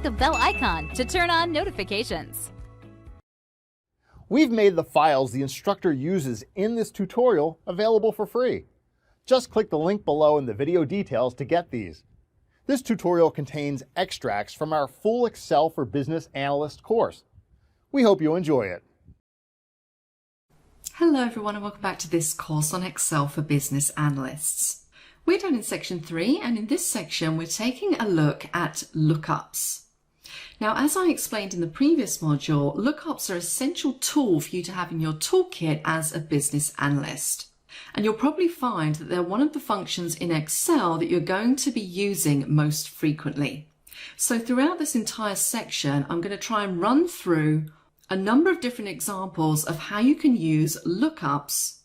the bell icon to turn on notifications. We've made the files the instructor uses in this tutorial available for free. Just click the link below in the video details to get these. This tutorial contains extracts from our full Excel for Business Analyst course. We hope you enjoy it. Hello everyone and welcome back to this course on Excel for Business Analysts. We're done in section 3 and in this section we're taking a look at lookups. Now, as I explained in the previous module, lookups are an essential tool for you to have in your toolkit as a business analyst. And you'll probably find that they're one of the functions in Excel that you're going to be using most frequently. So throughout this entire section, I'm going to try and run through a number of different examples of how you can use lookups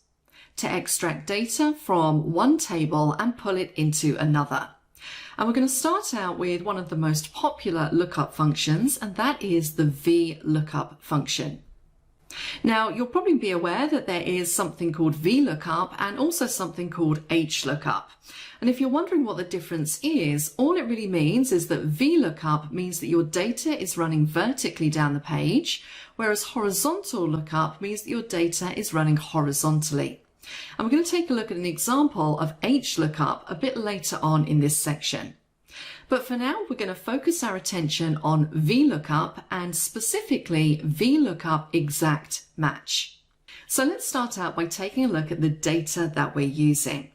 to extract data from one table and pull it into another. And we're going to start out with one of the most popular lookup functions, and that is the VLOOKUP function. Now, you'll probably be aware that there is something called VLOOKUP and also something called HLOOKUP. And if you're wondering what the difference is, all it really means is that VLOOKUP means that your data is running vertically down the page, whereas horizontal lookup means that your data is running horizontally. And we're going to take a look at an example of HLOOKUP a bit later on in this section. But for now, we're going to focus our attention on VLOOKUP and specifically VLOOKUP exact match. So let's start out by taking a look at the data that we're using.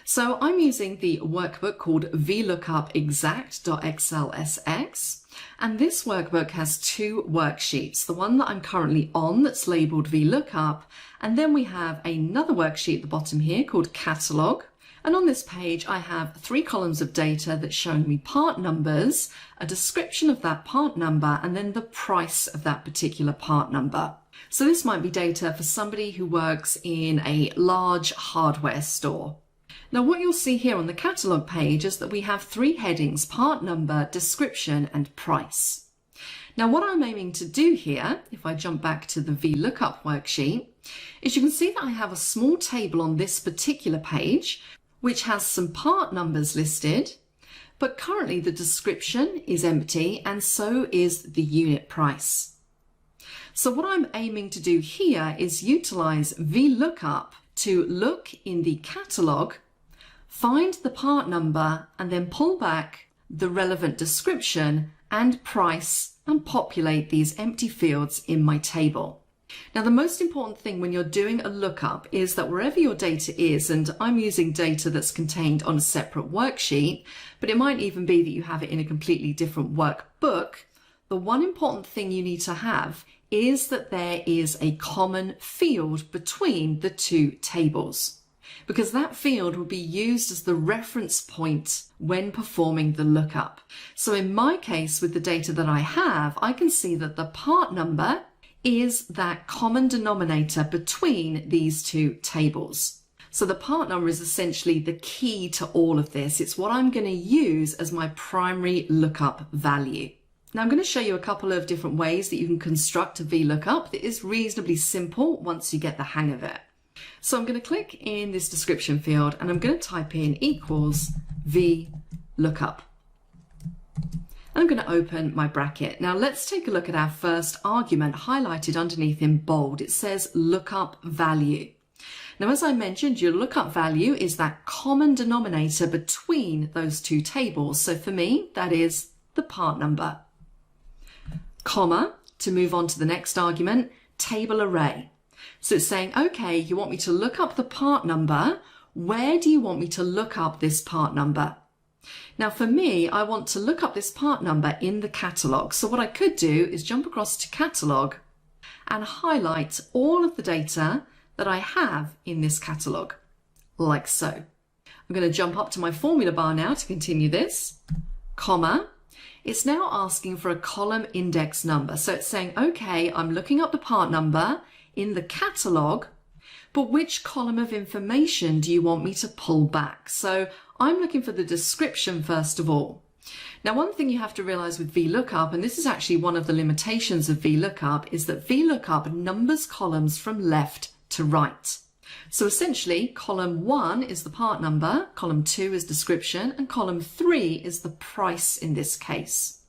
So I'm using the workbook called VLOOKUP exact.xlsx. And this workbook has two worksheets, the one that I'm currently on that's labeled VLOOKUP, and then we have another worksheet at the bottom here called Catalog. And on this page, I have 3 columns of data that's showing me part numbers, a description of that part number, and then the price of that particular part number. So this might be data for somebody who works in a large hardware store. Now what you'll see here on the catalog page is that we have 3 headings: part number, description, and price. Now what I'm aiming to do here, if I jump back to the VLOOKUP worksheet, is you can see that I have a small table on this particular page which has some part numbers listed, but currently the description is empty and so is the unit price. So what I'm aiming to do here is utilize VLOOKUP to look in the catalog, find the part number, and then pull back the relevant description and price and populate these empty fields in my table. Now, the most important thing when you're doing a lookup is that wherever your data is, and I'm using data that's contained on a separate worksheet, but it might even be that you have it in a completely different workbook, the one important thing you need to have is that there is a common field between the 2 tables, because that field will be used as the reference point when performing the lookup. So in my case, with the data that I have, I can see that the part number is that common denominator between these 2 tables. So the part number is essentially the key to all of this. It's what I'm going to use as my primary lookup value. Now I'm going to show you a couple of different ways that you can construct a VLOOKUP that is reasonably simple once you get the hang of it. So I'm going to click in this description field and I'm going to type in equals VLOOKUP. And I'm going to open my bracket. Now let's take a look at our first argument highlighted underneath in bold. It says lookup value. Now, as I mentioned, your lookup value is that common denominator between those 2 tables. So for me, that is the part number. Comma, to move on to the next argument, table array. So it's saying, okay, you want me to look up the part number. Where do you want me to look up this part number? Now for me, I want to look up this part number in the catalog. So what I could do is jump across to catalog and highlight all of the data that I have in this catalog, like so. I'm going to jump up to my formula bar now to continue this, comma. It's now asking for a column index number. So it's saying, okay, I'm looking up the part number in the catalog, but which column of information do you want me to pull back? So I'm looking for the description first of all. Now, one thing you have to realize with VLOOKUP, and this is actually one of the limitations of VLOOKUP, is that VLOOKUP numbers columns from left to right. So essentially, column 1 is the part number, column 2 is description, and column 3 is the price in this case.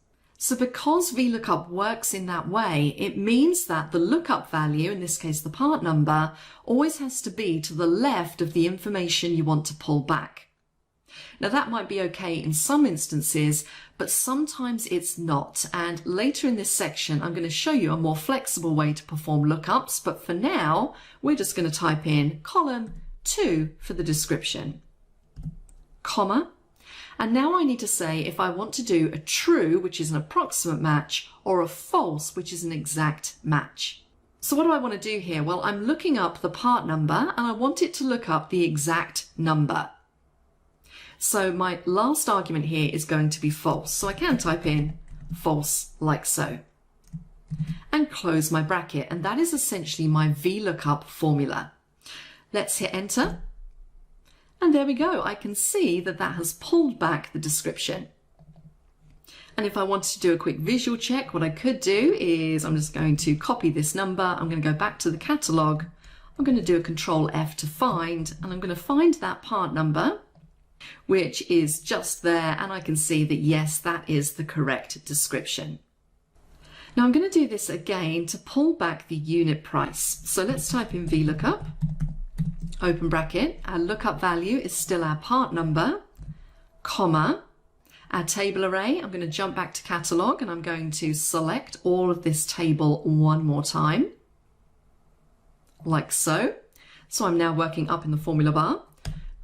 So because VLOOKUP works in that way, it means that the lookup value, in this case the part number, always has to be to the left of the information you want to pull back. Now that might be okay in some instances, but sometimes it's not. And later in this section, I'm going to show you a more flexible way to perform lookups. But for now, we're just going to type in column 2 for the description, comma. And now I need to say if I want to do a true, which is an approximate match, or a false, which is an exact match. So what do I want to do here? Well, I'm looking up the part number and I want it to look up the exact number. So my last argument here is going to be false. So I can type in false like so and close my bracket. And that is essentially my VLOOKUP formula. Let's hit enter. And there we go. I can see that that has pulled back the description. And if I wanted to do a quick visual check, what I could do is I'm just going to copy this number. I'm going to go back to the catalog. I'm going to do a Control F to find, and I'm going to find that part number, which is just there. And I can see that, yes, that is the correct description. Now I'm going to do this again to pull back the unit price. So let's type in VLOOKUP. Open bracket, our lookup value is still our part number, comma, our table array. I'm going to jump back to catalog and I'm going to select all of this table one more time, like so. So I'm now working up in the formula bar,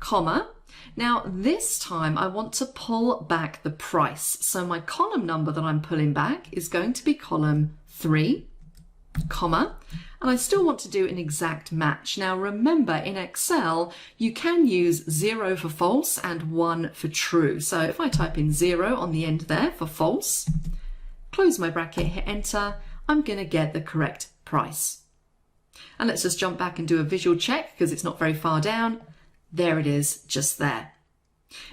comma. Now this time I want to pull back the price. So my column number that I'm pulling back is going to be column 3, comma. And I still want to do an exact match. Now remember, in Excel, you can use 0 for false and 1 for true. So if I type in 0 on the end there for false, close my bracket, hit enter, I'm going to get the correct price. And let's just jump back and do a visual check because it's not very far down. There it is, just there.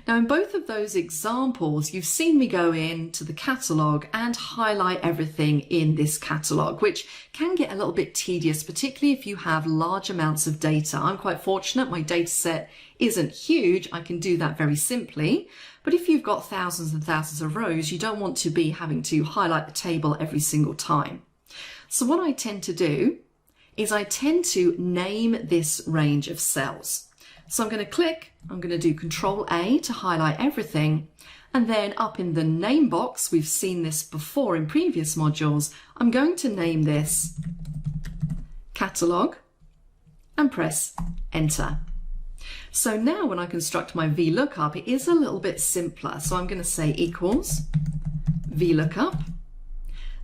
Now in both of those examples, you've seen me go into the catalogue and highlight everything in this catalogue, which can get a little bit tedious, particularly if you have large amounts of data. I'm quite fortunate, my data set isn't huge. I can do that very simply. But if you've got thousands and thousands of rows, you don't want to be having to highlight the table every single time. So what I tend to do is I tend to name this range of cells. So I'm going to click, I'm going to do Control A to highlight everything. And then up in the name box, we've seen this before in previous modules, I'm going to name this Catalog and press Enter. So now when I construct my VLOOKUP, it is a little bit simpler. So I'm going to say equals VLOOKUP.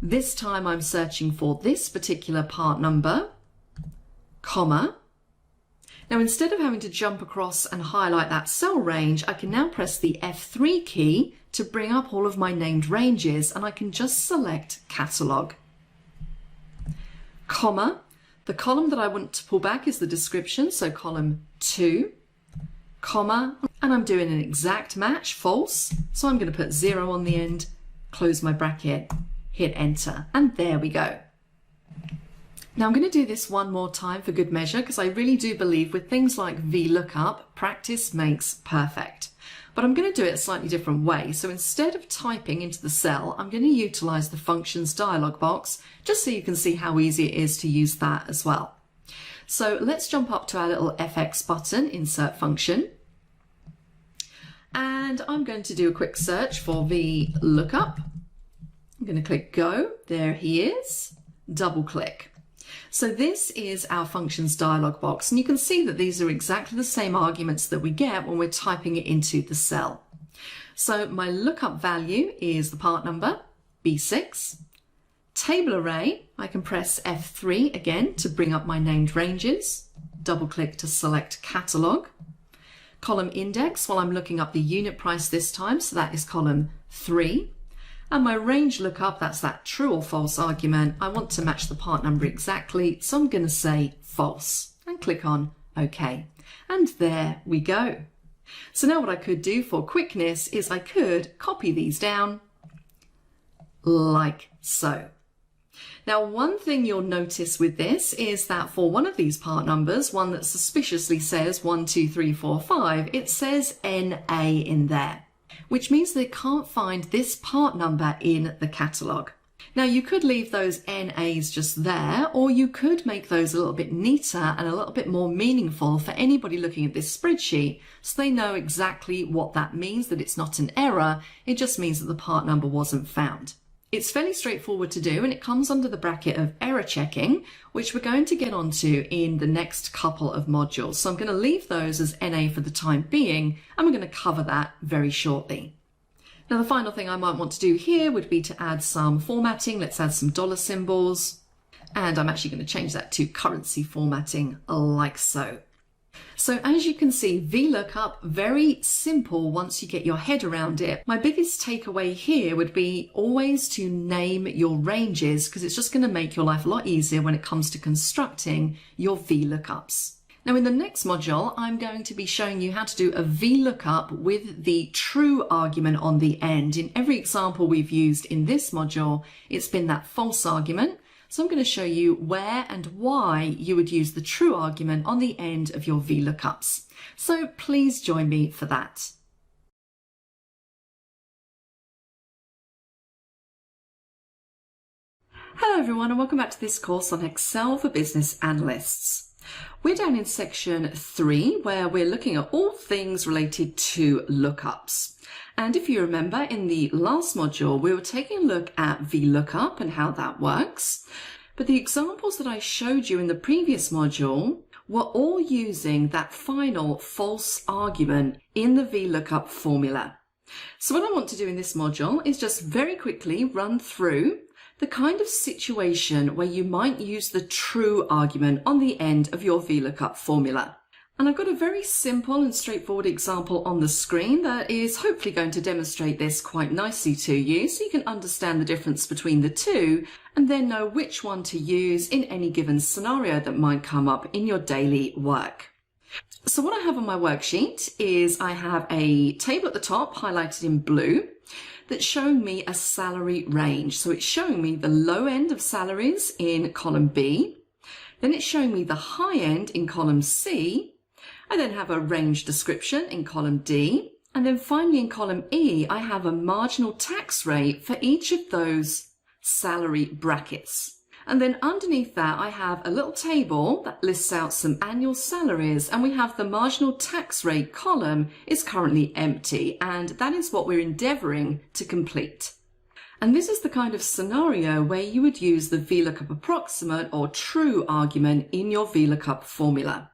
This time I'm searching for this particular part number, comma. Now, instead of having to jump across and highlight that cell range, I can now press the F3 key to bring up all of my named ranges, and I can just select Catalog, comma. The column that I want to pull back is the description, so column 2, comma, and I'm doing an exact match, false, so I'm going to put 0 on the end, close my bracket, hit enter, and there we go. Now I'm going to do this one more time for good measure because I really do believe with things like VLOOKUP, practice makes perfect. But I'm going to do it a slightly different way. So instead of typing into the cell, I'm going to utilize the functions dialog box just so you can see how easy it is to use that as well. So let's jump up to our little FX button, insert function. And I'm going to do a quick search for VLOOKUP. I'm going to click go. There he is. Double click. So this is our functions dialog box, and you can see that these are exactly the same arguments that we get when we're typing it into the cell. So my lookup value is the part number, B6. Table array, I can press F3 again to bring up my named ranges. Double click to select catalog. Column index, well, I'm looking up the unit price this time, so that is column 3. And my range lookup, that's that true or false argument. I want to match the part number exactly, so I'm going to say false and click on OK. And there we go. So now what I could do for quickness is I could copy these down like so. Now, one thing you'll notice with this is that for one of these part numbers, one that suspiciously says 1, 2, 3, 4, 5, it says NA in there. which means they can't find this part number in the catalogue. Now you could leave those NAs just there, or you could make those a little bit neater and a little bit more meaningful for anybody looking at this spreadsheet, so they know exactly what that means, that it's not an error, it just means that the part number wasn't found. It's fairly straightforward to do, and it comes under the bracket of error checking, which we're going to get onto in the next couple of modules. So I'm going to leave those as NA for the time being, and we're going to cover that very shortly. Now the final thing I might want to do here would be to add some formatting. Let's add some dollar symbols, and I'm actually going to change that to currency formatting like so. So as you can see, VLOOKUP, very simple once you get your head around it. My biggest takeaway here would be always to name your ranges, because it's just going to make your life a lot easier when it comes to constructing your VLOOKUPs. Now in the next module, I'm going to be showing you how to do a VLOOKUP with the true argument on the end. In every example we've used in this module, it's been that false argument. So I'm going to show you where and why you would use the true argument on the end of your VLOOKUPs. So please join me for that. Hello everyone, and welcome back to this course on Excel for Business Analysts. We're down in section 3, where we're looking at all things related to lookups. And if you remember, in the last module, we were taking a look at VLOOKUP and how that works. But the examples that I showed you in the previous module were all using that final false argument in the VLOOKUP formula. So what I want to do in this module is just very quickly run through the kind of situation where you might use the true argument on the end of your VLOOKUP formula. And I've got a very simple and straightforward example on the screen that is hopefully going to demonstrate this quite nicely to you, so you can understand the difference between the two and then know which one to use in any given scenario that might come up in your daily work. So what I have on my worksheet is I have a table at the top highlighted in blue that's showing me a salary range. So it's showing me the low end of salaries in column B, then it's showing me the high end in column C. I then have a range description in column D, and then finally in column E I have a marginal tax rate for each of those salary brackets. And then underneath that I have a little table that lists out some annual salaries, and we have the marginal tax rate column is currently empty, and that is what we're endeavouring to complete. And this is the kind of scenario where you would use the VLOOKUP approximate or true argument in your VLOOKUP formula.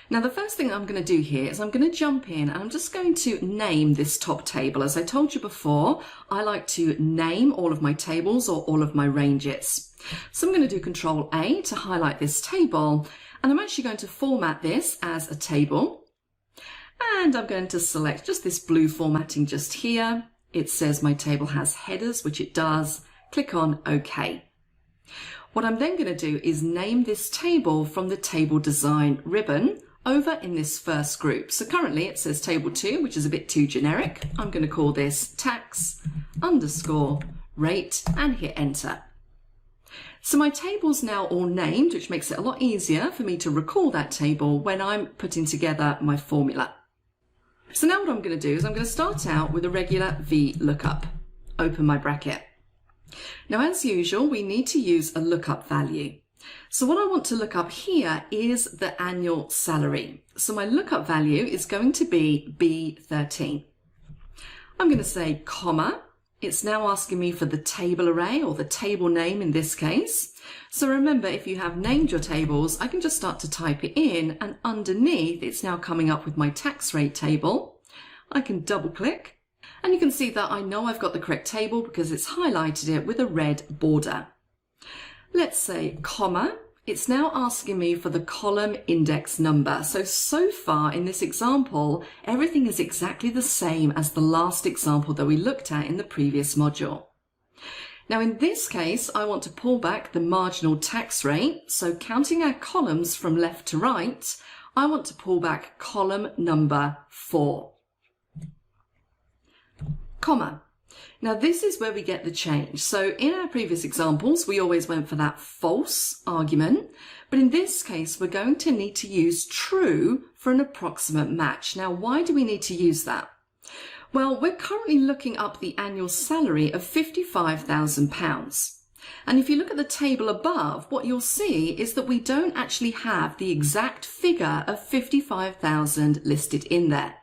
Now the first thing I'm going to do here is I'm going to jump in and I'm just going to name this top table. As I told you before, I like to name all of my tables or all of my ranges. So I'm going to do Control A to highlight this table, and I'm actually going to format this as a table. And I'm going to select just this blue formatting just here. It says my table has headers, which it does. Click on OK. What I'm then going to do is name this table from the Table Design ribbon over in this first group. So currently it says Table 2, which is a bit too generic. I'm going to call this tax underscore rate and hit enter. So my table's now all named, which makes it a lot easier for me to recall that table when I'm putting together my formula. So now what I'm going to do is I'm going to start out with a regular VLOOKUP. Open my bracket. Now as usual, we need to use a lookup value. So what I want to look up here is the annual salary. So my lookup value is going to be B13. I'm going to say comma. It's now asking me for the table array, or the table name in this case. So remember, if you have named your tables, I can just start to type it in, and underneath it's now coming up with my tax rate table. I can double click, and you can see that I know I've got the correct table because it's highlighted it with a red border. Let's say comma. It's now asking me for the column index number. So far in this example, everything is exactly the same as the last example that we looked at in the previous module. Now in this case, I want to pull back the marginal tax rate. So counting our columns from left to right, I want to pull back column number 4. Comma. Now this is where we get the change. So in our previous examples, we always went for that false argument, but in this case, we're going to need to use true for an approximate match. Now, why do we need to use that? Well, we're currently looking up the annual salary of £55,000. And if you look at the table above, what you'll see is that we don't actually have the exact figure of 55,000 listed in there.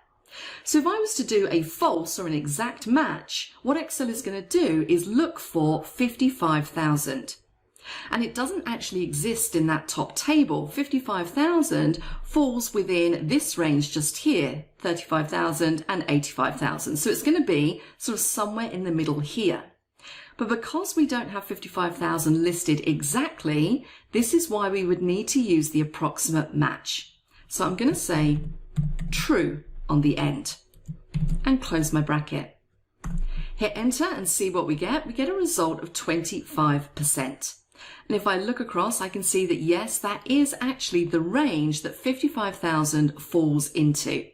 So if I was to do a false or an exact match, what Excel is going to do is look for 55,000. And it doesn't actually exist in that top table. 55,000 falls within this range just here, 35,000 and 85,000. So it's going to be sort of somewhere in the middle here. But because we don't have 55,000 listed exactly, this is why we would need to use the approximate match. So I'm going to say true on the end and close my bracket. Hit enter and see what we get. We get a result of 25%. And if I look across, I can see that yes, that is actually the range that 55,000 falls into.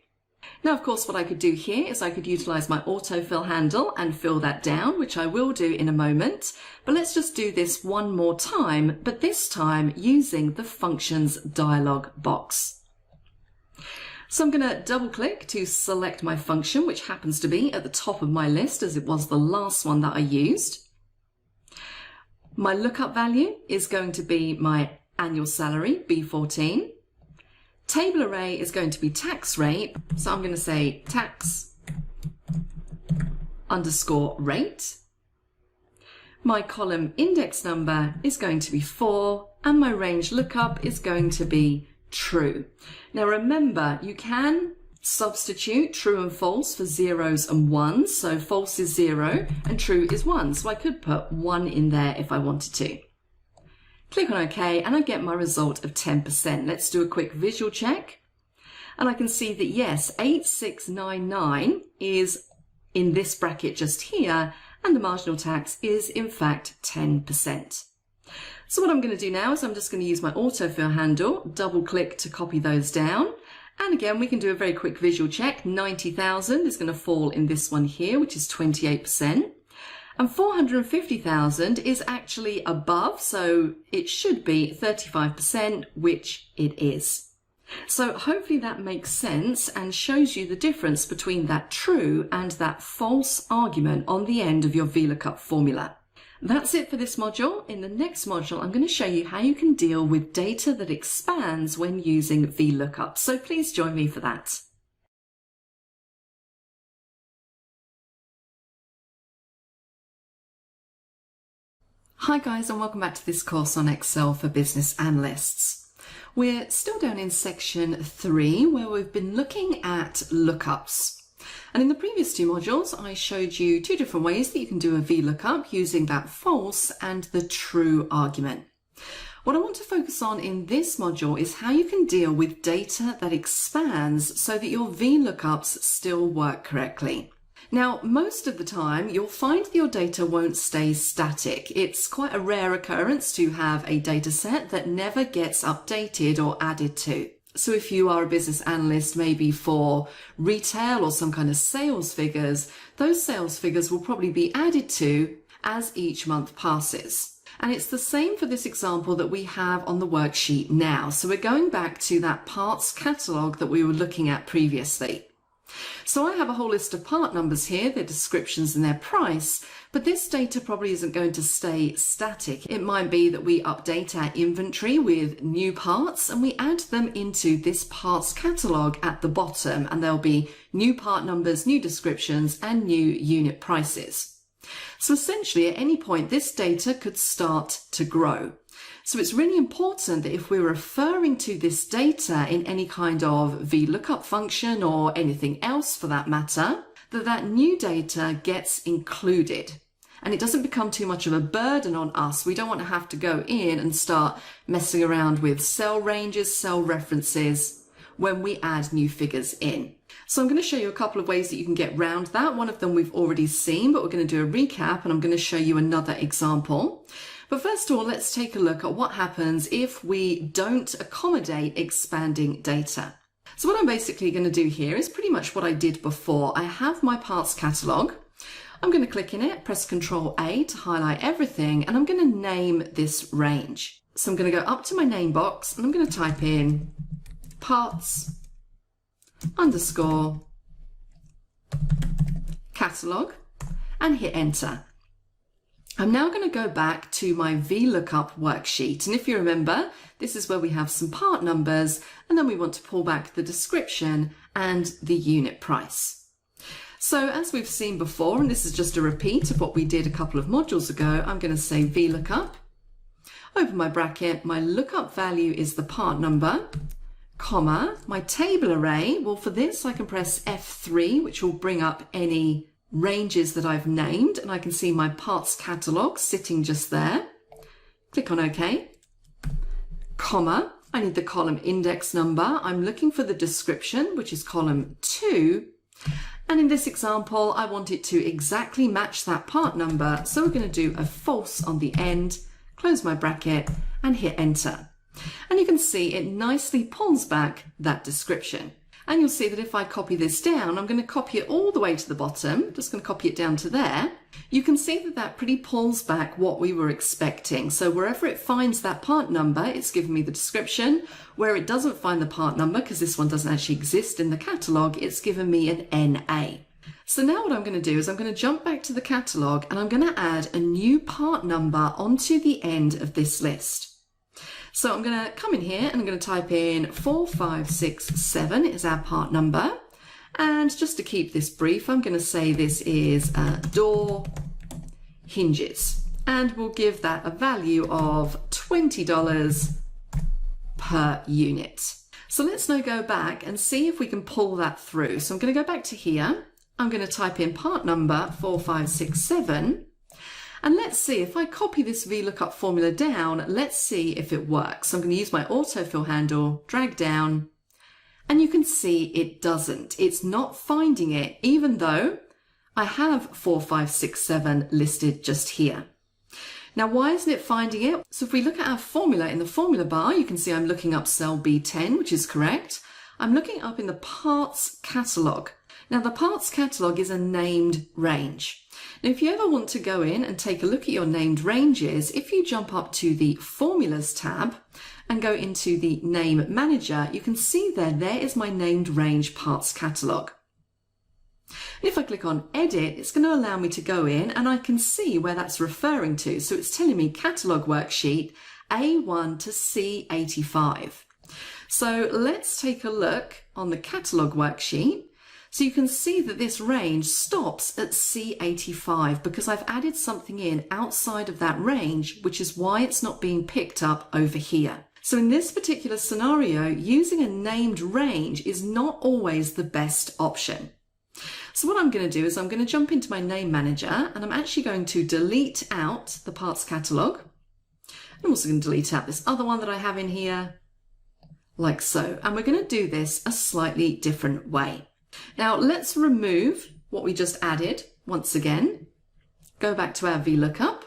Now, of course, what I could do here is I could utilize my autofill handle and fill that down, which I will do in a moment. But let's just do this one more time, but this time using the functions dialog box. So I'm going to double click to select my function, which happens to be at the top of my list as it was the last one that I used. My lookup value is going to be my annual salary, B14. Table array is going to be tax rate, so I'm going to say tax underscore rate. My column index number is going to be 4, and my range lookup is going to be true. Now remember, you can substitute true and false for zeros and ones, so false is 0 and true is 1, so I could put 1 in there if I wanted to. Click on OK and I get my result of 10%. Let's do a quick visual check. And I can see that yes, 8699 is in this bracket just here, and the marginal tax is in fact 10%. So what I'm going to do now is I'm just going to use my autofill handle, double click to copy those down. And again, we can do a very quick visual check. 90,000 is going to fall in this one here, which is 28%. And 450,000 is actually above, so it should be 35%, which it is. So hopefully that makes sense and shows you the difference between that true and that false argument on the end of your VLOOKUP formula. That's it for this module. In the next module, I'm going to show you how you can deal with data that expands when using VLOOKUP. So please join me for that. Hi guys, and welcome back to this course on Excel for Business Analysts. We're still down in section 3 where we've been looking at lookups. And in the previous 2 modules, I showed you 2 different ways that you can do a VLOOKUP using that false and the true argument. What I want to focus on in this module is how you can deal with data that expands so that your VLOOKUPs still work correctly. Now, most of the time, you'll find that your data won't stay static. It's quite a rare occurrence to have a data set that never gets updated or added to. So if you are a business analyst, maybe for retail or some kind of sales figures, those sales figures will probably be added to as each month passes. And it's the same for this example that we have on the worksheet now. So we're going back to that parts catalogue that we were looking at previously. So I have a whole list of part numbers here, their descriptions and their price, but this data probably isn't going to stay static. It might be that we update our inventory with new parts and we add them into this parts catalogue at the bottom, and there'll be new part numbers, new descriptions and new unit prices. So essentially at any point this data could start to grow. So it's really important that if we're referring to this data in any kind of VLOOKUP function or anything else for that matter, that new data gets included. And it doesn't become too much of a burden on us. We don't want to have to go in and start messing around with cell ranges, cell references when we add new figures in. So I'm going to show you a couple of ways that you can get around that. One of them we've already seen, but we're going to do a recap and I'm going to show you another example. But first of all, let's take a look at what happens if we don't accommodate expanding data. So what I'm basically going to do here is pretty much what I did before. I have my parts catalogue. I'm going to click in it, press Ctrl A to highlight everything, and I'm going to name this range. So I'm going to go up to my name box and I'm going to type in parts underscore catalog, and hit enter. I'm now going to go back to my VLOOKUP worksheet. And if you remember, this is where we have some part numbers, and then we want to pull back the description and the unit price. So as we've seen before, and this is just a repeat of what we did a couple of modules ago, I'm going to say VLOOKUP, open my bracket, my lookup value is the part number, comma, my table array. Well, for this, I can press F3, which will bring up any ranges that I've named, and I can see my parts catalog sitting just there. Click on OK, comma, I need the column index number. I'm looking for the description, which is column 2. And in this example, I want it to exactly match that part number. So we're going to do a false on the end, close my bracket and hit enter. And you can see it nicely pulls back that description. And you'll see that if I copy this down, I'm going to copy it all the way to the bottom, just going to copy it down to there. You can see that that pretty pulls back what we were expecting. So wherever it finds that part number, it's given me the description. Where it doesn't find the part number, because this one doesn't actually exist in the catalogue, it's given me an NA. So now what I'm going to do is I'm going to jump back to the catalogue and I'm going to add a new part number onto the end of this list. So I'm going to come in here and I'm going to type in 4567 is our part number. And just to keep this brief, I'm going to say this is door hinges. And we'll give that a value of $20 per unit. So let's now go back and see if we can pull that through. So I'm going to go back to here. I'm going to type in part number 4567. And let's see if I copy this VLOOKUP formula down, let's see if it works. So I'm going to use my autofill handle, drag down, and you can see it doesn't. It's not finding it, even though I have 4567 listed just here. Now, why isn't it finding it? So if we look at our formula in the formula bar, you can see I'm looking up cell B10, which is correct. I'm looking up in the parts catalog. Now, the parts catalog is a named range. Now, if you ever want to go in and take a look at your named ranges, if you jump up to the Formulas tab and go into the Name Manager, you can see there is my named range parts catalog. And if I click on Edit, it's going to allow me to go in and I can see where that's referring to. So it's telling me Catalog Worksheet A1 to C85. So let's take a look on the Catalog Worksheet. So you can see that this range stops at C85 because I've added something in outside of that range, which is why it's not being picked up over here. So in this particular scenario, using a named range is not always the best option. So what I'm going to do is I'm going to jump into my Name Manager and I'm actually going to delete out the parts catalog. I'm also going to delete out this other one that I have in here, like so. And we're going to do this a slightly different way. Now let's remove what we just added once again. Go back to our VLOOKUP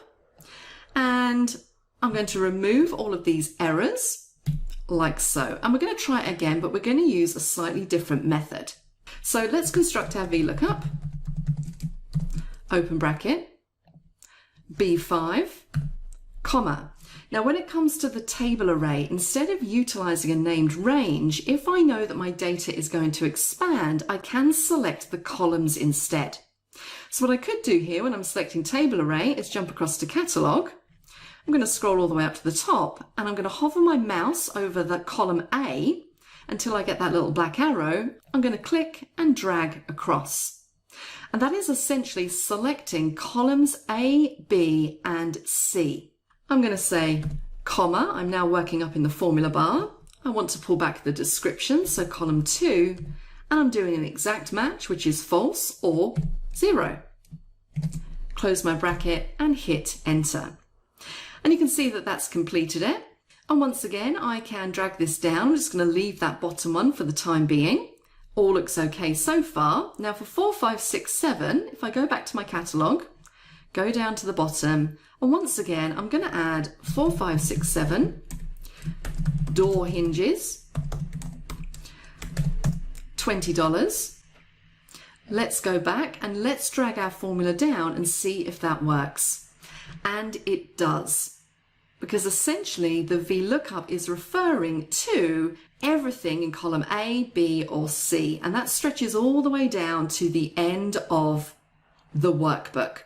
and I'm going to remove all of these errors like so. And we're going to try it again, but we're going to use a slightly different method. So let's construct our VLOOKUP, open bracket, B5, comma. Now, when it comes to the table array, instead of utilizing a named range, if I know that my data is going to expand, I can select the columns instead. So what I could do here when I'm selecting table array is jump across to catalog. I'm going to scroll all the way up to the top and I'm going to hover my mouse over the column A until I get that little black arrow. I'm going to click and drag across. And that is essentially selecting columns A, B, and C. I'm going to say, comma, I'm now working up in the formula bar. I want to pull back the description, so column 2, and I'm doing an exact match, which is false or 0. Close my bracket and hit enter. And you can see that that's completed it. And once again, I can drag this down. I'm just going to leave that bottom one for the time being. All looks okay so far. Now for 4567, if I go back to my catalogue, go down to the bottom, and once again, I'm going to add 4567, door hinges, $20. Let's go back and let's drag our formula down and see if that works. And it does, because essentially the VLOOKUP is referring to everything in column A, B, or C, and that stretches all the way down to the end of the workbook.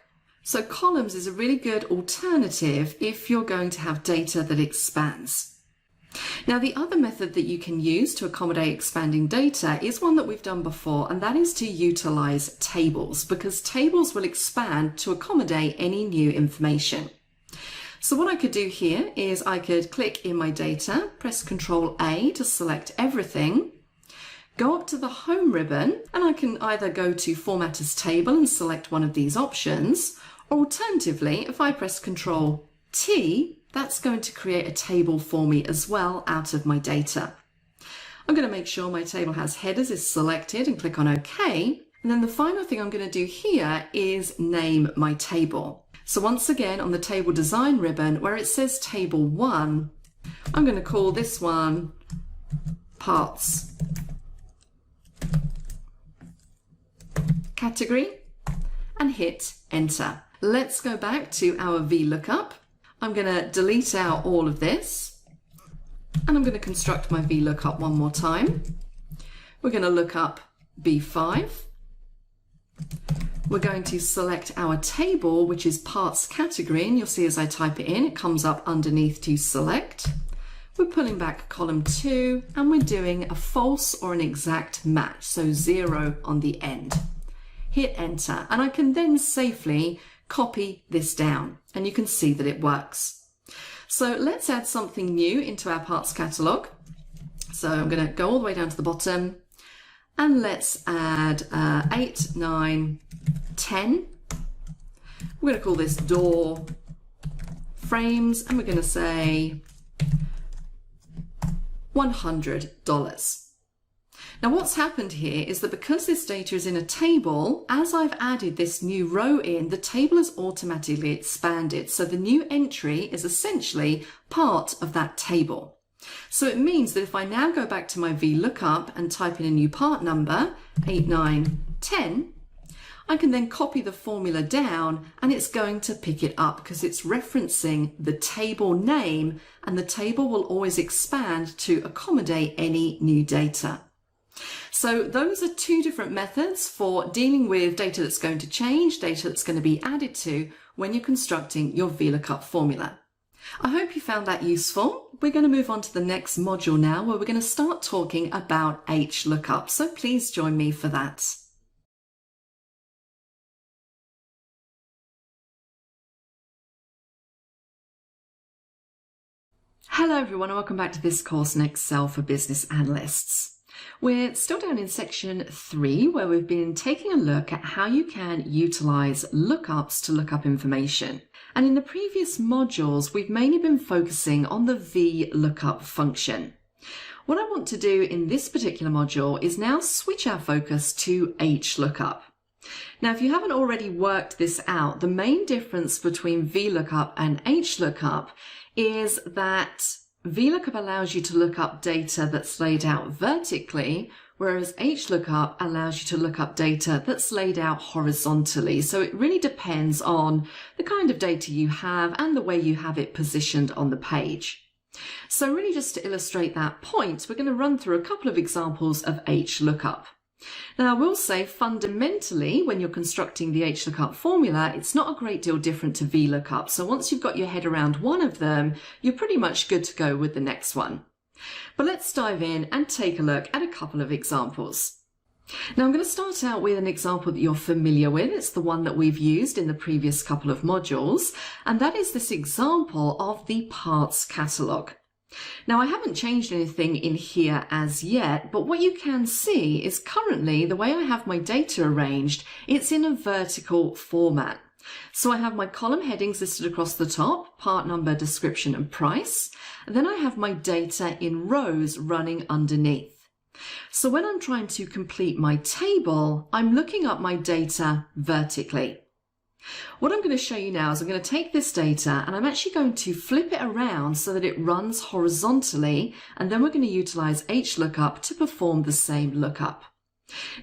So columns is a really good alternative if you're going to have data that expands. Now, the other method that you can use to accommodate expanding data is one that we've done before, and that is to utilize tables, because tables will expand to accommodate any new information. So what I could do here is I could click in my data, press Ctrl A to select everything, go up to the Home ribbon, and I can either go to Format as Table and select one of these options, or alternatively, if I press Ctrl T, that's going to create a table for me as well out of my data. I'm going to make sure my table has headers is selected and click on OK. And then the final thing I'm going to do here is name my table. So once again, on the Table Design ribbon, where it says Table 1, I'm going to call this one Parts Category and hit Enter. Let's go back to our VLOOKUP. I'm going to delete out all of this, and I'm going to construct my VLOOKUP one more time. We're going to look up B5. We're going to select our table, which is Parts Category, and you'll see as I type it in, it comes up underneath to select. We're pulling back column 2, and we're doing a false or an exact match, so 0 on the end. Hit Enter, and I can then safely copy this down, and you can see that it works. So let's add something new into our parts catalog. So I'm going to go all the way down to the bottom, and let's add 8, 9, 10. We're going to call this door frames, and we're going to say $100. Now what's happened here is that because this data is in a table, as I've added this new row in, the table is automatically expanded. So the new entry is essentially part of that table. So it means that if I now go back to my VLOOKUP and type in a new part number, 8, 9, 10, I can then copy the formula down and it's going to pick it up because it's referencing the table name, and the table will always expand to accommodate any new data. So those are two different methods for dealing with data that's going to change, data that's going to be added to when you're constructing your VLOOKUP formula. I hope you found that useful. We're going to move on to the next module now, where we're going to start talking about HLOOKUP. So please join me for that. Hello everyone, and welcome back to this course in Excel for Business Analysts. We're still down in section 3, where we've been taking a look at how you can utilize lookups to look up information. And in the previous modules, we've mainly been focusing on the VLOOKUP function. What I want to do in this particular module is now switch our focus to HLOOKUP. Now, if you haven't already worked this out, the main difference between VLOOKUP and HLOOKUP is that VLOOKUP allows you to look up data that's laid out vertically, whereas HLOOKUP allows you to look up data that's laid out horizontally. So it really depends on the kind of data you have and the way you have it positioned on the page. So really, just to illustrate that point, we're going to run through a couple of examples of HLOOKUP. Now, I will say fundamentally, when you're constructing the HLOOKUP formula, it's not a great deal different to VLOOKUP. So once you've got your head around one of them, you're pretty much good to go with the next one. But let's dive in and take a look at a couple of examples. Now, I'm going to start out with an example that you're familiar with. It's the one that we've used in the previous couple of modules, and that is this example of the parts catalog. Now, I haven't changed anything in here as yet, but what you can see is currently the way I have my data arranged, it's in a vertical format. So I have my column headings listed across the top, part number, description, and price. And then I have my data in rows running underneath. So when I'm trying to complete my table, I'm looking up my data vertically. What I'm going to show you now is I'm going to take this data and I'm actually going to flip it around so that it runs horizontally, and then we're going to utilize HLOOKUP to perform the same lookup.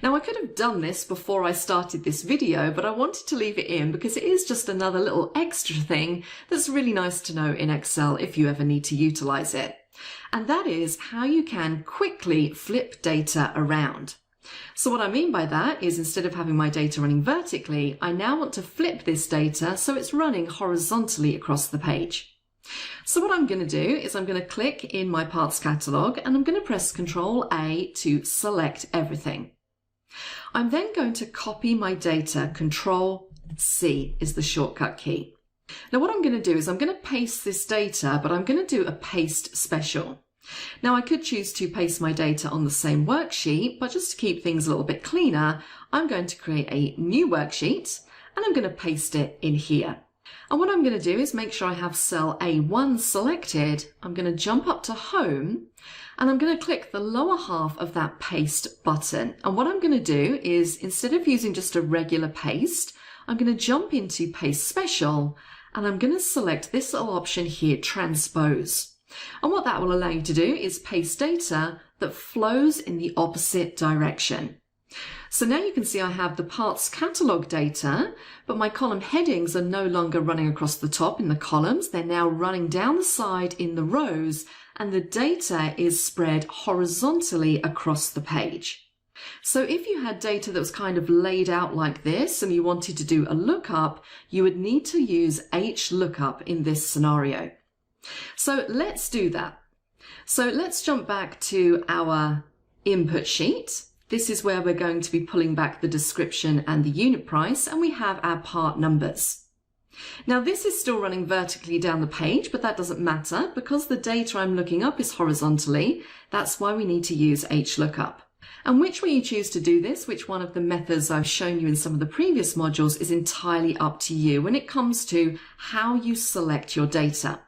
Now, I could have done this before I started this video, but I wanted to leave it in because it is just another little extra thing that's really nice to know in Excel if you ever need to utilize it. And that is how you can quickly flip data around. So what I mean by that is instead of having my data running vertically, I now want to flip this data so it's running horizontally across the page. So what I'm going to do is I'm going to click in my parts catalog and I'm going to press Ctrl A to select everything. I'm then going to copy my data. Ctrl C is the shortcut key. Now what I'm going to do is I'm going to paste this data, but I'm going to do a paste special. Now I could choose to paste my data on the same worksheet, but just to keep things a little bit cleaner, I'm going to create a new worksheet and I'm going to paste it in here. And what I'm going to do is make sure I have cell A1 selected. I'm going to jump up to Home and I'm going to click the lower half of that paste button. And what I'm going to do is instead of using just a regular paste, I'm going to jump into Paste Special and I'm going to select this little option here, Transpose. And what that will allow you to do is paste data that flows in the opposite direction. So now you can see I have the parts catalog data, but my column headings are no longer running across the top in the columns. They're now running down the side in the rows, and the data is spread horizontally across the page. So if you had data that was kind of laid out like this and you wanted to do a lookup, you would need to use HLOOKUP in this scenario. So let's do that. So let's jump back to our input sheet. This is where we're going to be pulling back the description and the unit price, and we have our part numbers. Now this is still running vertically down the page, but that doesn't matter because the data I'm looking up is horizontally. That's why we need to use HLOOKUP. And which way you choose to do this, which one of the methods I've shown you in some of the previous modules, is entirely up to you when it comes to how you select your data.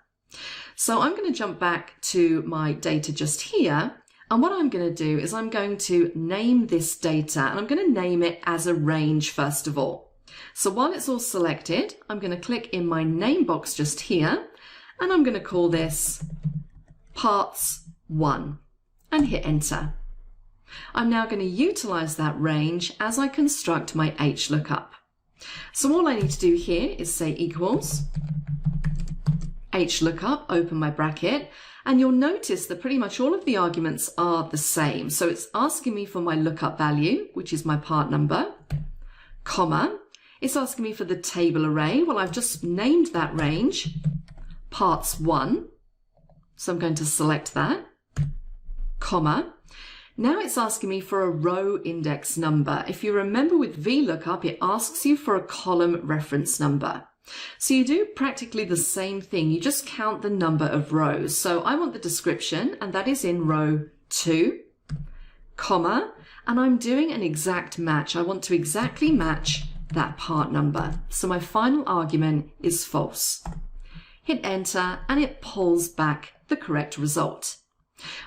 So I'm going to jump back to my data just here. And what I'm going to do is I'm going to name this data and I'm going to name it as a range first of all. So while it's all selected, I'm going to click in my name box just here and I'm going to call this Parts 1 and hit enter. I'm now going to utilize that range as I construct my HLOOKUP. So all I need to do here is say equals HLOOKUP, open my bracket, and you'll notice that pretty much all of the arguments are the same. So it's asking me for my lookup value, which is my part number, comma. It's asking me for the table array. Well, I've just named that range, parts 1. So I'm going to select that, comma. Now it's asking me for a row index number. If you remember with VLOOKUP, it asks you for a column reference number. So you do practically the same thing, you just count the number of rows. So I want the description, and that is in row 2, comma, and I'm doing an exact match. I want to exactly match that part number. So my final argument is false. Hit enter, and it pulls back the correct result.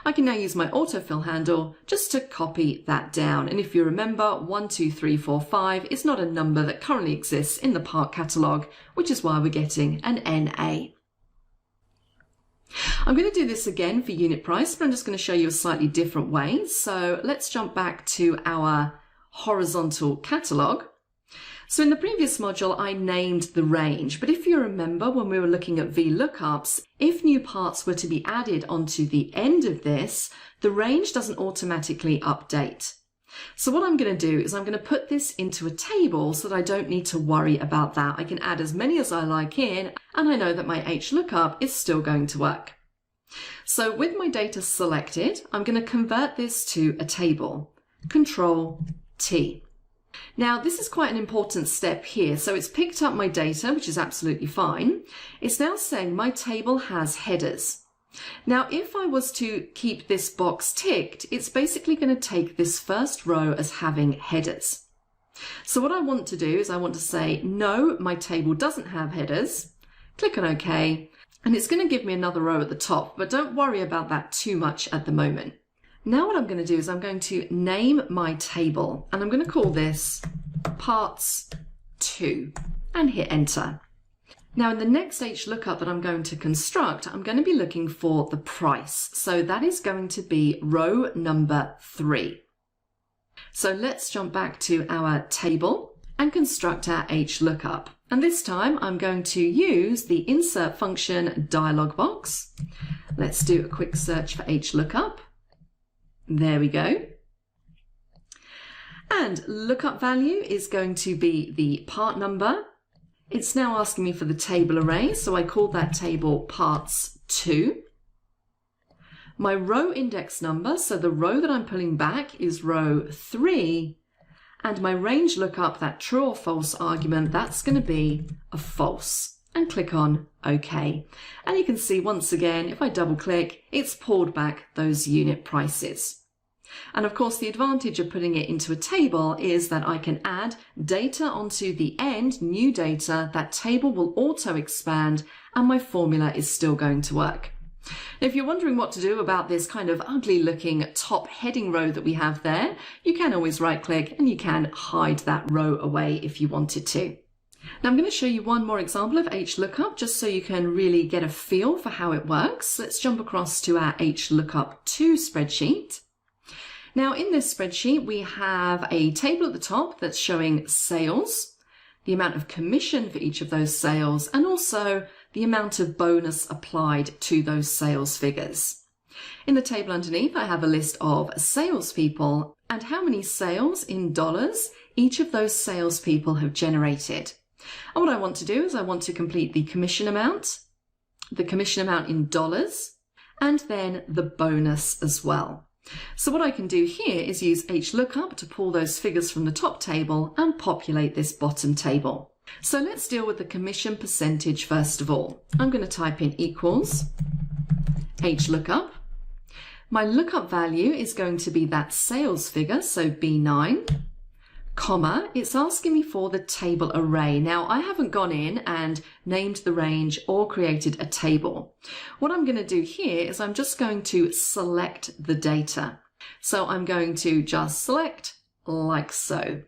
I can now use my autofill handle just to copy that down. And if you remember, 1, 2, 3, 4, 5 is not a number that currently exists in the part catalog, which is why we're getting an NA. I'm going to do this again for unit price, but I'm just going to show you a slightly different way. So let's jump back to our horizontal catalog. So in the previous module, I named the range, but if you remember when we were looking at VLOOKUPs, if new parts were to be added onto the end of this, the range doesn't automatically update. So what I'm going to do is I'm going to put this into a table so that I don't need to worry about that. I can add as many as I like in, and I know that my HLOOKUP is still going to work. So with my data selected, I'm going to convert this to a table. Control T. Now, this is quite an important step here. So it's picked up my data, which is absolutely fine. It's now saying my table has headers. Now, if I was to keep this box ticked, it's basically going to take this first row as having headers. So what I want to do is I want to say, no, my table doesn't have headers. Click on OK, and it's going to give me another row at the top, but don't worry about that too much at the moment. Now what I'm going to do is I'm going to name my table and I'm going to call this Parts 2 and hit enter. Now in the next HLOOKUP that I'm going to construct, I'm going to be looking for the price. So that is going to be row number 3. So let's jump back to our table and construct our HLOOKUP. And this time I'm going to use the insert function dialog box. Let's do a quick search for HLOOKUP. There we go. And lookup value is going to be the part number. It's now asking me for the table array, so I called that table parts 2. My row index number, so the row that I'm pulling back is row 3. And my range lookup, that true or false argument, that's going to be a false. And click on OK. And you can see once again, if I double click, it's pulled back those unit prices. And of course, the advantage of putting it into a table is that I can add data onto the end, new data. That table will auto expand and my formula is still going to work. Now, if you're wondering what to do about this kind of ugly looking top heading row that we have there, you can always right click and you can hide that row away if you wanted to. Now I'm going to show you one more example of HLOOKUP just so you can really get a feel for how it works. Let's jump across to our HLOOKUP2 spreadsheet. Now in this spreadsheet we have a table at the top that's showing sales, the amount of commission for each of those sales, and also the amount of bonus applied to those sales figures. In the table underneath I have a list of salespeople and how many sales in dollars each of those salespeople have generated. And what I want to do is I want to complete the commission amount in dollars, and then the bonus as well. So what I can do here is use HLOOKUP to pull those figures from the top table and populate this bottom table. So let's deal with the commission percentage first of all. I'm going to type in equals HLOOKUP. My lookup value is going to be that sales figure, so B9, comma, it's asking me for the table array. Now I haven't gone in and named the range or created a table. What I'm going to do here is I'm just going to select the data. So I'm going to just select like so.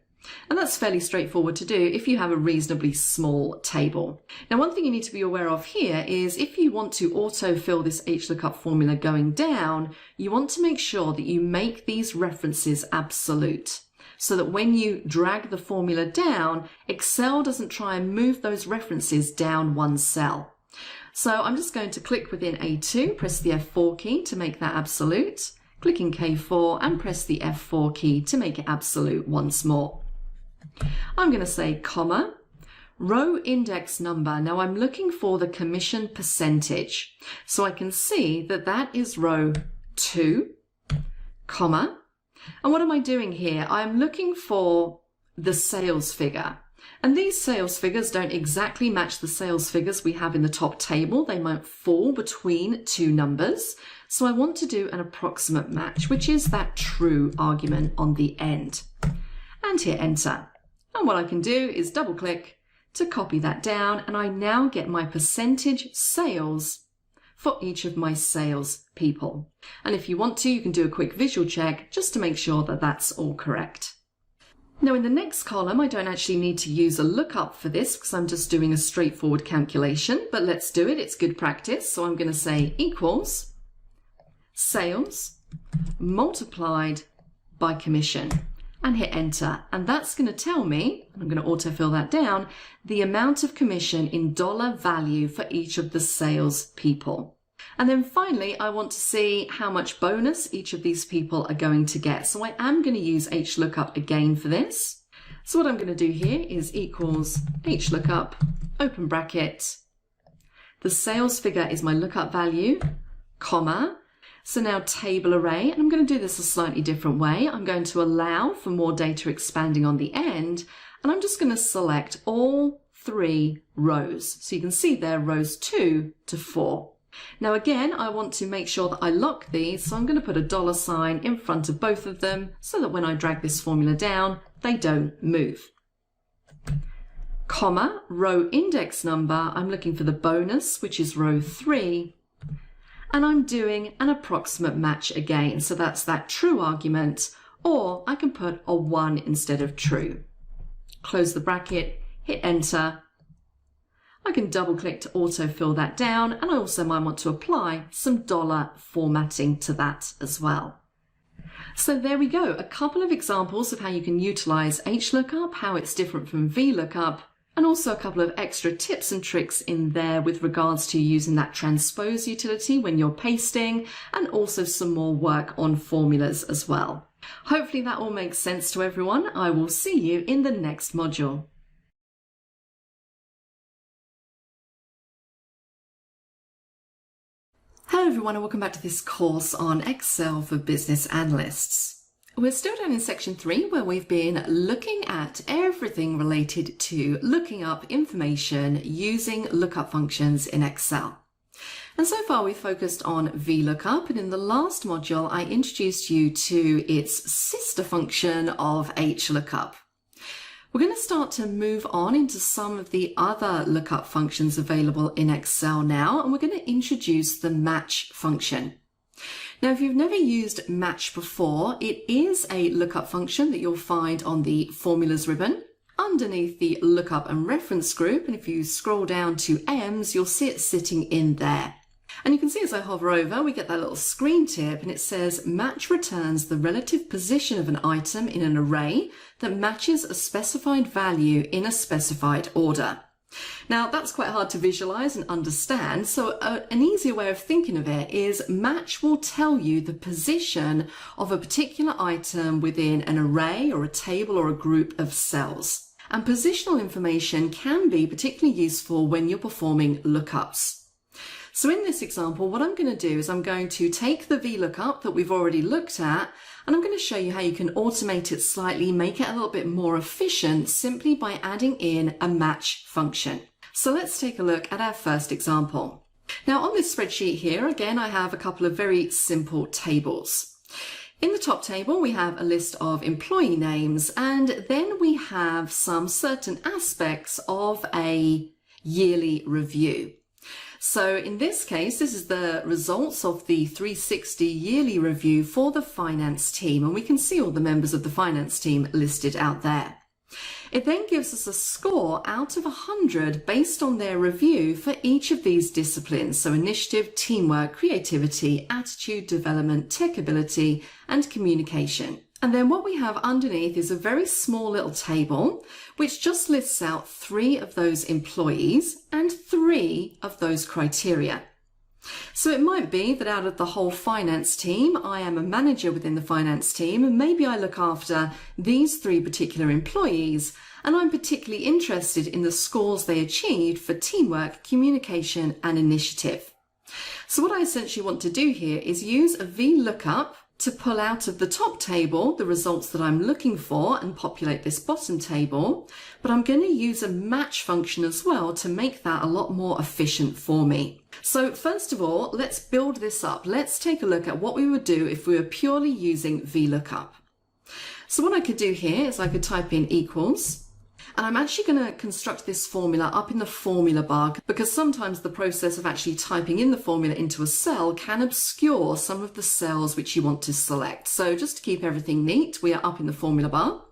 And that's fairly straightforward to do if you have a reasonably small table. Now one thing you need to be aware of here is if you want to autofill this HLOOKUP formula going down, you want to make sure that you make these references absolute, so that when you drag the formula down, Excel doesn't try and move those references down one cell. So I'm just going to click within A2, press the F4 key to make that absolute, click in K4 and press the F4 key to make it absolute once more. I'm going to say comma, row index number. Now I'm looking for the commission percentage. So I can see that that is row 2, comma. And what am I doing here? I'm looking for the sales figure. And these sales figures don't exactly match the sales figures we have in the top table. They might fall between two numbers. So I want to do an approximate match, which is that true argument on the end. And hit enter. And what I can do is double click to copy that down. And I now get my percentage sales for each of my sales people. And if you want to, you can do a quick visual check just to make sure that that's all correct. Now in the next column, I don't actually need to use a lookup for this because I'm just doing a straightforward calculation, but let's do it. It's good practice. So I'm going to say equals sales multiplied by commission and hit enter. And that's going to tell me, I'm going to autofill that down, the amount of commission in dollar value for each of the sales people. And then finally, I want to see how much bonus each of these people are going to get. So I am going to use HLOOKUP again for this. So what I'm going to do here is equals HLOOKUP, open bracket. The sales figure is my lookup value, comma. So now table array, and I'm going to do this a slightly different way. I'm going to allow for more data expanding on the end, and I'm just going to select all 3 rows. So you can see there rows 2 to 4. Now again, I want to make sure that I lock these, so I'm going to put a $sign in front of both of them so that when I drag this formula down, they don't move. Comma, row index number, I'm looking for the bonus, which is row 3. And I'm doing an approximate match again. So that's that true argument, or I can put a 1 instead of true. Close the bracket, hit enter. I can double click to autofill that down, and I also might want to apply some dollar formatting to that as well. So there we go, a couple of examples of how you can utilize HLOOKUP, how it's different from VLOOKUP, and also a couple of extra tips and tricks in there with regards to using that transpose utility when you're pasting, and also some more work on formulas as well. Hopefully that all makes sense to everyone. I will see you in the next module. Hello everyone and welcome back to this course on Excel for Business Analysts. We're still down in section 3 where we've been looking at everything related to looking up information using lookup functions in Excel. And so far we've focused on VLOOKUP, and in the last module I introduced you to its sister function of HLOOKUP. We're going to start to move on into some of the other lookup functions available in Excel now, and we're going to introduce the match function. Now, if you've never used match before, it is a lookup function that you'll find on the formulas ribbon underneath the lookup and reference group, and if you scroll down to AMs, you'll see it sitting in there. And you can see as I hover over, we get that little screen tip, and it says match returns the relative position of an item in an array that matches a specified value in a specified order. Now that's quite hard to visualize and understand, so an easier way of thinking of it is match will tell you the position of a particular item within an array or a table or a group of cells. And positional information can be particularly useful when you're performing lookups. So in this example, what I'm going to do is I'm going to take the VLOOKUP that we've already looked at, and I'm going to show you how you can automate it slightly, make it a little bit more efficient simply by adding in a match function. So let's take a look at our first example. Now on this spreadsheet here, again, I have a couple of very simple tables. In the top table, we have a list of employee names, and then we have some certain aspects of a yearly review. So in this case, this is the results of the 360 yearly review for the finance team, and we can see all the members of the finance team listed out there. It then gives us a score out of 100 based on their review for each of these disciplines. So initiative, teamwork, creativity, attitude development, tech ability, and communication. And then what we have underneath is a very small little table which just lists out 3 of those employees and 3 of those criteria. So it might be that out of the whole finance team, I am a manager within the finance team, and maybe I look after these 3 particular employees, and I'm particularly interested in the scores they achieved for teamwork, communication, and initiative. So what I essentially want to do here is use a VLOOKUP to pull out of the top table the results that I'm looking for and populate this bottom table, but I'm going to use a match function as well to make that a lot more efficient for me. So first of all, let's build this up. Let's take a look at what we would do if we were purely using VLOOKUP. So what I could do here is I could type in equals, and I'm actually going to construct this formula up in the formula bar, because sometimes the process of actually typing in the formula into a cell can obscure some of the cells which you want to select. So just to keep everything neat, we are up in the formula bar.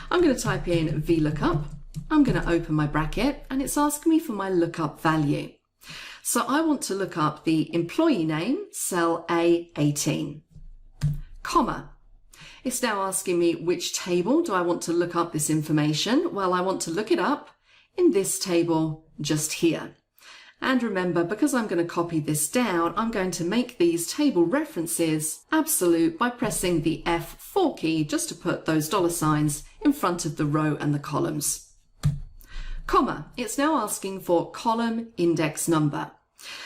I'm going to type in VLOOKUP. I'm going to open my bracket, and it's asking me for my lookup value. So I want to look up the employee name, cell A18, comma. It's now asking me which table do I want to look up this information. Well, I want to look it up in this table just here. And remember, because I'm going to copy this down, I'm going to make these table references absolute by pressing the F4 key just to put those dollar signs in front of the row and the columns. Comma, it's now asking for column index number.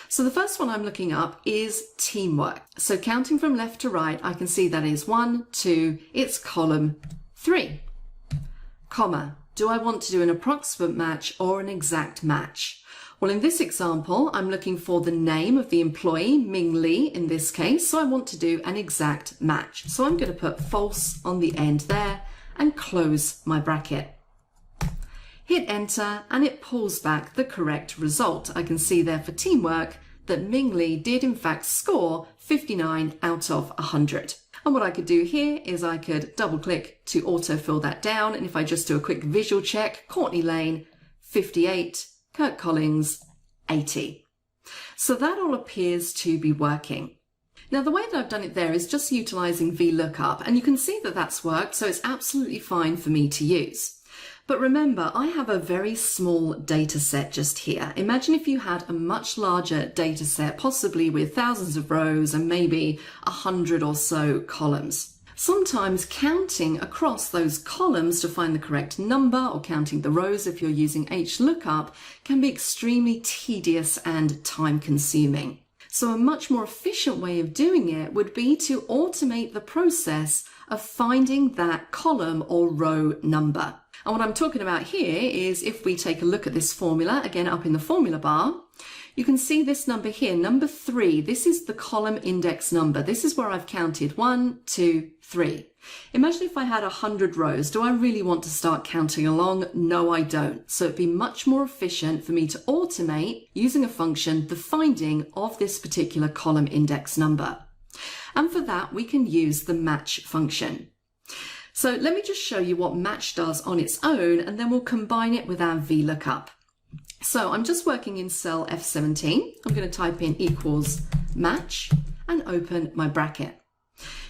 So the first one I'm looking up is teamwork. So counting from left to right, I can see that is 1, 2, it's column 3. Comma, do I want to do an approximate match or an exact match? Well, in this example, I'm looking for the name of the employee, Ming Lee in this case, so I want to do an exact match. So I'm going to put false on the end there and close my bracket. Hit enter and it pulls back the correct result. I can see there for teamwork that Ming Lee did in fact score 59 out of 100. And what I could do here is I could double click to autofill that down, and if I just do a quick visual check, Courtney Lane 58, Kirk Collins 80. So that all appears to be working. Now the way that I've done it there is just utilizing VLOOKUP, and you can see that that's worked, so it's absolutely fine for me to use. But remember, I have a very small data set just here. Imagine if you had a much larger data set, possibly with thousands of rows and maybe 100 or so columns. Sometimes counting across those columns to find the correct number, or counting the rows if you're using HLOOKUP, can be extremely tedious and time consuming. So a much more efficient way of doing it would be to automate the process of finding that column or row number. And what I'm talking about here is if we take a look at this formula, again up in the formula bar, you can see this number here, number 3. This is the column index number. This is where I've counted 1, 2, 3. Imagine if I had 100 rows. Do I really want to start counting along? No, I don't. So it'd be much more efficient for me to automate, using a function, the finding of this particular column index number. And for that, we can use the match function. So let me just show you what match does on its own, and then we'll combine it with our VLOOKUP. So I'm just working in cell F17. I'm going to type in equals match and open my bracket.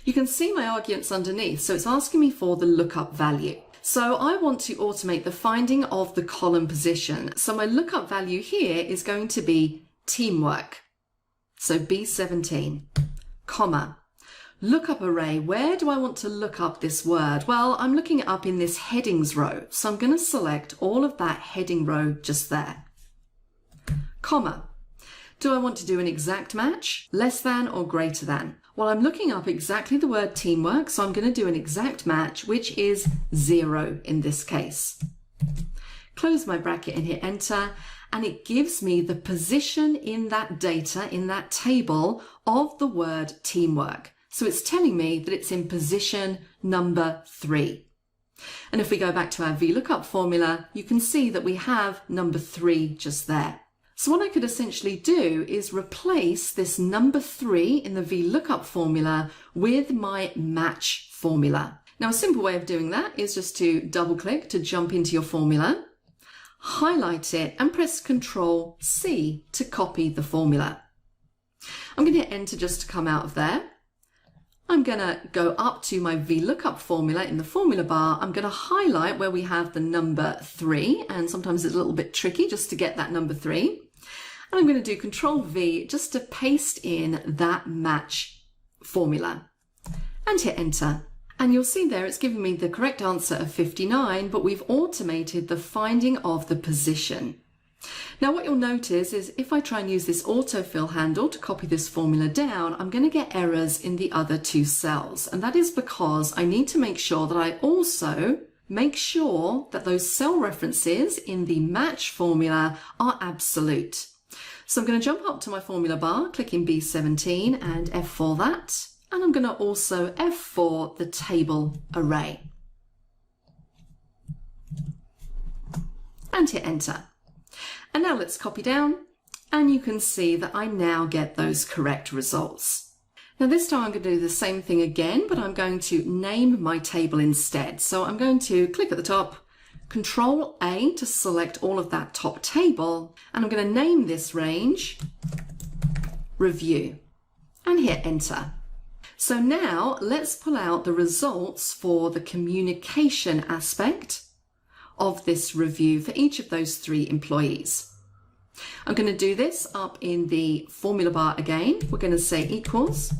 You can see my arguments underneath, so it's asking me for the lookup value. So I want to automate the finding of the column position. So my lookup value here is going to be teamwork. So B17, comma, lookup array. Where do I want to look up this word? Well, I'm looking it up in this headings row. So I'm going to select all of that heading row just there. Comma. Do I want to do an exact match? Less than or greater than? Well, I'm looking up exactly the word teamwork, so I'm going to do an exact match, which is 0 in this case. Close my bracket and hit enter, and it gives me the position in that data, in that table, of the word teamwork. So it's telling me that it's in position number 3. And if we go back to our VLOOKUP formula, you can see that we have number 3 just there. So what I could essentially do is replace this number 3 in the VLOOKUP formula with my match formula. Now a simple way of doing that is just to double click to jump into your formula, highlight it and press Ctrl C to copy the formula. I'm going to hit enter just to come out of there. I'm going to go up to my VLOOKUP formula in the formula bar. I'm going to highlight where we have the number 3, and sometimes it's a little bit tricky just to get that number 3. And I'm going to do Ctrl V just to paste in that match formula and hit enter. And you'll see there it's giving me the correct answer of 59, but we've automated the finding of the position. Now what you'll notice is if I try and use this autofill handle to copy this formula down, I'm going to get errors in the other 2 cells. And that is because I need to make sure that I also make sure that those cell references in the match formula are absolute. So I'm going to jump up to my formula bar, clicking B17 and F4 that. And I'm going to also F4 the table array. And hit enter. And now let's copy down, and you can see that I now get those correct results. Now this time I'm going to do the same thing again, but I'm going to name my table instead. So I'm going to click at the top, Control A to select all of that top table, and I'm going to name this range Review, and hit enter. So now let's pull out the results for the communication aspect of this review for each of those 3 employees. I'm going to do this up in the formula bar again. We're going to say equals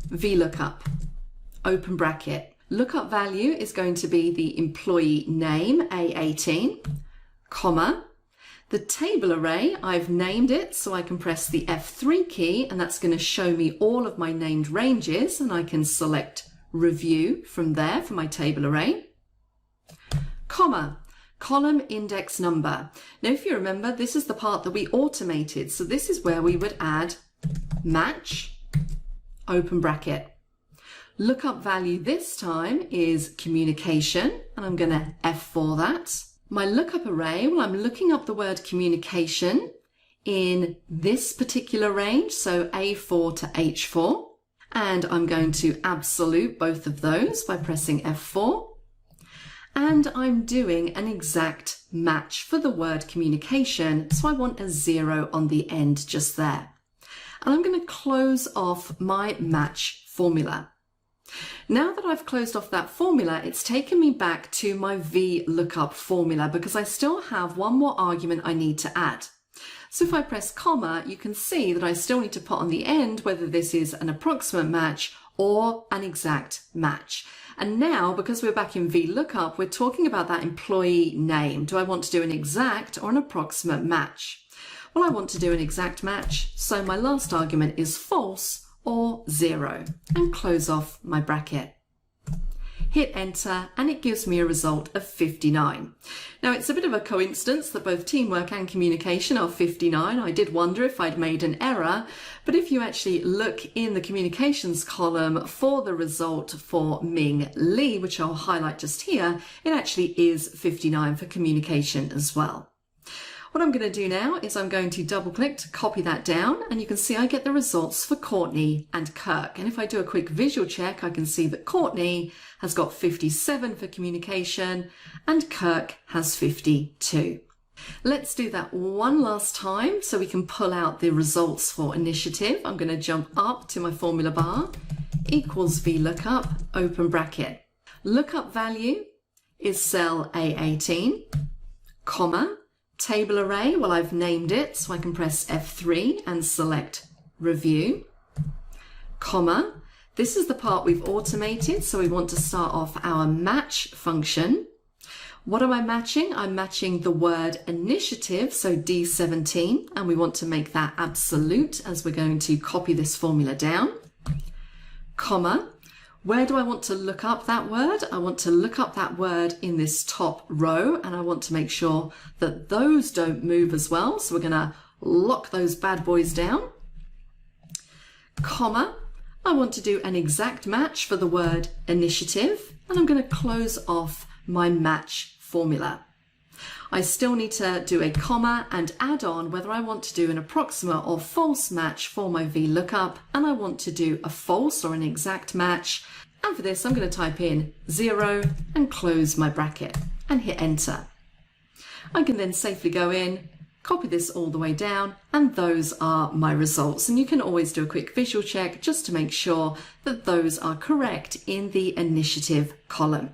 VLOOKUP, open bracket. Lookup value is going to be the employee name, A18, comma. The table array, I've named it, so I can press the F3 key, and that's going to show me all of my named ranges, and I can select review from there for my table array. Comma, column index number. Now, if you remember, this is the part that we automated. So this is where we would add match, open bracket. Lookup value this time is communication, and I'm going to F4 that. My lookup array, well, I'm looking up the word communication in this particular range, so A4 to H4. And I'm going to absolute both of those by pressing F4. And I'm doing an exact match for the word communication, so I want a 0 on the end just there. And I'm going to close off my match formula. Now that I've closed off that formula, it's taken me back to my VLOOKUP formula because I still have one more argument I need to add. So if I press comma, you can see that I still need to put on the end whether this is an approximate match or an exact match. And now, because we're back in VLOOKUP, we're talking about that employee name. Do I want to do an exact or an approximate match? Well, I want to do an exact match, so my last argument is false or 0, and close off my bracket. Hit enter and it gives me a result of 59. Now it's a bit of a coincidence that both teamwork and communication are 59. I did wonder if I'd made an error, but if you actually look in the communications column for the result for Ming Lee, which I'll highlight just here, it actually is 59 for communication as well. What I'm going to do now is I'm going to double click to copy that down, and you can see I get the results for Courtney and Kirk. And if I do a quick visual check, I can see that Courtney has got 57 for communication and Kirk has 52. Let's do that one last time so we can pull out the results for initiative. I'm going to jump up to my formula bar, equals VLOOKUP, open bracket. Lookup value is cell A18, comma, table array, well, I've named it, so I can press F3 and select review, comma. This is the part we've automated, so we want to start off our match function. What am I matching? I'm matching the word initiative, so D17, and we want to make that absolute as we're going to copy this formula down, comma. Where do I want to look up that word? I want to look up that word in this top row, and I want to make sure that those don't move as well. So we're going to lock those bad boys down, comma. I want to do an exact match for the word initiative, and I'm going to close off my match formula. I still need to do a comma and add on whether I want to do an approximate or false match for my VLOOKUP, and I want to do a false or an exact match. And for this, I'm going to type in 0 and close my bracket and hit enter. I can then safely go in, copy this all the way down, and those are my results. And you can always do a quick visual check just to make sure that those are correct in the initiative column.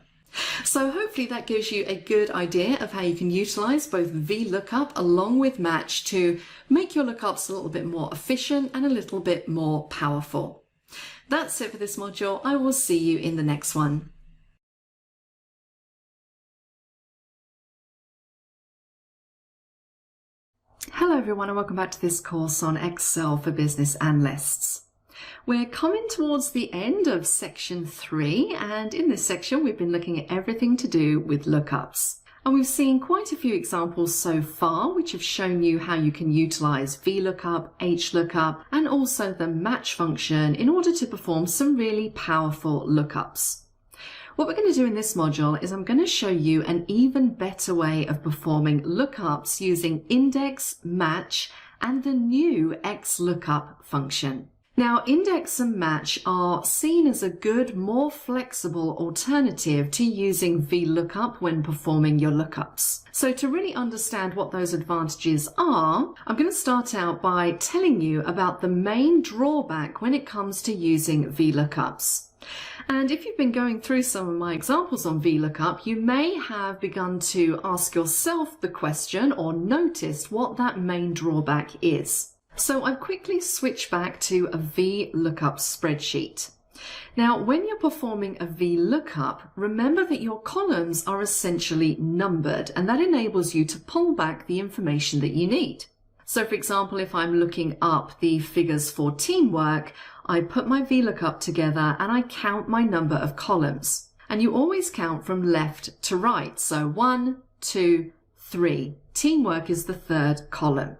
So hopefully that gives you a good idea of how you can utilize both VLOOKUP along with match to make your lookups a little bit more efficient and a little bit more powerful. That's it for this module. I will see you in the next one. Hello everyone, and welcome back to this course on Excel for Business Analysts. We're coming towards the end of section 3, and in this section we've been looking at everything to do with lookups. And we've seen quite a few examples so far which have shown you how you can utilize VLOOKUP, HLOOKUP, and also the match function in order to perform some really powerful lookups. What we're going to do in this module is I'm going to show you an even better way of performing lookups using index, match, and the new XLOOKUP function. Now, index and match are seen as a good, more flexible alternative to using VLOOKUP when performing your lookups. So to really understand what those advantages are, I'm going to start out by telling you about the main drawback when it comes to using VLOOKUPs. And if you've been going through some of my examples on VLOOKUP, you may have begun to ask yourself the question or noticed what that main drawback is. So I've quickly switched back to a VLOOKUP spreadsheet. Now, when you're performing a VLOOKUP, remember that your columns are essentially numbered, and that enables you to pull back the information that you need. So for example, if I'm looking up the figures for teamwork, I put my VLOOKUP together and I count my number of columns. And you always count from left to right. So 1, 2, 3. Teamwork is the third column.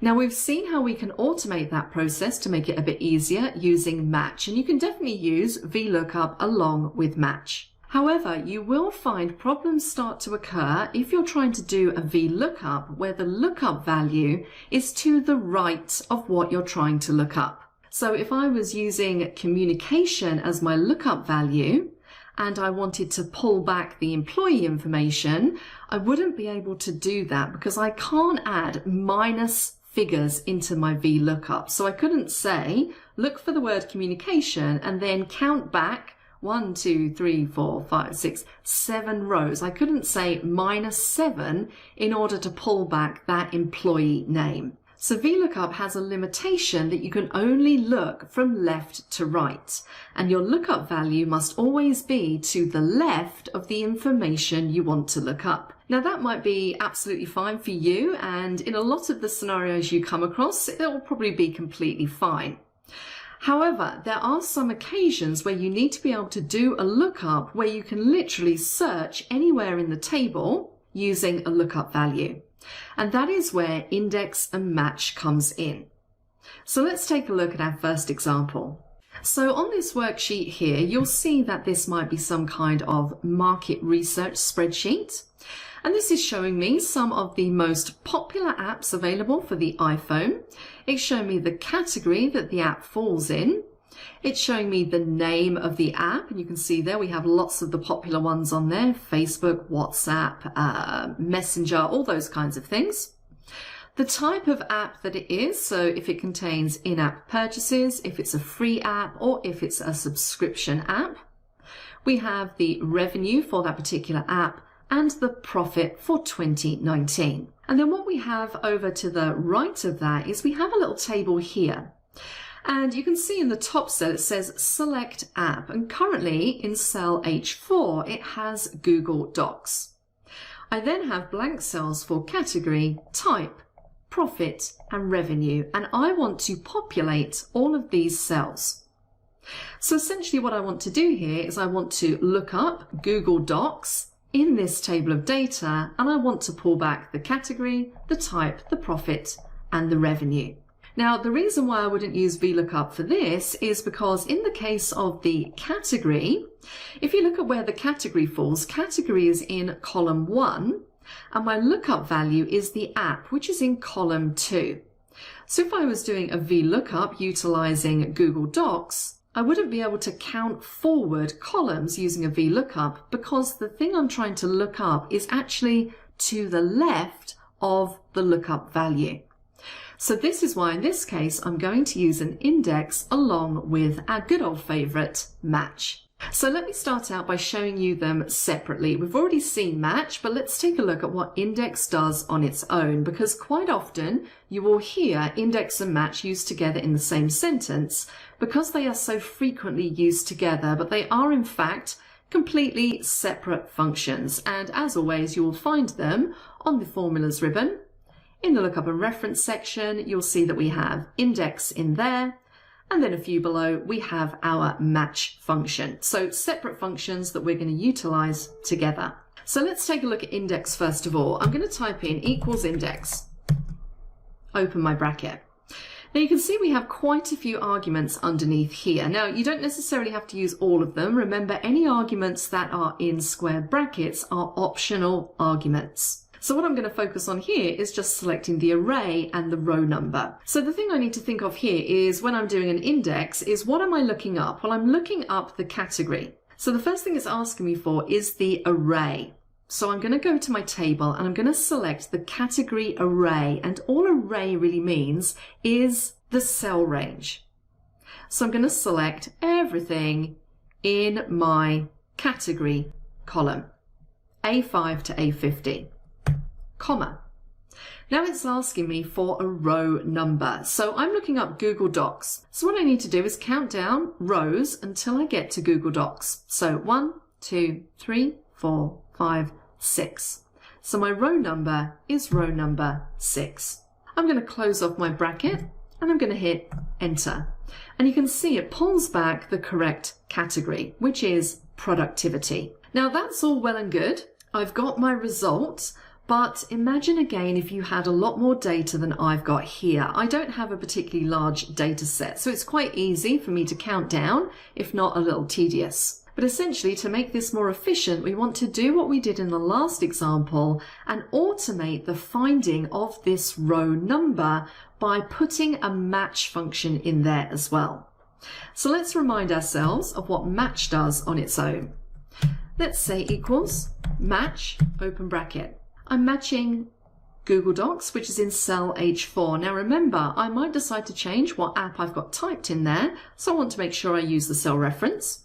Now we've seen how we can automate that process to make it a bit easier using match, and you can definitely use VLOOKUP along with match. However, you will find problems start to occur if you're trying to do a VLOOKUP where the lookup value is to the right of what you're trying to look up. So if I was using communication as my lookup value, and I wanted to pull back the employee information, I wouldn't be able to do that because I can't add minus figures into my VLOOKUP. So I couldn't say, look for the word communication and then count back 1, 2, 3, 4, 5, 6, 7 rows. I couldn't say -7 in order to pull back that employee name. So VLOOKUP has a limitation that you can only look from left to right, and your lookup value must always be to the left of the information you want to look up. Now that might be absolutely fine for you, and in a lot of the scenarios you come across, it will probably be completely fine. However, there are some occasions where you need to be able to do a lookup where you can literally search anywhere in the table using a lookup value. And that is where index and match comes in. So let's take a look at our first example. So on this worksheet here, you'll see that this might be some kind of market research spreadsheet. And this is showing me some of the most popular apps available for the iPhone. It's showing me the category that the app falls in. It's showing me the name of the app, and you can see there we have lots of the popular ones on there: Facebook, WhatsApp, Messenger, all those kinds of things. The type of app that it is, so if it contains in-app purchases, if it's a free app, or if it's a subscription app. We have the revenue for that particular app and the profit for 2019. And then what we have over to the right of that is we have a little table here. And you can see in the top cell it says select app, and currently in cell H4 it has Google Docs. I then have blank cells for category, type, profit and revenue, and I want to populate all of these cells. So essentially what I want to do here is I want to look up Google Docs in this table of data, and I want to pull back the category, the type, the profit and the revenue. Now, the reason why I wouldn't use VLOOKUP for this is because in the case of the category, if you look at where the category falls, category is in column 1, and my lookup value is the app, which is in column 2. So if I was doing a VLOOKUP utilizing Google Docs, I wouldn't be able to count forward columns using a VLOOKUP because the thing I'm trying to look up is actually to the left of the lookup value. So this is why in this case I'm going to use an index along with our good old favorite match. So let me start out by showing you them separately. We've already seen match, but let's take a look at what index does on its own, because quite often you will hear index and match used together in the same sentence because they are so frequently used together, but they are in fact completely separate functions. And as always, you will find them on the formulas ribbon. In the lookup and reference section, you'll see that we have index in there, and then a few below we have our match function. So separate functions that we're going to utilize together. So let's take a look at index first of all. I'm going to type in equals index, open my bracket. Now you can see we have quite a few arguments underneath here. Now you don't necessarily have to use all of them. Remember, any arguments that are in square brackets are optional arguments. So what I'm going to focus on here is just selecting the array and the row number. So the thing I need to think of here is when I'm doing an index is what am I looking up? Well, I'm looking up the category. So the first thing it's asking me for is the array. So I'm going to go to my table and I'm going to select the category array, and all array really means is the cell range. So I'm going to select everything in my category column, A5 to A50. Comma. Now it's asking me for a row number. So I'm looking up Google Docs. So what I need to do is count down rows until I get to Google Docs. So 1, 2, 3, 4, 5, 6. So my row number is row number 6. I'm going to close off my bracket and I'm going to hit enter. And you can see it pulls back the correct category, which is productivity. Now that's all well and good. I've got my results. But imagine again if you had a lot more data than I've got here. I don't have a particularly large data set, so it's quite easy for me to count down, if not a little tedious. But essentially, to make this more efficient, we want to do what we did in the last example and automate the finding of this row number by putting a match function in there as well. So let's remind ourselves of what match does on its own. Let's say equals match, open bracket. I'm matching Google Docs, which is in cell H4. Now remember, I might decide to change what app I've got typed in there, so I want to make sure I use the cell reference.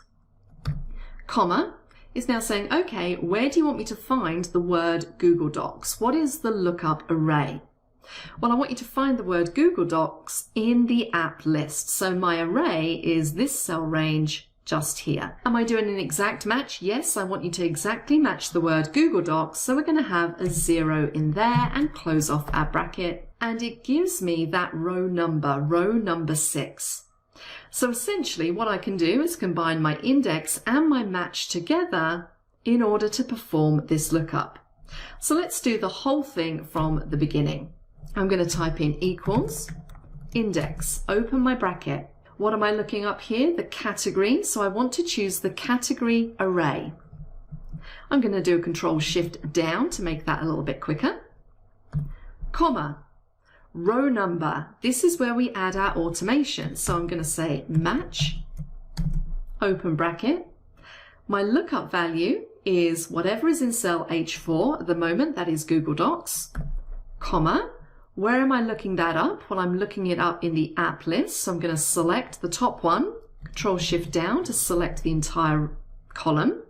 Comma is now saying, okay, where do you want me to find the word Google Docs? What is the lookup array? Well, I want you to find the word Google Docs in the app list. So my array is this cell range just here. Am I doing an exact match? Yes, I want you to exactly match the word Google Docs. So we're going to have a 0 in there and close off our bracket. And it gives me that row number 6. So essentially what I can do is combine my index and my match together in order to perform this lookup. So let's do the whole thing from the beginning. I'm going to type in equals, index, open my bracket. What am I looking up here? The category. So I want to choose the category array. I'm going to do a Control-Shift down to make that a little bit quicker. Comma, row number. This is where we add our automation. So I'm going to say match, open bracket. My lookup value is whatever is in cell H4 at the moment, that is Google Docs, comma. Where am I looking that up? Well, I'm looking it up in the app list. So I'm going to select the top one, Control-Shift down to select the entire column,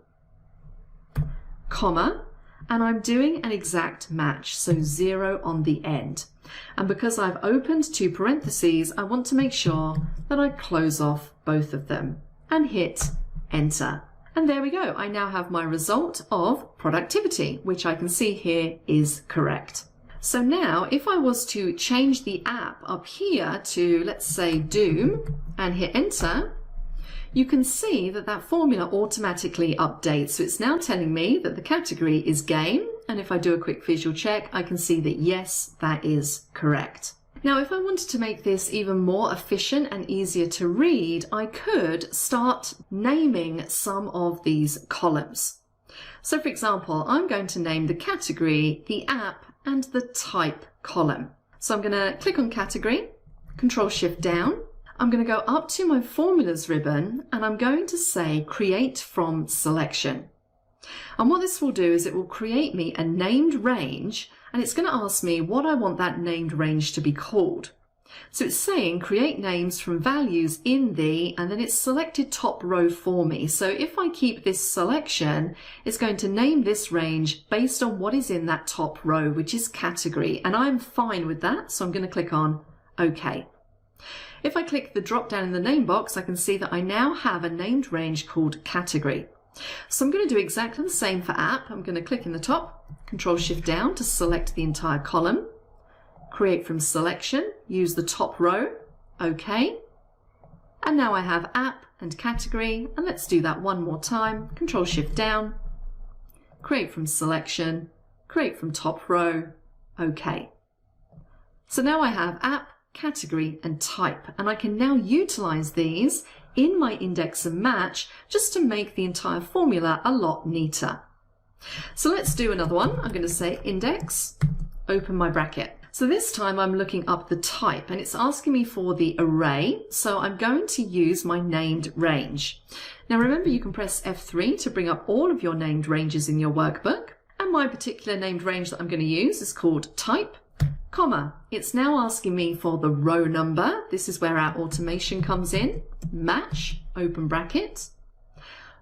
comma, and I'm doing an exact match, so 0 on the end. And because I've opened two parentheses, I want to make sure that I close off both of them and hit enter. And there we go. I now have my result of productivity, which I can see here is correct. So now if I was to change the app up here to, let's say, Doom and hit enter, you can see that that formula automatically updates. So it's now telling me that the category is game. And if I do a quick visual check, I can see that yes, that is correct. Now, if I wanted to make this even more efficient and easier to read, I could start naming some of these columns. So for example, I'm going to name the category, the app, and the type column. So I'm going to click on category, Control-Shift down. I'm going to go up to my formulas ribbon and I'm going to say create from selection. And what this will do is it will create me a named range and it's going to ask me what I want that named range to be called. So it's saying create names from values in the, and then it's selected top row for me. So if I keep this selection, it's going to name this range based on what is in that top row, which is category. And I'm fine with that. So I'm going to click on OK. If I click the drop down in the name box, I can see that I now have a named range called category. So I'm going to do exactly the same for app. I'm going to click in the top, Control-Shift down to select the entire column. Create from selection, use the top row, OK. And now I have app and category, and let's do that one more time. Control-Shift down, create from selection, create from top row, OK. So now I have app, category, and type, and I can now utilize these in my index and match just to make the entire formula a lot neater. So let's do another one. I'm going to say index, open my bracket. So this time I'm looking up the type and it's asking me for the array. So I'm going to use my named range. Now remember, you can press F3 to bring up all of your named ranges in your workbook. And my particular named range that I'm going to use is called type, comma. It's now asking me for the row number. This is where our automation comes in. Match, open bracket.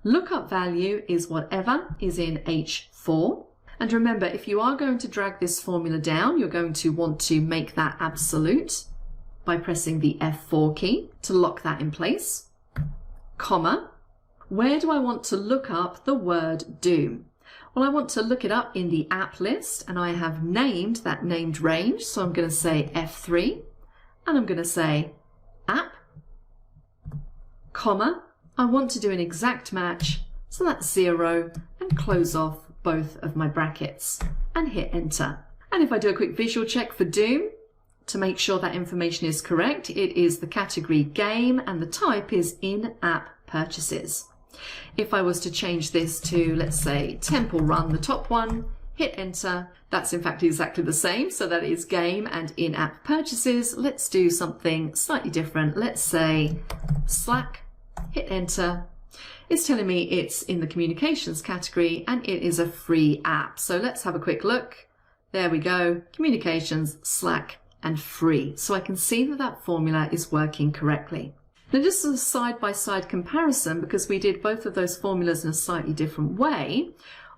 Lookup value is whatever is in H4. And remember, if you are going to drag this formula down, you're going to want to make that absolute by pressing the F4 key to lock that in place. Comma. Where do I want to look up the word Doom? Well, I want to look it up in the app list and I have named that named range. So I'm going to say F3 and I'm going to say app, comma. I want to do an exact match. So that's 0 and close off both of my brackets and hit enter. And if I do a quick visual check for Doom to make sure that information is correct, it is the category game and the type is in-app purchases. If I was to change this to, let's say, Temple Run, the top one, hit enter, that's in fact exactly the same. So that is game and in-app purchases. Let's do something slightly different. Let's say Slack, hit enter. It's telling me it's in the communications category and it is a free app. So let's have a quick look. There we go. Communications, Slack, and free. So I can see that that formula is working correctly. Now just as a side-by-side comparison, because we did both of those formulas in a slightly different way,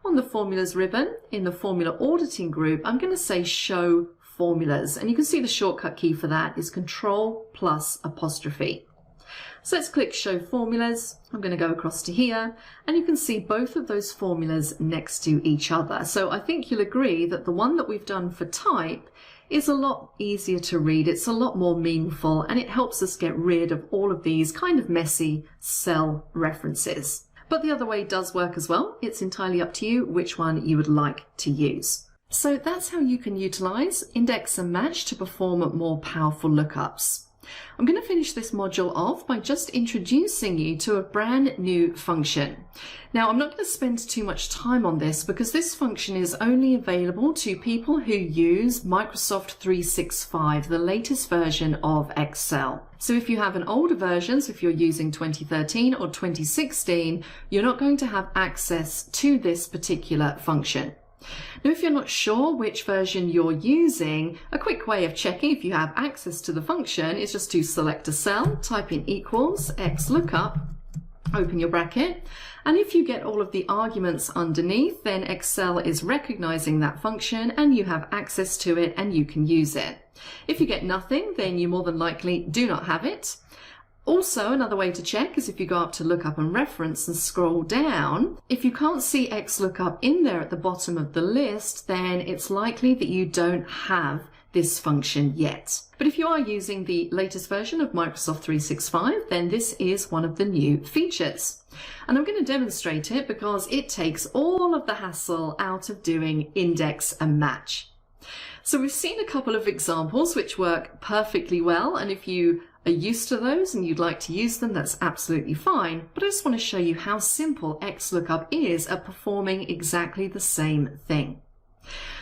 on the formulas ribbon in the formula auditing group, I'm going to say show formulas. And you can see the shortcut key for that is Control+'. So let's click Show Formulas. I'm going to go across to here, and you can see both of those formulas next to each other. So I think you'll agree that the one that we've done for type is a lot easier to read. It's a lot more meaningful, and it helps us get rid of all of these kind of messy cell references. But the other way does work as well. It's entirely up to you which one you would like to use. So that's how you can utilize index and match to perform more powerful lookups. I'm going to finish this module off by just introducing you to a brand new function. Now, I'm not going to spend too much time on this because this function is only available to people who use Microsoft 365, the latest version of Excel. So if you have an older version, so if you're using 2013 or 2016, you're not going to have access to this particular function. Now, if you're not sure which version you're using, a quick way of checking if you have access to the function is just to select a cell, type in equals XLOOKUP, open your bracket, and if you get all of the arguments underneath, then Excel is recognizing that function and you have access to it and you can use it. If you get nothing, then you more than likely do not have it. Also, another way to check is if you go up to Lookup and Reference and scroll down, if you can't see XLOOKUP in there at the bottom of the list, then it's likely that you don't have this function yet. But if you are using the latest version of Microsoft 365, then this is one of the new features. And I'm going to demonstrate it because it takes all of the hassle out of doing index and match. So we've seen a couple of examples which work perfectly well, and if you are used to those and you'd like to use them, that's absolutely fine. But I just want to show you how simple XLOOKUP is at performing exactly the same thing.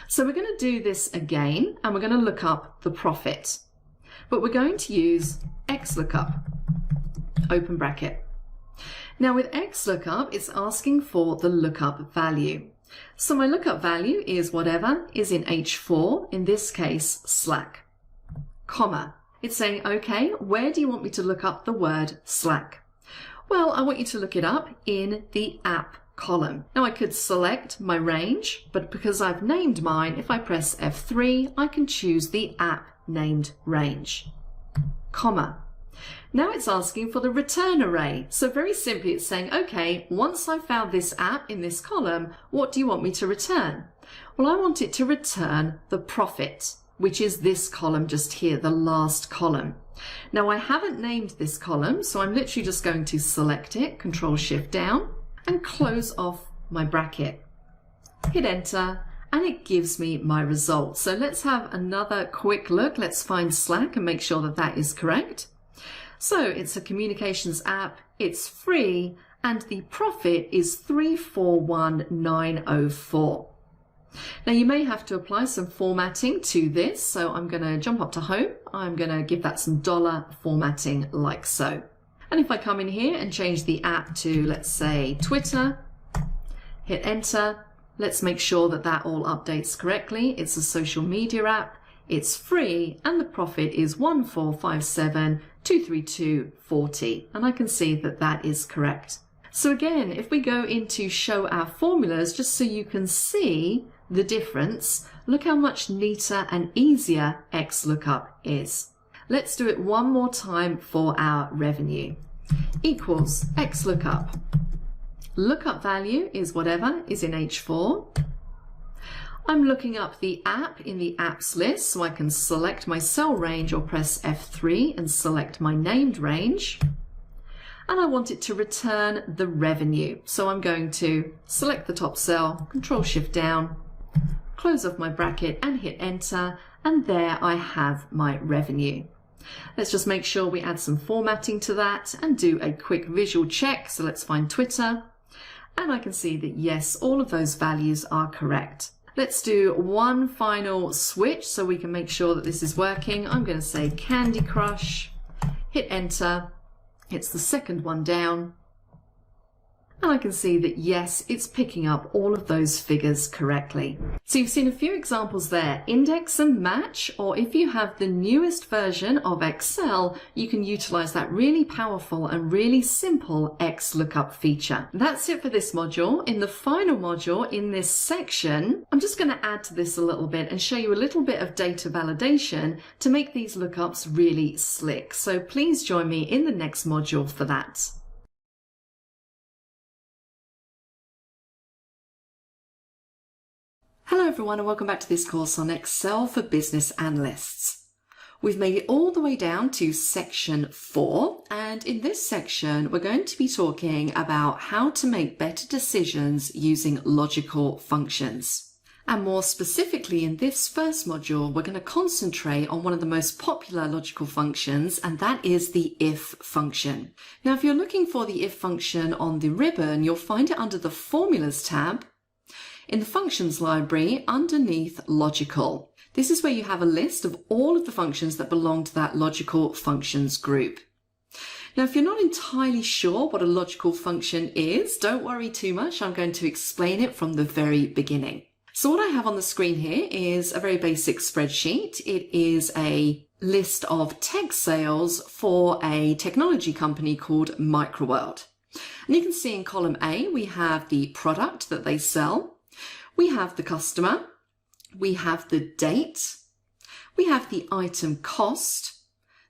So we're going to do this again, and we're going to look up the profit. But we're going to use XLOOKUP, open bracket. Now with XLOOKUP, it's asking for the lookup value. So my lookup value is whatever is in H4, in this case, Slack, comma. It's saying, okay, where do you want me to look up the word Slack? Well, I want you to look it up in the app column. Now I could select my range, but because I've named mine, if I press F3, I can choose the app named range, comma. Now it's asking for the return array. So very simply, it's saying, okay, once I've found this app in this column, what do you want me to return? Well, I want it to return the profit, which is this column just here, the last column. Now I haven't named this column, so I'm literally just going to select it, Control-Shift down, and close off my bracket. Hit enter, and it gives me my result. So let's have another quick look. Let's find Slack and make sure that that is correct. So it's a communications app, it's free, and the profit is 341,904. Now you may have to apply some formatting to this, so I'm going to jump up to home. I'm going to give that some dollar formatting like so. And if I come in here and change the app to, let's say, Twitter, hit enter, let's make sure that that all updates correctly. It's a social media app, it's free, and the profit is 1,457,232.40, and I can see that that is correct. So again, if we go into show our formulas, just so you can see the difference, look how much neater and easier XLOOKUP is. Let's do it one more time for our revenue. Equals XLOOKUP. Lookup value is whatever is in H4. I'm looking up the app in the apps list, so I can select my cell range or press F3 and select my named range. And I want it to return the revenue. So I'm going to select the top cell, Control-Shift down, close off my bracket and hit enter, and there I have my revenue. Let's just make sure we add some formatting to that and do a quick visual check. So let's find Twitter, and I can see that yes, all of those values are correct. Let's do one final switch so we can make sure that this is working. I'm going to say Candy Crush, hit enter. It's the second one down. And I can see that yes, it's picking up all of those figures correctly. So you've seen a few examples there, index and match, or if you have the newest version of Excel, you can utilize that really powerful and really simple XLOOKUP feature. That's it for this module. In the final module in this section, I'm just going to add to this a little bit and show you a little bit of data validation to make these lookups really slick. So please join me in the next module for that. Hello everyone and welcome back to this course on Excel for Business Analysts. We've made it all the way down to section 4, and in this section we're going to be talking about how to make better decisions using logical functions. And more specifically in this first module we're going to concentrate on one of the most popular logical functions, and that is the if function. Now if you're looking for the if function on the ribbon, you'll find it under the Formulas tab in the Functions library underneath Logical. This is where you have a list of all of the functions that belong to that logical functions group. Now, if you're not entirely sure what a logical function is, don't worry too much. I'm going to explain it from the very beginning. So what I have on the screen here is a very basic spreadsheet. It is a list of tech sales for a technology company called Microworld. And you can see in column A, we have the product that they sell. We have the customer, we have the date, we have the item cost,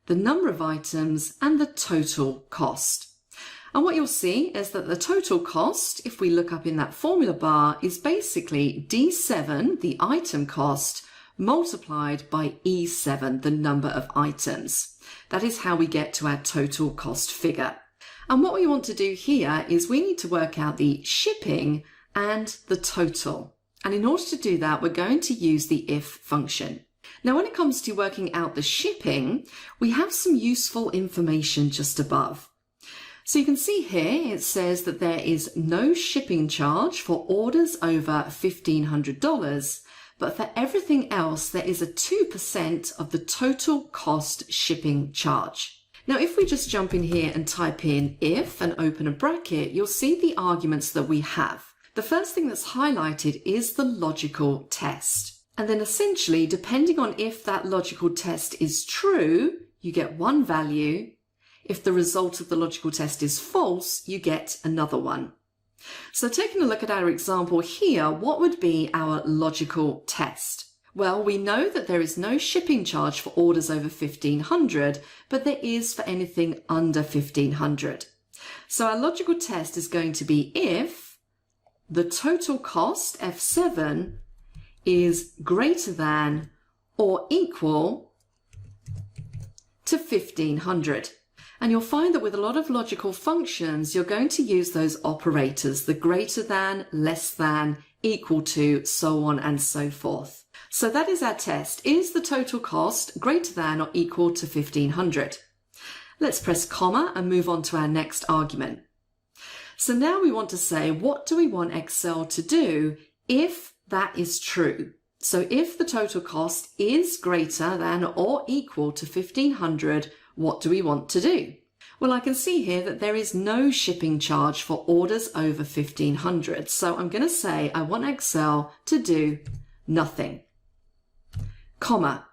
the number of items, and the total cost. And what you'll see is that the total cost, if we look up in that formula bar, is basically D7, the item cost, multiplied by E7, the number of items. That is how we get to our total cost figure. And what we want to do here is we need to work out the shipping and the total. And in order to do that, we're going to use the if function. Now, when it comes to working out the shipping, we have some useful information just above. So you can see here, it says that there is no shipping charge for orders over $1,500, but for everything else, there is a 2% of the total cost shipping charge. Now, if we just jump in here and type in if and open a bracket, you'll see the arguments that we have. The first thing that's highlighted is the logical test. And then essentially, depending on if that logical test is true, you get one value. If the result of the logical test is false, you get another one. So taking a look at our example here, what would be our logical test? Well, we know that there is no shipping charge for orders over $1,500, but there is for anything under $1,500. So our logical test is going to be if the total cost, F7, is greater than or equal to 1,500. And you'll find that with a lot of logical functions, you're going to use those operators, the greater than, less than, equal to, so on and so forth. So that is our test. Is the total cost greater than or equal to 1,500? Let's press comma and move on to our next argument. So now we want to say, what do we want Excel to do if that is true? So if the total cost is greater than or equal to 1,500, what do we want to do? Well, I can see here that there is no shipping charge for orders over 1,500. So I'm going to say I want Excel to do nothing. Comma.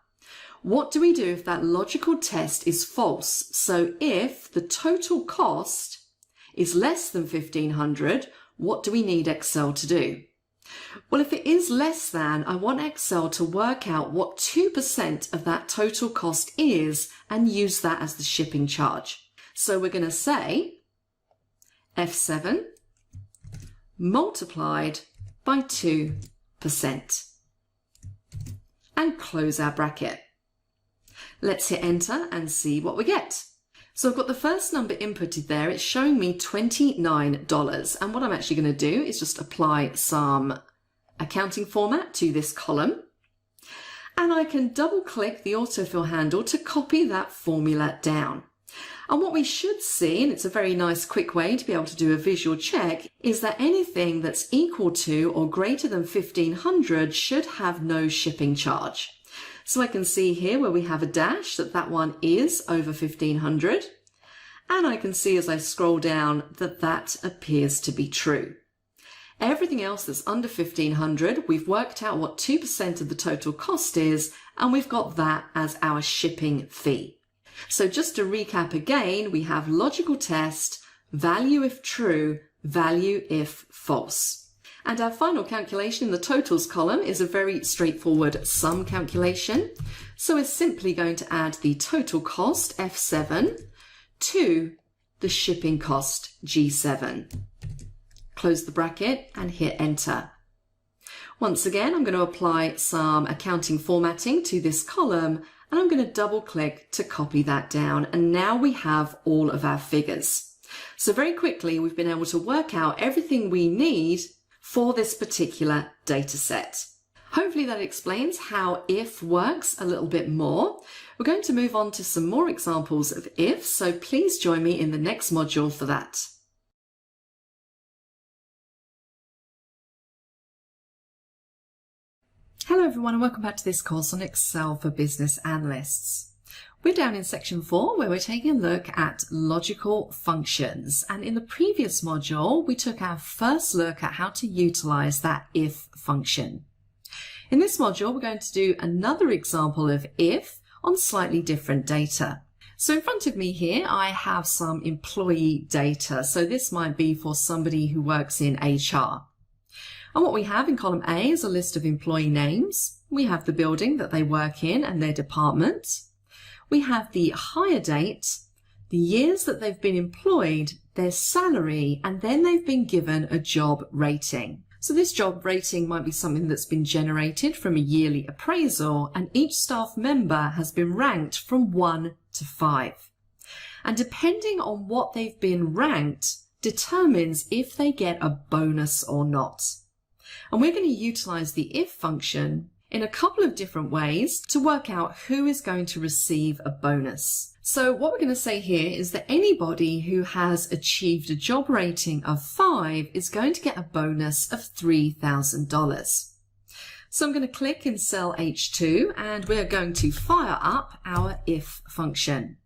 What do we do if that logical test is false? So if the total cost is less than 1,500, what do we need Excel to do? Well, if it is less than, I want Excel to work out what 2% of that total cost is and use that as the shipping charge. So we're going to say F7 multiplied by 2% and close our bracket. Let's hit enter and see what we get. So I've got the first number inputted there. It's showing me $29. And what I'm actually going to do is just apply some accounting format to this column. And I can double click the autofill handle to copy that formula down. And what we should see, and it's a very nice quick way to be able to do a visual check, is that anything that's equal to or greater than 1,500 should have no shipping charge. So I can see here where we have a dash that one is over 1,500. And I can see as I scroll down that that appears to be true. Everything else that's under 1,500, we've worked out what 2% of the total cost is, and we've got that as our shipping fee. So just to recap again, we have logical test, value if true, value if false. And our final calculation in the totals column is a very straightforward sum calculation. So we're simply going to add the total cost, F7, to the shipping cost, G7. Close the bracket and hit enter. Once again, I'm going to apply some accounting formatting to this column, and I'm going to double click to copy that down. And now we have all of our figures. So very quickly, we've been able to work out everything we need for this particular data set. Hopefully that explains how if works a little bit more. We're going to move on to some more examples of if, so please join me in the next module for that. Hello everyone and welcome back to this course on Excel for Business Analysts. We're down in section 4 where we're taking a look at logical functions, and in the previous module we took our first look at how to utilize that if function. In this module we're going to do another example of if on slightly different data. So in front of me here I have some employee data, so this might be for somebody who works in HR. And what we have in column A is a list of employee names. We have the building that they work in and their department. We have the hire date, the years that they've been employed, their salary, and then they've been given a job rating. So this job rating might be something that's been generated from a yearly appraisal, and each staff member has been ranked from 1 to 5. And depending on what they've been ranked determines if they get a bonus or not. And we're going to utilize the if function in a couple of different ways to work out who is going to receive a bonus. So what we're going to say here is that anybody who has achieved a job rating of 5 is going to get a bonus of $3,000. So I'm going to click in cell H2 and we're going to fire up our if function.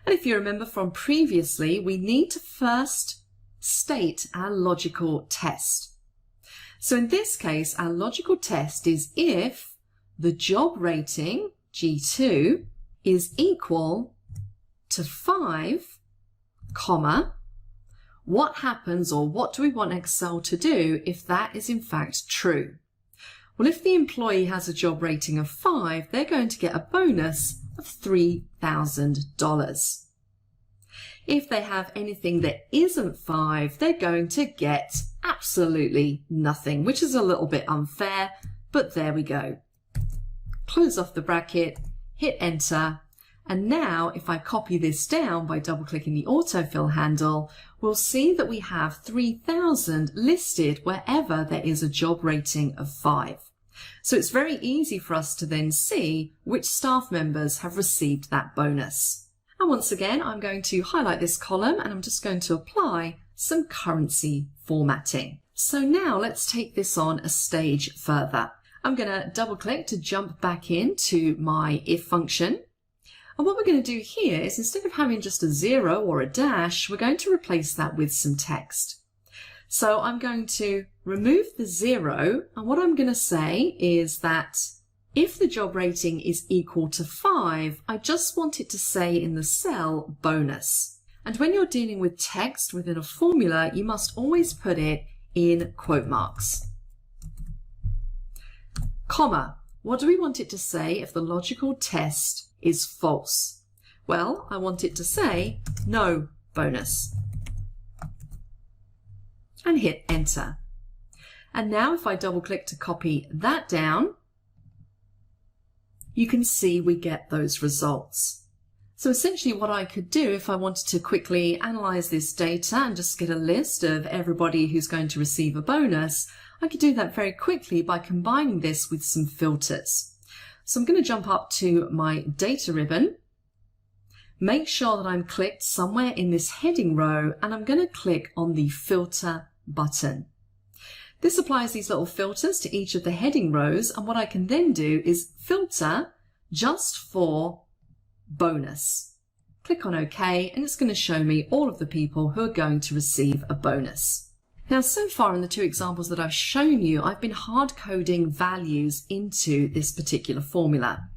And if you remember from previously, we need to first state our logical test. So in this case, our logical test is if the job rating, G2, is equal to 5, comma, what happens or what do we want Excel to do if that is in fact true? Well, if the employee has a job rating of 5, they're going to get a bonus of $3,000. If they have anything that isn't 5, they're going to get absolutely nothing, which is a little bit unfair, but there we go. Close off the bracket, hit enter, and now if I copy this down by double-clicking the autofill handle, we'll see that we have 3,000 listed wherever there is a job rating of 5. So it's very easy for us to then see which staff members have received that bonus. And once again, I'm going to highlight this column and I'm just going to apply some currency formatting. So now let's take this on a stage further. I'm going to double click to jump back into my if function. And what we're going to do here is instead of having just a 0 or a dash, we're going to replace that with some text. So I'm going to remove the 0, and what I'm going to say is that if the job rating is equal to 5, I just want it to say in the cell bonus. And when you're dealing with text within a formula, you must always put it in quote marks. Comma, what do we want it to say if the logical test is false? Well, I want it to say no bonus. And hit enter. And now if I double click to copy that down, you can see we get those results. So essentially what I could do if I wanted to quickly analyze this data and just get a list of everybody who's going to receive a bonus, I could do that very quickly by combining this with some filters. So I'm going to jump up to my data ribbon, make sure that I'm clicked somewhere in this heading row, and I'm going to click on the filter button. This applies these little filters to each of the heading rows, and what I can then do is filter just for bonus. Click on OK, and it's going to show me all of the people who are going to receive a bonus. Now, so far in the two examples that I've shown you, I've been hard coding values into this particular formula.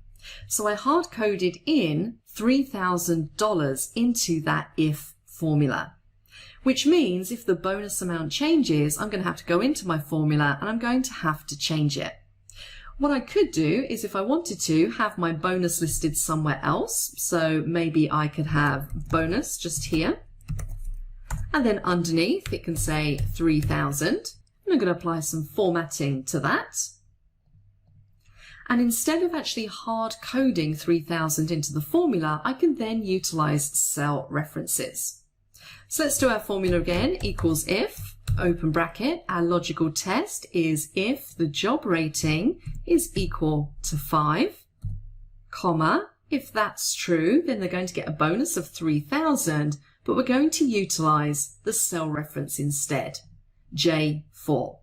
So I hard coded in $3,000 into that if formula, which means if the bonus amount changes, I'm going to have to go into my formula and I'm going to have to change it. What I could do is, if I wanted to, have my bonus listed somewhere else. So maybe I could have bonus just here. And then underneath it can say 3,000. And I'm going to apply some formatting to that. And instead of actually hard coding 3,000 into the formula, I can then utilize cell references. So let's do our formula again. Equals if, open bracket, our logical test is if the job rating is equal to 5, comma, if that's true, then they're going to get a bonus of 3,000, but we're going to utilize the cell reference instead, J4.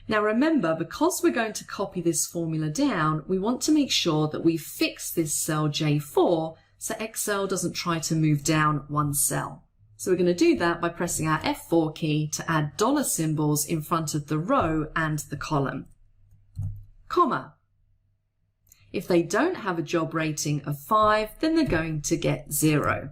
Now remember, because we're going to copy this formula down, we want to make sure that we fix this cell J4 so Excel doesn't try to move down one cell. So we're going to do that by pressing our F4 key to add dollar symbols in front of the row and the column. Comma. If they don't have a job rating of 5, then they're going to get 0.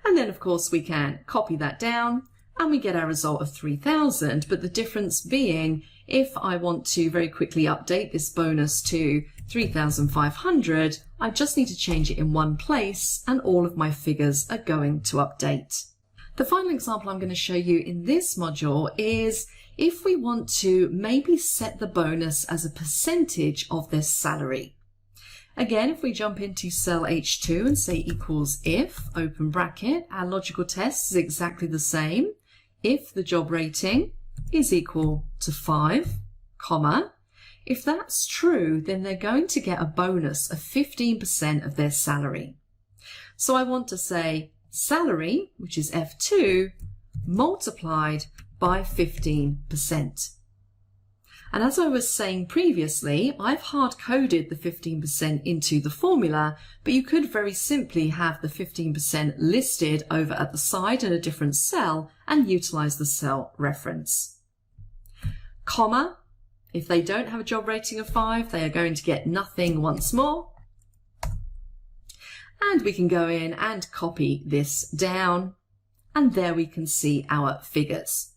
And then of course we can copy that down and we get our result of 3,000, but the difference being, if I want to very quickly update this bonus to 3,500, I just need to change it in one place and all of my figures are going to update. The final example I'm going to show you in this module is if we want to maybe set the bonus as a percentage of their salary. Again, if we jump into cell H2 and say equals if, open bracket, our logical test is exactly the same. If the job rating is equal to 5, comma, if that's true, then they're going to get a bonus of 15% of their salary. So I want to say salary, which is F2, multiplied by 15%. And as I was saying previously, I've hard coded the 15% into the formula, but you could very simply have the 15% listed over at the side in a different cell and utilize the cell reference. Comma, if they don't have a job rating of 5, they are going to get nothing once more. And we can go in and copy this down, and there we can see our figures.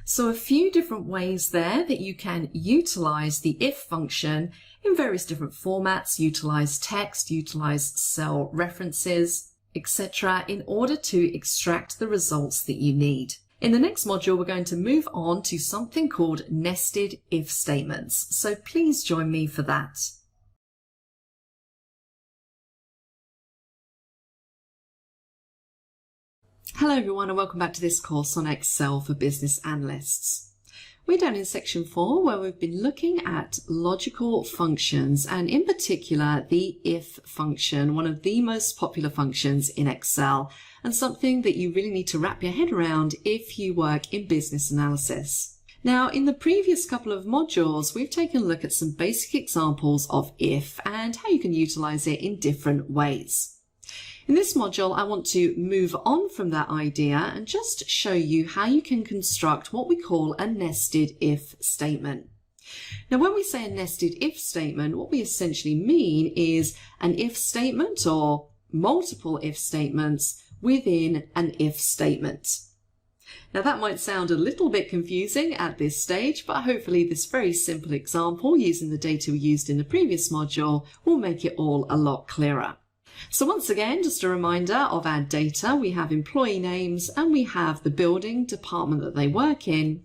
So a few different ways there that you can utilize the if function in various different formats, utilize text, utilize cell references, etc. in order to extract the results that you need. In the next module, we're going to move on to something called nested if statements. So please join me for that. Hello everyone and welcome back to this course on Excel for Business Analysts. We're down in section 4 where we've been looking at logical functions and in particular the if function, one of the most popular functions in Excel and something that you really need to wrap your head around if you work in business analysis. Now in the previous couple of modules we've taken a look at some basic examples of if and how you can utilize it in different ways. In this module, I want to move on from that idea and just show you how you can construct what we call a nested if statement. Now, when we say a nested if statement, what we essentially mean is an if statement or multiple if statements within an if statement. Now, that might sound a little bit confusing at this stage, but hopefully this very simple example using the data we used in the previous module will make it all a lot clearer. So once again, just a reminder of our data. We have employee names and we have the building department that they work in.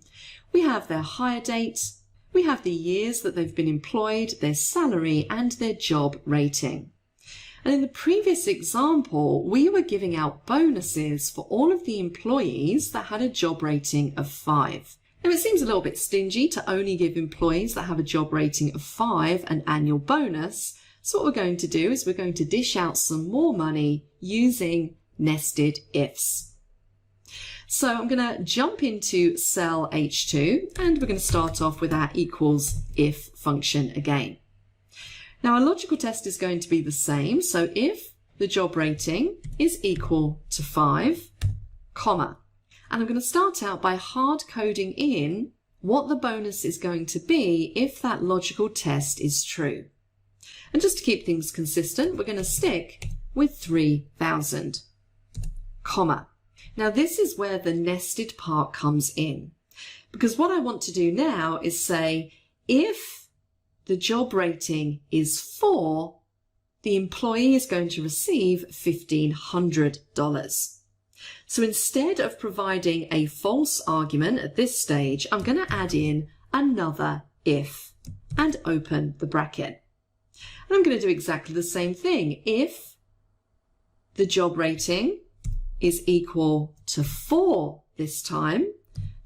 We have their hire date. We have the years that they've been employed, their salary and their job rating. And in the previous example, we were giving out bonuses for all of the employees that had a job rating of 5. Now it seems a little bit stingy to only give employees that have a job rating of 5 an annual bonus. So what we're going to do is we're going to dish out some more money using nested ifs. So I'm going to jump into cell H2 and we're going to start off with our equals if function again. Now, our logical test is going to be the same. So if the job rating is equal to 5, comma, and I'm going to start out by hard coding in what the bonus is going to be if that logical test is true. And just to keep things consistent, we're going to stick with 3,000, comma. Now this is where the nested part comes in, because what I want to do now is say, if the job rating is 4, the employee is going to receive $1,500. So instead of providing a false argument at this stage, I'm going to add in another if and open the bracket. And I'm going to do exactly the same thing. If the job rating is equal to 4 this time,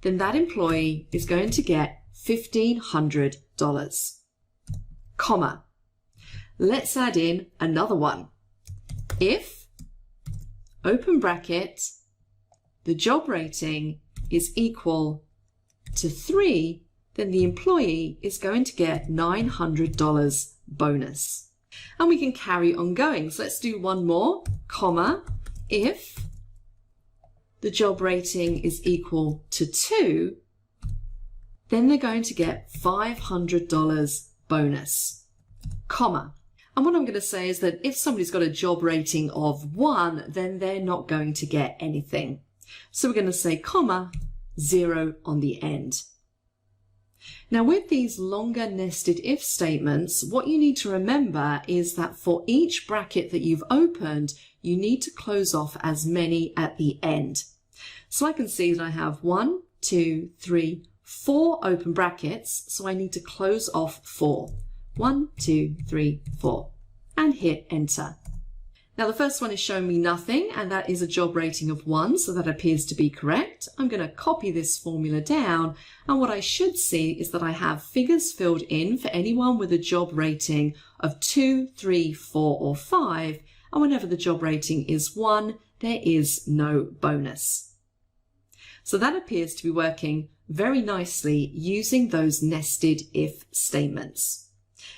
then that employee is going to get $1,500, comma. Let's add in another one. If, open bracket, the job rating is equal to 3, then the employee is going to get $900 bonus. And we can carry on going. So let's do one more, comma. If the job rating is equal to 2, then they're going to get $500 bonus, comma. And what I'm going to say is that if somebody's got a job rating of 1, then they're not going to get anything. So we're going to say, comma, 0 on the end. Now with these longer nested if statements, what you need to remember is that for each bracket that you've opened, you need to close off as many at the end. So I can see that I have 1, 2, 3, 4 open brackets, so I need to close off 4. 1, 2, 3, 4, and hit enter. Now the first one is showing me nothing, and that is a job rating of 1, so that appears to be correct. I'm going to copy this formula down, and what I should see is that I have figures filled in for anyone with a job rating of 2, 3, 4, or 5, and whenever the job rating is 1, there is no bonus. So that appears to be working very nicely using those nested if statements.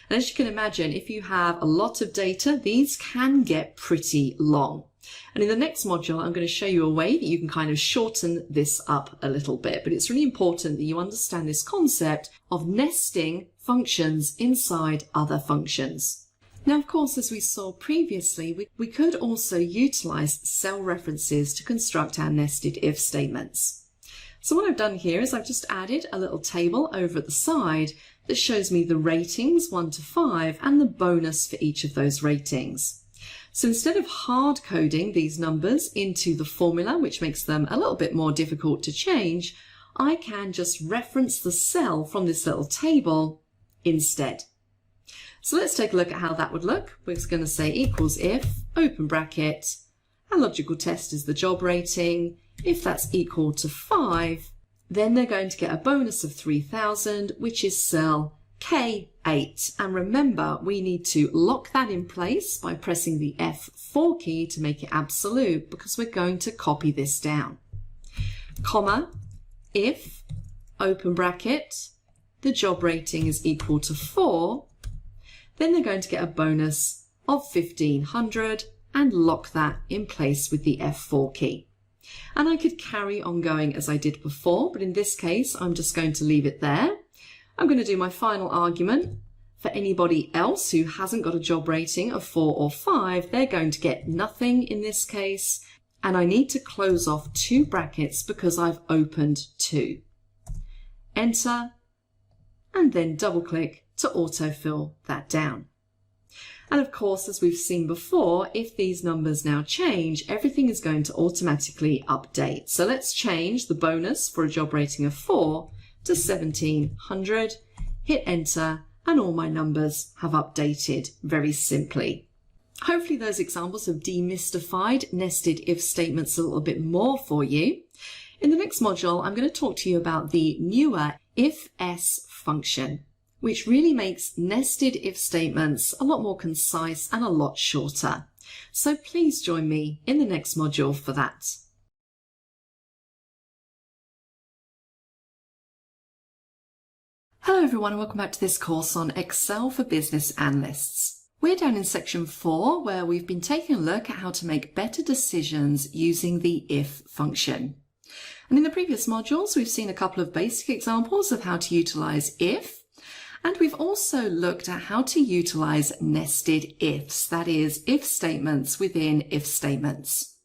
And as you can imagine, if you have a lot of data, these can get pretty long. And in the next module, I'm going to show you a way that you can kind of shorten this up a little bit. But it's really important that you understand this concept of nesting functions inside other functions. Now, of course, as we saw previously, we could also utilize cell references to construct our nested if statements. So what I've done here is I've just added a little table over at the side that shows me the ratings 1 to 5 and the bonus for each of those ratings. So instead of hard coding these numbers into the formula, which makes them a little bit more difficult to change, I can just reference the cell from this little table instead. So let's take a look at how that would look. We're just going to say equals if, open bracket, our logical test is the job rating. If that's equal to 5, then they're going to get a bonus of 3,000, which is cell K8. And remember, we need to lock that in place by pressing the F4 key to make it absolute, because we're going to copy this down. Comma, if, open bracket, the job rating is equal to 4, then they're going to get a bonus of 1,500 and lock that in place with the F4 key. And I could carry on going as I did before, but in this case, I'm just going to leave it there. I'm going to do my final argument. For anybody else who hasn't got a job rating of 4 or 5, they're going to get nothing in this case. And I need to close off 2 brackets because I've opened 2. Enter, and then double click to autofill that down. And of course, as we've seen before, if these numbers now change, everything is going to automatically update. So let's change the bonus for a job rating of 4 to 1,700, hit enter, and all my numbers have updated very simply. Hopefully those examples have demystified nested if statements a little bit more for you. In the next module, I'm going to talk to you about the newer if-s function, which really makes nested if statements a lot more concise and a lot shorter. So please join me in the next module for that. Hello everyone, and welcome back to this course on Excel for Business Analysts. We're down in section 4 where we've been taking a look at how to make better decisions using the if function. And in the previous modules, we've seen a couple of basic examples of how to utilize if, and we've also looked at how to utilize nested ifs, that is, if statements within if statements.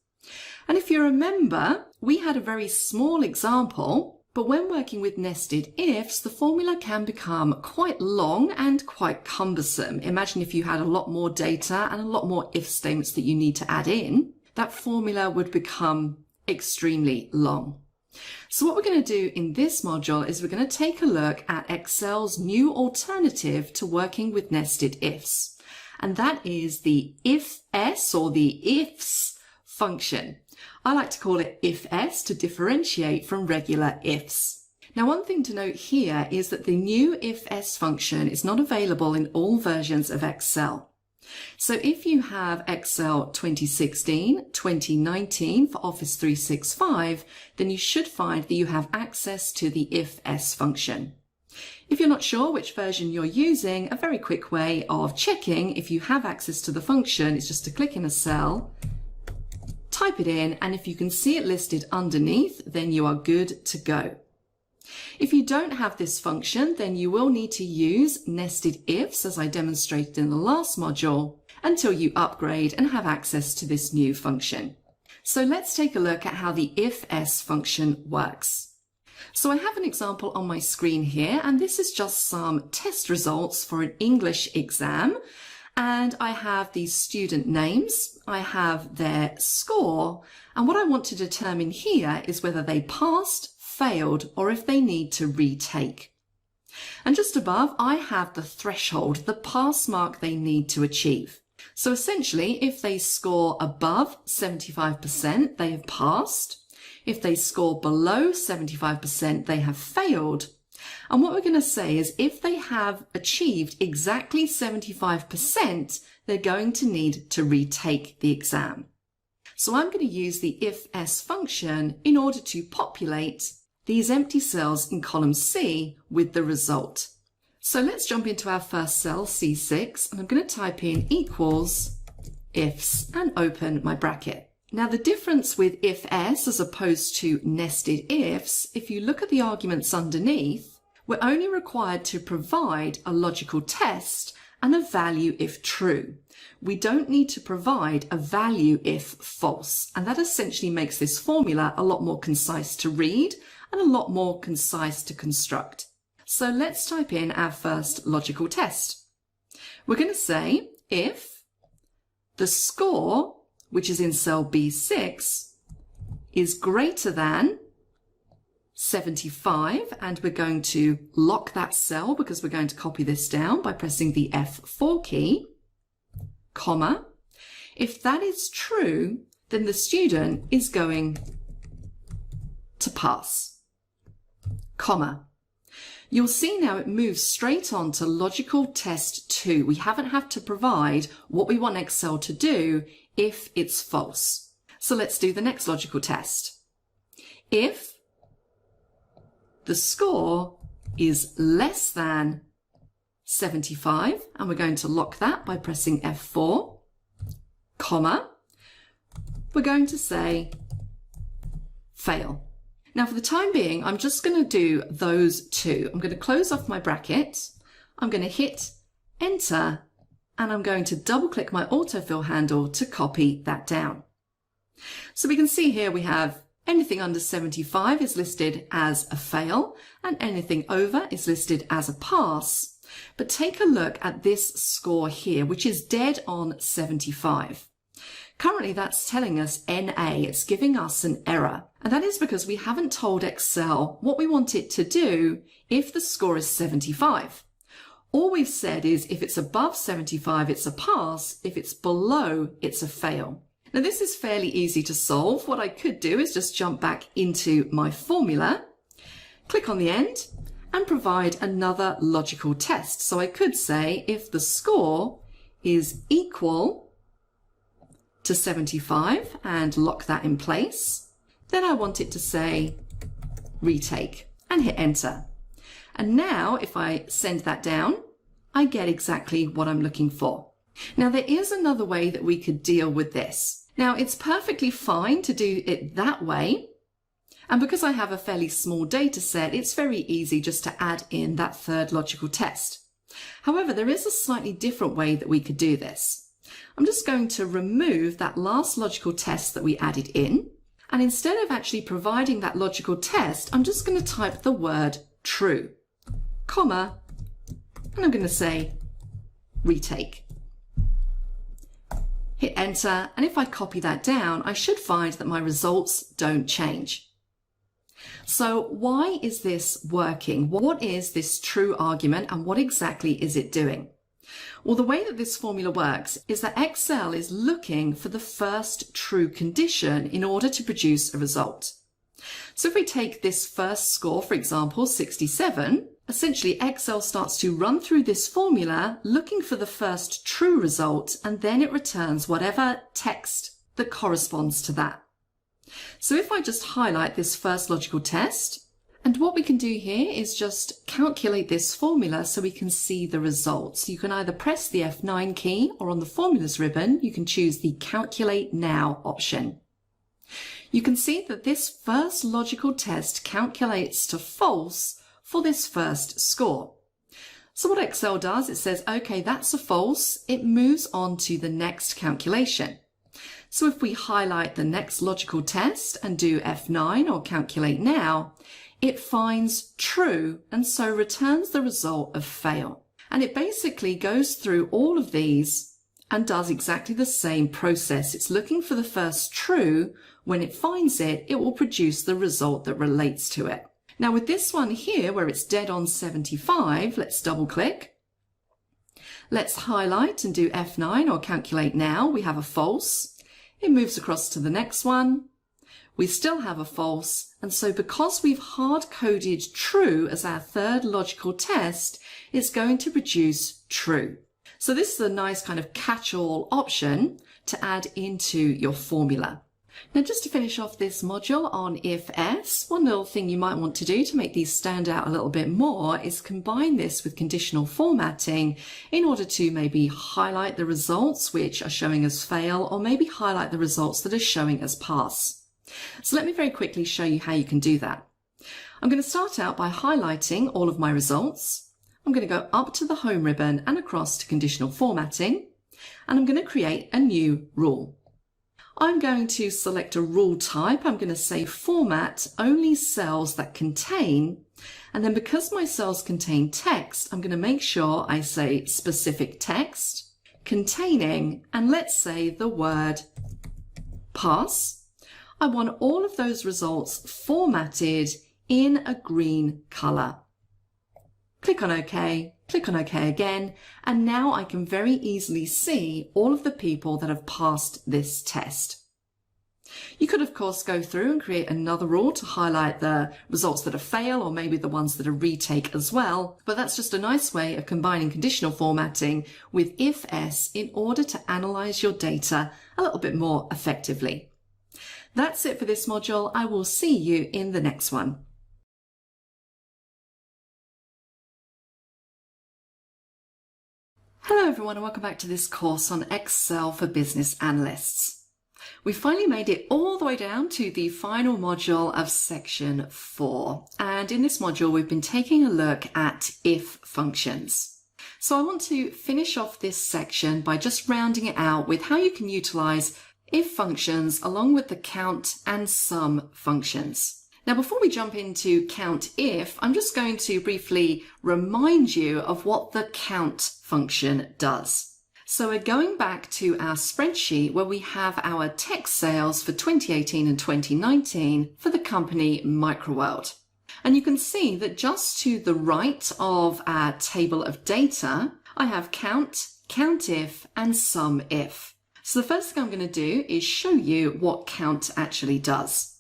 And if you remember, we had a very small example, but when working with nested ifs, the formula can become quite long and quite cumbersome. Imagine if you had a lot more data and a lot more if statements that you need to add in, that formula would become extremely long. So what we're going to do in this module is we're going to take a look at Excel's new alternative to working with nested ifs. And that is the ifs or the ifs function. I like to call it ifs to differentiate from regular ifs. Now, one thing to note here is that the new ifs function is not available in all versions of Excel. So if you have Excel 2016, 2019 for Office 365, then you should find that you have access to the ifs function. If you're not sure which version you're using, a very quick way of checking if you have access to the function is just to click in a cell, type it in, and if you can see it listed underneath, then you are good to go. If you don't have this function, then you will need to use nested ifs, as I demonstrated in the last module, until you upgrade and have access to this new function. So let's take a look at how the ifs function works. So I have an example on my screen here, and this is just some test results for an English exam. And I have these student names, I have their score, and what I want to determine here is whether they passed, failed, or if they need to retake. And just above, I have the threshold, the pass mark they need to achieve. So essentially, if they score above 75%, they have passed. If they score below 75%, they have failed. And what we're going to say is if they have achieved exactly 75%, they're going to need to retake the exam. So I'm going to use the ifs function in order to populate these empty cells in column C with the result. So let's jump into our first cell, C6, and I'm going to type in equals ifs and open my bracket. Now the difference with ifs as opposed to nested ifs, if you look at the arguments underneath, we're only required to provide a logical test and a value if true. We don't need to provide a value if false, and that essentially makes this formula a lot more concise to read and a lot more concise to construct. So let's type in our first logical test. We're going to say if the score, which is in cell B6, is greater than 75, and we're going to lock that cell because we're going to copy this down by pressing the F4 key, comma. If that is true, then the student is going to pass, comma. You'll see now it moves straight on to logical test 2. We haven't had to provide what we want Excel to do if it's false. So let's do the next logical test. If the score is less than 75, and we're going to lock that by pressing F4, comma, we're going to say fail. Now for the time being, I'm just going to do those two. I'm going to close off my bracket, I'm going to hit enter, and I'm going to double click my autofill handle to copy that down. So we can see here we have anything under 75 is listed as a fail, and anything over is listed as a pass. But take a look at this score here, which is dead on 75. Currently, that's telling us NA. It's giving us an error. And that is because we haven't told Excel what we want it to do if the score is 75. All we've said is if it's above 75, it's a pass. If it's below, it's a fail. Now this is fairly easy to solve. What I could do is just jump back into my formula, click on the end, and provide another logical test. So I could say if the score is equal to 75 and lock that in place, then I want it to say retake and hit enter. And now if I send that down, I get exactly what I'm looking for. Now there is another way that we could deal with this. Now it's perfectly fine to do it that way. And because I have a fairly small data set, it's very easy just to add in that third logical test. However, there is a slightly different way that we could do this. I'm just going to remove that last logical test that we added in. And instead of actually providing that logical test, I'm just going to type the word true, comma, and I'm going to say retake. Hit enter, and if I copy that down, I should find that my results don't change. So why is this working? What is this true argument and what exactly is it doing? Well, the way that this formula works is that Excel is looking for the first true condition in order to produce a result. So if we take this first score, for example, 67, essentially Excel starts to run through this formula looking for the first true result, and then it returns whatever text that corresponds to that. So if I just highlight this first logical test, and what we can do here is just calculate this formula so we can see the results. You can either press the F9 key, or on the formulas ribbon, you can choose the calculate now option. You can see that this first logical test calculates to false for this first score. So what Excel does, it says, okay, that's a false. It moves on to the next calculation. So if we highlight the next logical test and do F9 or calculate now, it finds true and so returns the result of fail. And it basically goes through all of these and does exactly the same process. It's looking for the first true. When it finds it, it will produce the result that relates to it. Now with this one here, where it's dead on 75, let's double click. Let's highlight and do F9 or calculate now. We have a false. It moves across to the next one. We still have a false. And so because we've hard-coded true as our third logical test, it's going to produce true. So this is a nice kind of catch-all option to add into your formula. Now just to finish off this module on if-else, one little thing you might want to do to make these stand out a little bit more is combine this with conditional formatting in order to maybe highlight the results which are showing as fail, or maybe highlight the results that are showing as pass. So let me very quickly show you how you can do that. I'm going to start out by highlighting all of my results. I'm going to go up to the home ribbon and across to conditional formatting, and I'm going to create a new rule. I'm going to select a rule type. I'm going to say format only cells that contain, and then because my cells contain text, I'm going to make sure I say specific text, containing, and let's say the word pass. I want all of those results formatted in a green color. Click on OK, click on OK again, and now I can very easily see all of the people that have passed this test. You could, of course, go through and create another rule to highlight the results that are fail, or maybe the ones that are retake as well, but that's just a nice way of combining conditional formatting with if-else in order to analyze your data a little bit more effectively. That's it for this module. I will see you in the next one. Hello everyone, and welcome back to this course on Excel for Business Analysts. We finally made it all the way down to the final module of section 4. And in this module, we've been taking a look at if functions. So I want to finish off this section by just rounding it out with how you can utilize if functions along with the count and sum functions. Now, before we jump into count if, I'm just going to briefly remind you of what the count function does. So we're going back to our spreadsheet where we have our tech sales for 2018 and 2019 for the company Microworld. And you can see that just to the right of our table of data, I have count, count if, and sum if. So the first thing I'm going to do is show you what count actually does.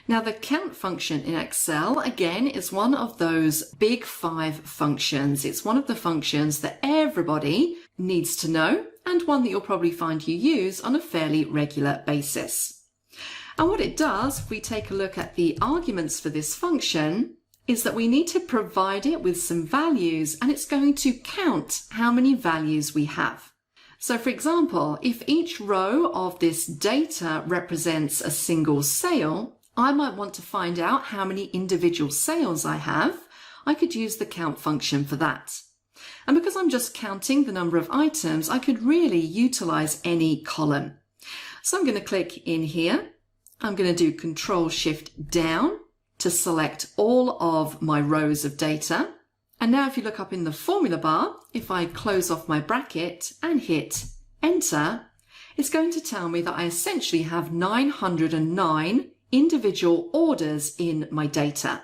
Now the count function in Excel, again, is one of those big 5 functions. It's one of the functions that everybody needs to know, and one that you'll probably find you use on a fairly regular basis. And what it does, if we take a look at the arguments for this function, is that we need to provide it with some values, and it's going to count how many values we have. So for example, if each row of this data represents a single sale, I might want to find out how many individual sales I have. I could use the count function for that. And because I'm just counting the number of items, I could really utilize any column. So I'm going to click in here. I'm going to do Control-Shift down to select all of my rows of data. And now if you look up in the formula bar, if I close off my bracket and hit Enter, it's going to tell me that I essentially have 909 individual orders in my data.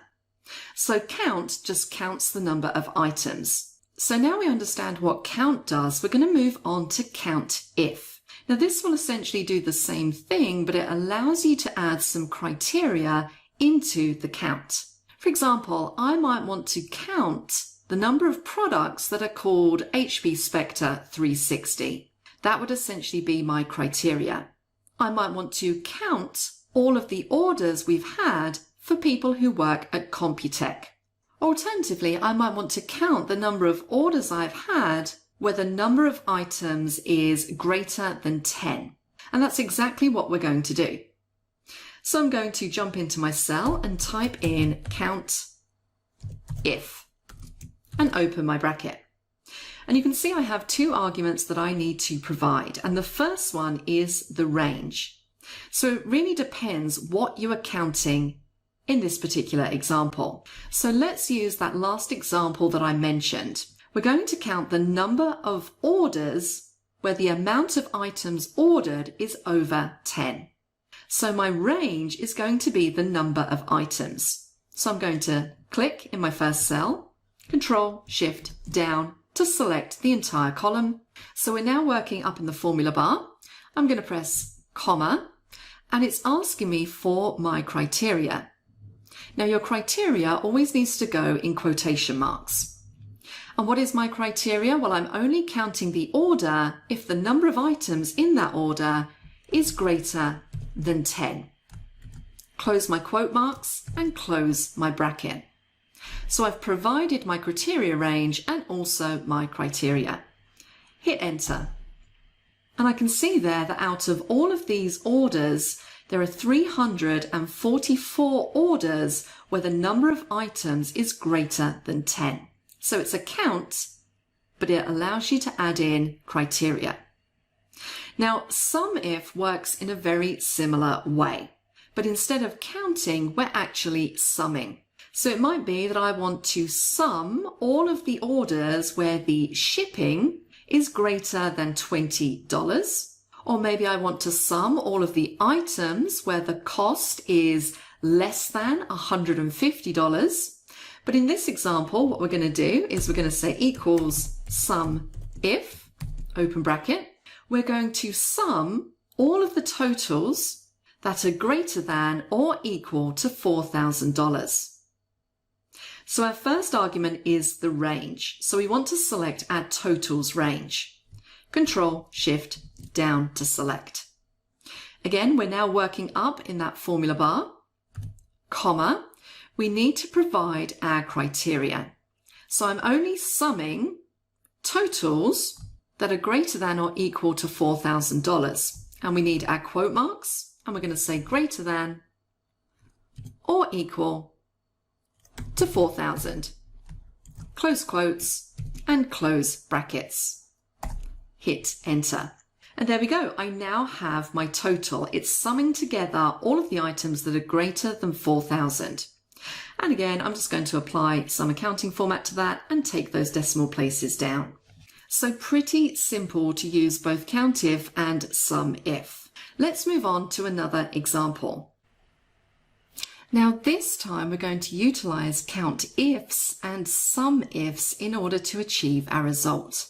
So count just counts the number of items. So now we understand what count does, we're going to move on to count if. Now this will essentially do the same thing, but it allows you to add some criteria into the count. For example, I might want to count the number of products that are called HP Spectre 360. That would essentially be my criteria. I might want to count all of the orders we've had for people who work at Computech. Alternatively, I might want to count the number of orders I've had where the number of items is greater than 10. And that's exactly what we're going to do. So I'm going to jump into my cell and type in count if and open my bracket. And you can see I have two arguments that I need to provide. And the first one is the range. So it really depends what you are counting in this particular example. So let's use that last example that I mentioned. We're going to count the number of orders where the amount of items ordered is over 10. So my range is going to be the number of items. So I'm going to click in my first cell, Control-Shift down to select the entire column. So we're now working up in the formula bar. I'm going to press comma, and it's asking me for my criteria. Now your criteria always needs to go in quotation marks. And what is my criteria? Well, I'm only counting the order if the number of items in that order is greater than 10. Close my quote marks and close my bracket. So I've provided my criteria range and also my criteria. Hit enter. And I can see there that out of all of these orders, there are 344 orders where the number of items is greater than 10. So it's a count, but it allows you to add in criteria. Now, SUMIF works in a very similar way, but instead of counting, we're actually summing. So it might be that I want to sum all of the orders where the shipping is greater than $20, or maybe I want to sum all of the items where the cost is less than $150. But in this example, what we're going to do is we're going to say equals sum if, open bracket. We're going to sum all of the totals that are greater than or equal to $4,000. So our first argument is the range. So we want to select our totals range. Control-Shift down to select. Again, we're now working up in that formula bar, comma. We need to provide our criteria. So I'm only summing totals that are greater than or equal to $4,000. And we need our quote marks, and we're going to say greater than or equal to 4,000. Close quotes and close brackets. Hit enter. And there we go. I now have my total. It's summing together all of the items that are greater than 4,000. And again, I'm just going to apply some accounting format to that and take those decimal places down. So pretty simple to use both COUNTIF and SUMIF. Let's move on to another example. Now this time we're going to utilize COUNTIFs and SUMIFs in order to achieve our result.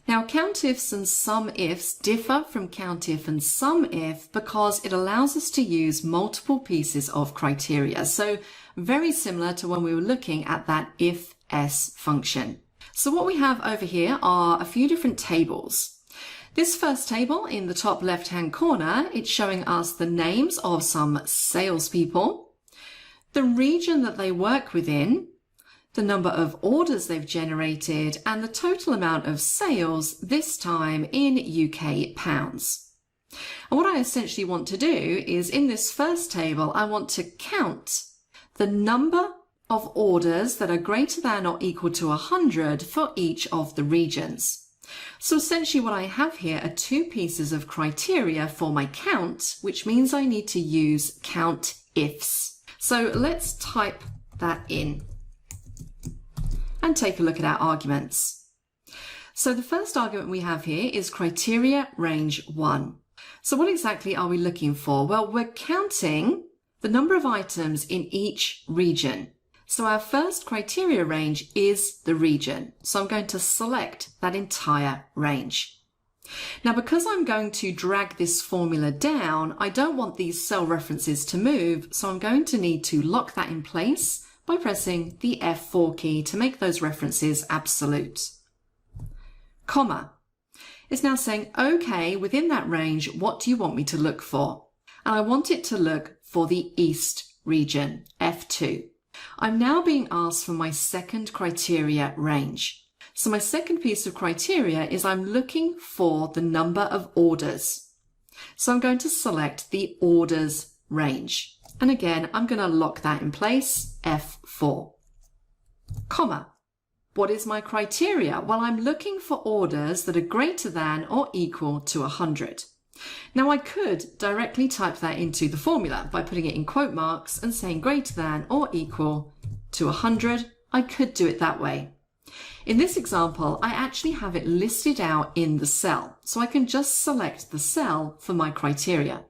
Now COUNTIFs and SUMIFs differ from COUNTIF and SUMIF because it allows us to use multiple pieces of criteria. So very similar to when we were looking at that if-else function. So what we have over here are a few different tables. This first table in the top left-hand corner, it's showing us the names of some salespeople, the region that they work within, the number of orders they've generated, and the total amount of sales, this time in UK pounds. And what I essentially want to do is, in this first table, I want to count the number of orders that are greater than or equal to 100 for each of the regions. So essentially what I have here are two pieces of criteria for my count, which means I need to use count ifs. So let's type that in and take a look at our arguments. So the first argument we have here is criteria range 1. So what exactly are we looking for? Well, we're counting the number of items in each region. So our first criteria range is the region. So I'm going to select that entire range. Now, because I'm going to drag this formula down, I don't want these cell references to move, so I'm going to need to lock that in place by pressing the F4 key to make those references absolute. Comma. It's now saying, okay, within that range, what do you want me to look for? And I want it to look for the East region, F2. I'm now being asked for my second criteria range. So my second piece of criteria is I'm looking for the number of orders. So I'm going to select the orders range. And again, I'm going to lock that in place, F4. Comma. What is my criteria? Well, I'm looking for orders that are greater than or equal to 100. Now I could directly type that into the formula by putting it in quote marks and saying greater than or equal to 100. I could do it that way. In this example, I actually have it listed out in the cell, so I can just select the cell for my criteria.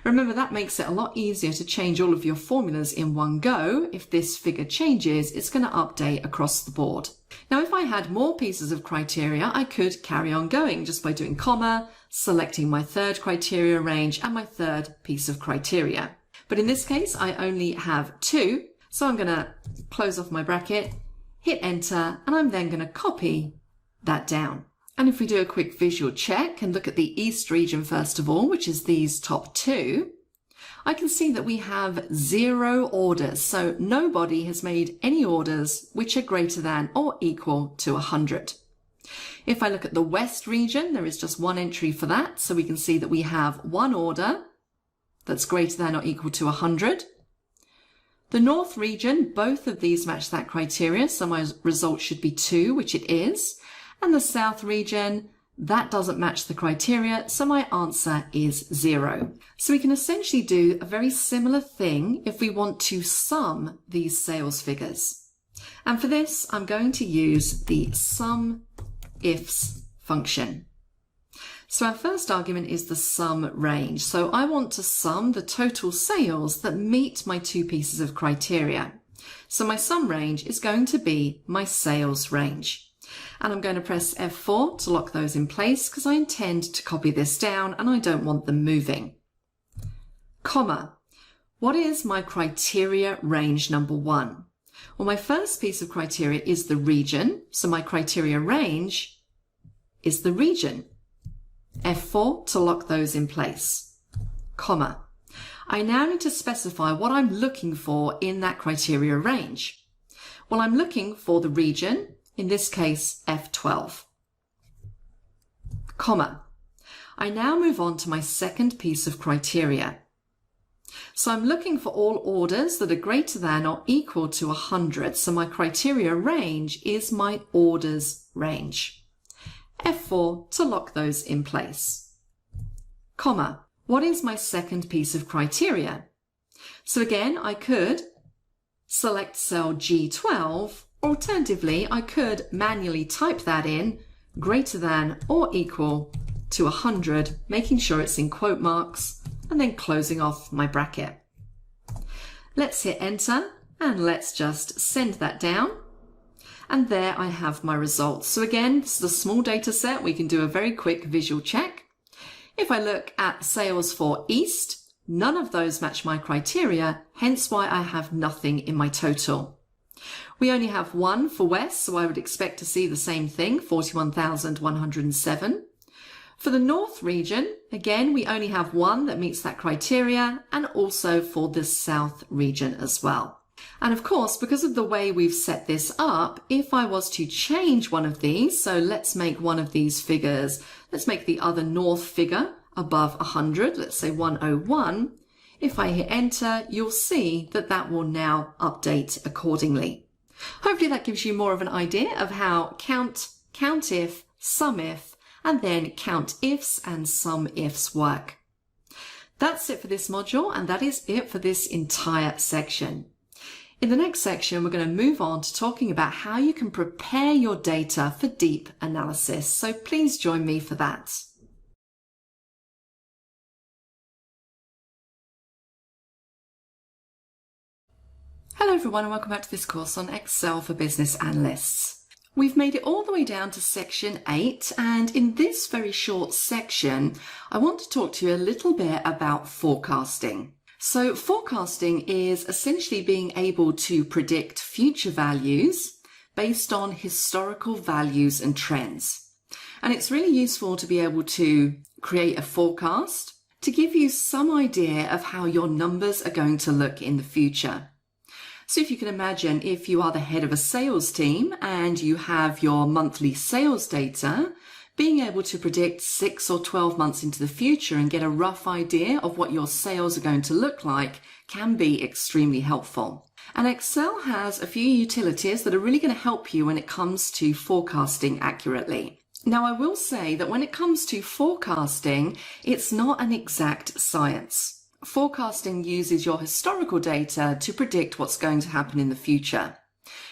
Remember, that makes it a lot easier to change all of your formulas in one go. If this figure changes, it's going to update across the board. Now, if I had more pieces of criteria, I could carry on going just by doing comma, selecting my third criteria range and my third piece of criteria. But in this case, I only have 2. So I'm going to close off my bracket, hit enter, and I'm then going to copy that down. And if we do a quick visual check and look at the East region first of all, which is these top 2, I can see that we have 0 orders. So nobody has made any orders which are greater than or equal to 100. If I look at the West region, there is just 1 entry for that. So we can see that we have 1 order that's greater than or equal to 100. The North region, both of these match that criteria. So my result should be 2, which it is. And the South region, that doesn't match the criteria, so my answer is 0. So we can essentially do a very similar thing if we want to sum these sales figures. And for this, I'm going to use the SUMIFS function. So our first argument is the sum range. So I want to sum the total sales that meet my 2 pieces of criteria. So my sum range is going to be my sales range. And I'm going to press F4 to lock those in place because I intend to copy this down and I don't want them moving. Comma. What is my criteria range number 1? Well, my first piece of criteria is the region. So my criteria range is the region. F4 to lock those in place. Comma. I now need to specify what I'm looking for in that criteria range. Well, I'm looking for the region. In this case, F12. Comma. I now move on to my second piece of criteria. So I'm looking for all orders that are greater than or equal to 100. So my criteria range is my orders range. F4 to lock those in place. Comma. What is my second piece of criteria? So again, I could select cell G12. Alternatively, I could manually type that in, greater than or equal to 100, making sure it's in quote marks, and then closing off my bracket. Let's hit enter, and let's just send that down. And there I have my results. So again, this is a small data set. We can do a very quick visual check. If I look at sales for East, none of those match my criteria, hence why I have nothing in my total. We only have 1 for West, so I would expect to see the same thing, 41,107. For the North region, again, we only have 1 that meets that criteria, and also for the South region as well. And of course, because of the way we've set this up, if I was to change one of these, so let's make one of these figures, let's make the other north figure above 100, let's say 101. If I hit enter, you'll see that that will now update accordingly. Hopefully that gives you more of an idea of how count, countif, sumif, and then countifs and sumifs work. That's it for this module, and that is it for this entire section. In the next section, we're going to move on to talking about how you can prepare your data for deep analysis. So please join me for that. Hello everyone, and welcome back to this course on Excel for Business Analysts. We've made it all the way down to section 8, and in this very short section, I want to talk to you a little bit about forecasting. So forecasting is essentially being able to predict future values based on historical values and trends. And it's really useful to be able to create a forecast to give you some idea of how your numbers are going to look in the future. So if you can imagine, if you are the head of a sales team and you have your monthly sales data, being able to predict 6 or 12 months into the future and get a rough idea of what your sales are going to look like can be extremely helpful. And Excel has a few utilities that are really going to help you when it comes to forecasting accurately. Now, I will say that when it comes to forecasting, it's not an exact science. Forecasting uses your historical data to predict what's going to happen in the future.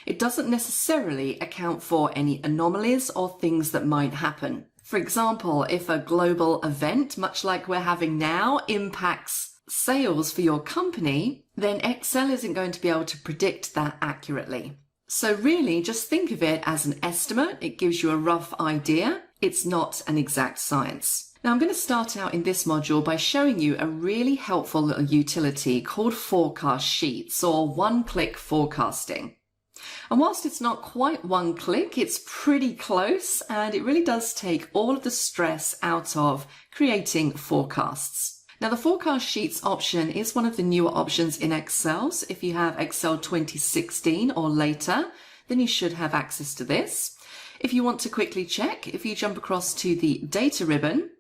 It doesn't necessarily account for any anomalies or things that might happen. For example, if a global event, much like we're having now, impacts sales for your company, then Excel isn't going to be able to predict that accurately. So really, just think of it as an estimate. It gives you a rough idea. It's not an exact science. Now I'm going to start out in this module by showing you a really helpful little utility called forecast sheets, or one-click forecasting. And whilst it's not quite one click, it's pretty close, and it really does take all of the stress out of creating forecasts. Now the forecast sheets option is one of the newer options in Excel. So if you have Excel 2016 or later, then you should have access to this. If you want to quickly check, if you jump across to the data ribbon,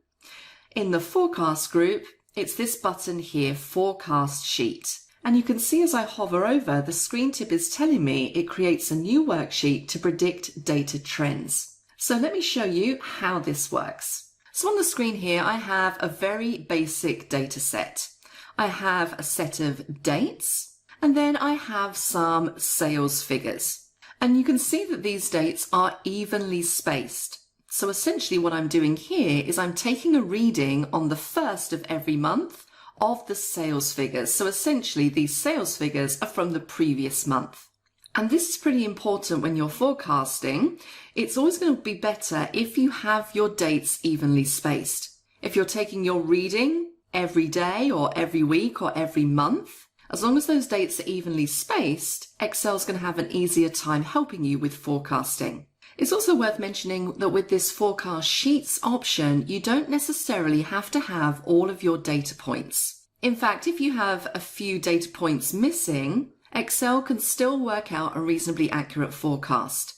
in the forecast group, it's this button here, forecast sheet. And you can see as I hover over, the screen tip is telling me it creates a new worksheet to predict data trends. So let me show you how this works. So on the screen here, I have a very basic data set. I have a set of dates, and then I have some sales figures. And you can see that these dates are evenly spaced. So essentially what I'm doing here is I'm taking a reading on the first of every month of the sales figures. So essentially these sales figures are from the previous month. And this is pretty important when you're forecasting. It's always going to be better if you have your dates evenly spaced. If you're taking your reading every day or every week or every month, as long as those dates are evenly spaced, Excel's going to have an easier time helping you with forecasting. It's also worth mentioning that with this forecast sheets option, you don't necessarily have to have all of your data points. In fact, if you have a few data points missing, Excel can still work out a reasonably accurate forecast.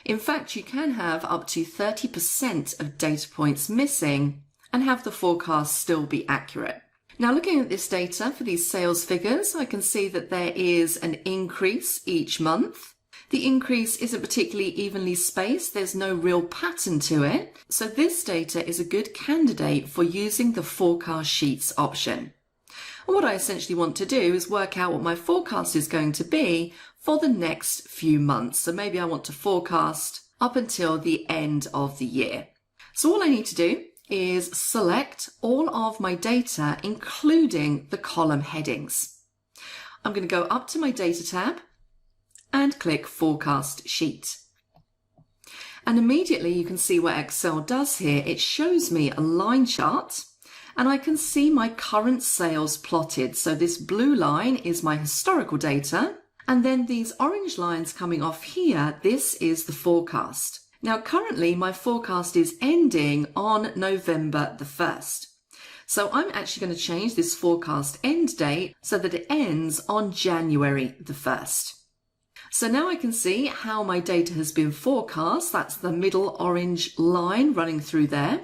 In fact, you can have up to 30% of data points missing and have the forecast still be accurate. Now, looking at this data for these sales figures, I can see that there is an increase each month. The increase isn't particularly evenly spaced. There's no real pattern to it. So this data is a good candidate for using the forecast sheets option. And what I essentially want to do is work out what my forecast is going to be for the next few months. So maybe I want to forecast up until the end of the year. So all I need to do is select all of my data, including the column headings. I'm going to go up to my data tab and click Forecast Sheet. And immediately you can see what Excel does here. It shows me a line chart and I can see my current sales plotted. So this blue line is my historical data, and then these orange lines coming off here, this is the forecast. Now currently my forecast is ending on November the 1st. So I'm actually going to change this forecast end date so that it ends on January the 1st. So now I can see how my data has been forecast. That's the middle orange line running through there.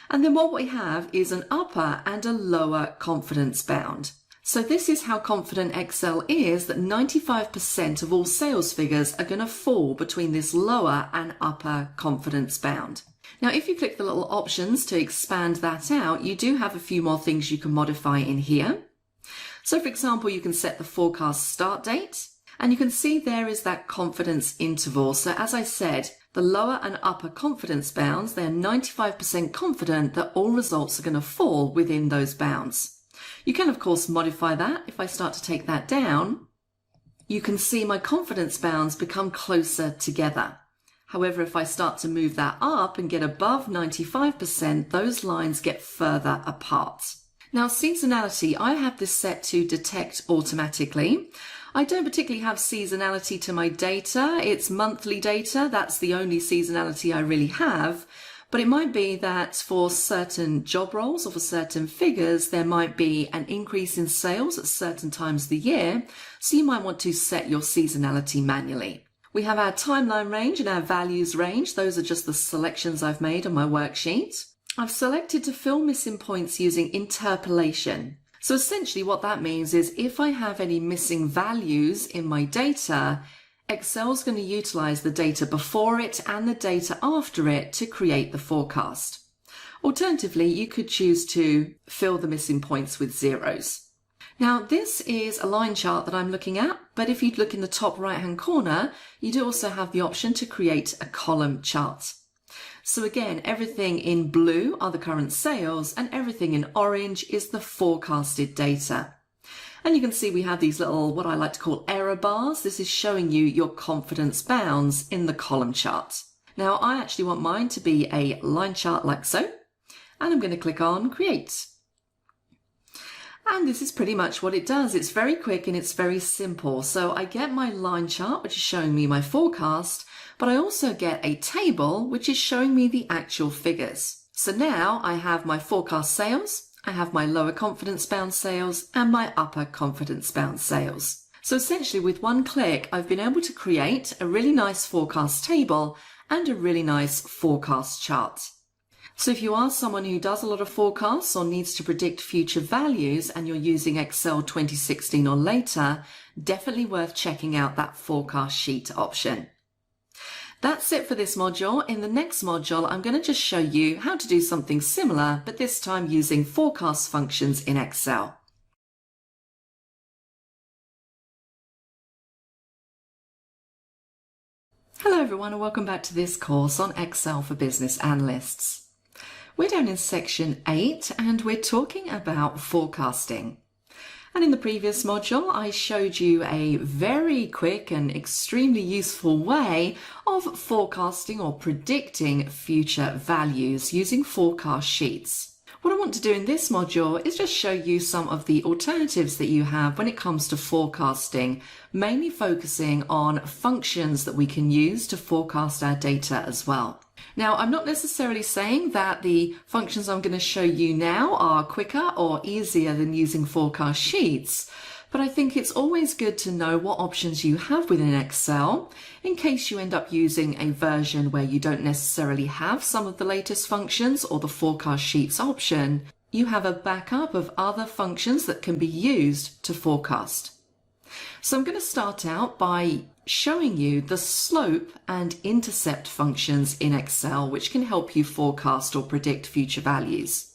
And then what we have is an upper and a lower confidence bound. So this is how confident Excel is that 95% of all sales figures are going to fall between this lower and upper confidence bound. Now, if you click the little options to expand that out, you do have a few more things you can modify in here. So for example, you can set the forecast start date, and you can see there is that confidence interval. So as I said, the lower and upper confidence bounds, they're 95% confident that all results are going to fall within those bounds. You can, of course, modify that. If I start to take that down, you can see my confidence bounds become closer together. However, if I start to move that up and get above 95%, those lines get further apart. Now, seasonality, I have this set to detect automatically. I don't particularly have seasonality to my data. It's monthly data. That's the only seasonality I really have. But it might be that for certain job roles or for certain figures, there might be an increase in sales at certain times of the year. So you might want to set your seasonality manually. We have our timeline range and our values range. Those are just the selections I've made on my worksheet. I've selected to fill missing points using interpolation. So essentially what that means is if I have any missing values in my data, Excel's going to utilize the data before it and the data after it to create the forecast. Alternatively, you could choose to fill the missing points with zeros. Now, this is a line chart that I'm looking at, but if you look in the top right-hand corner, you do also have the option to create a column chart. So again, everything in blue are the current sales and everything in orange is the forecasted data. And you can see we have these little, what I like to call error bars. This is showing you your confidence bounds in the column chart. Now, I actually want mine to be a line chart like so, and I'm going to click on Create. And this is pretty much what it does. It's very quick and it's very simple. So I get my line chart, which is showing me my forecast, but I also get a table, which is showing me the actual figures. So now I have my forecast sales, I have my lower confidence bound sales, and my upper confidence bound sales. So essentially with one click, I've been able to create a really nice forecast table and a really nice forecast chart. So if you are someone who does a lot of forecasts or needs to predict future values and you're using Excel 2016 or later, definitely worth checking out that forecast sheet option. That's it for this module. In the next module, I'm going to just show you how to do something similar, but this time using forecast functions in Excel. Hello everyone and welcome back to this course on Excel for Business Analysts. We're down in section 8 and we're talking about forecasting. And in the previous module, I showed you a very quick and extremely useful way of forecasting or predicting future values using forecast sheets. What I want to do in this module is just show you some of the alternatives that you have when it comes to forecasting, mainly focusing on functions that we can use to forecast our data as well. Now, I'm not necessarily saying that the functions I'm going to show you now are quicker or easier than using forecast sheets, but I think it's always good to know what options you have within Excel in case you end up using a version where you don't necessarily have some of the latest functions or the forecast sheets option. You have a backup of other functions that can be used to forecast. So I'm going to start out by showing you the slope and intercept functions in Excel, which can help you forecast or predict future values.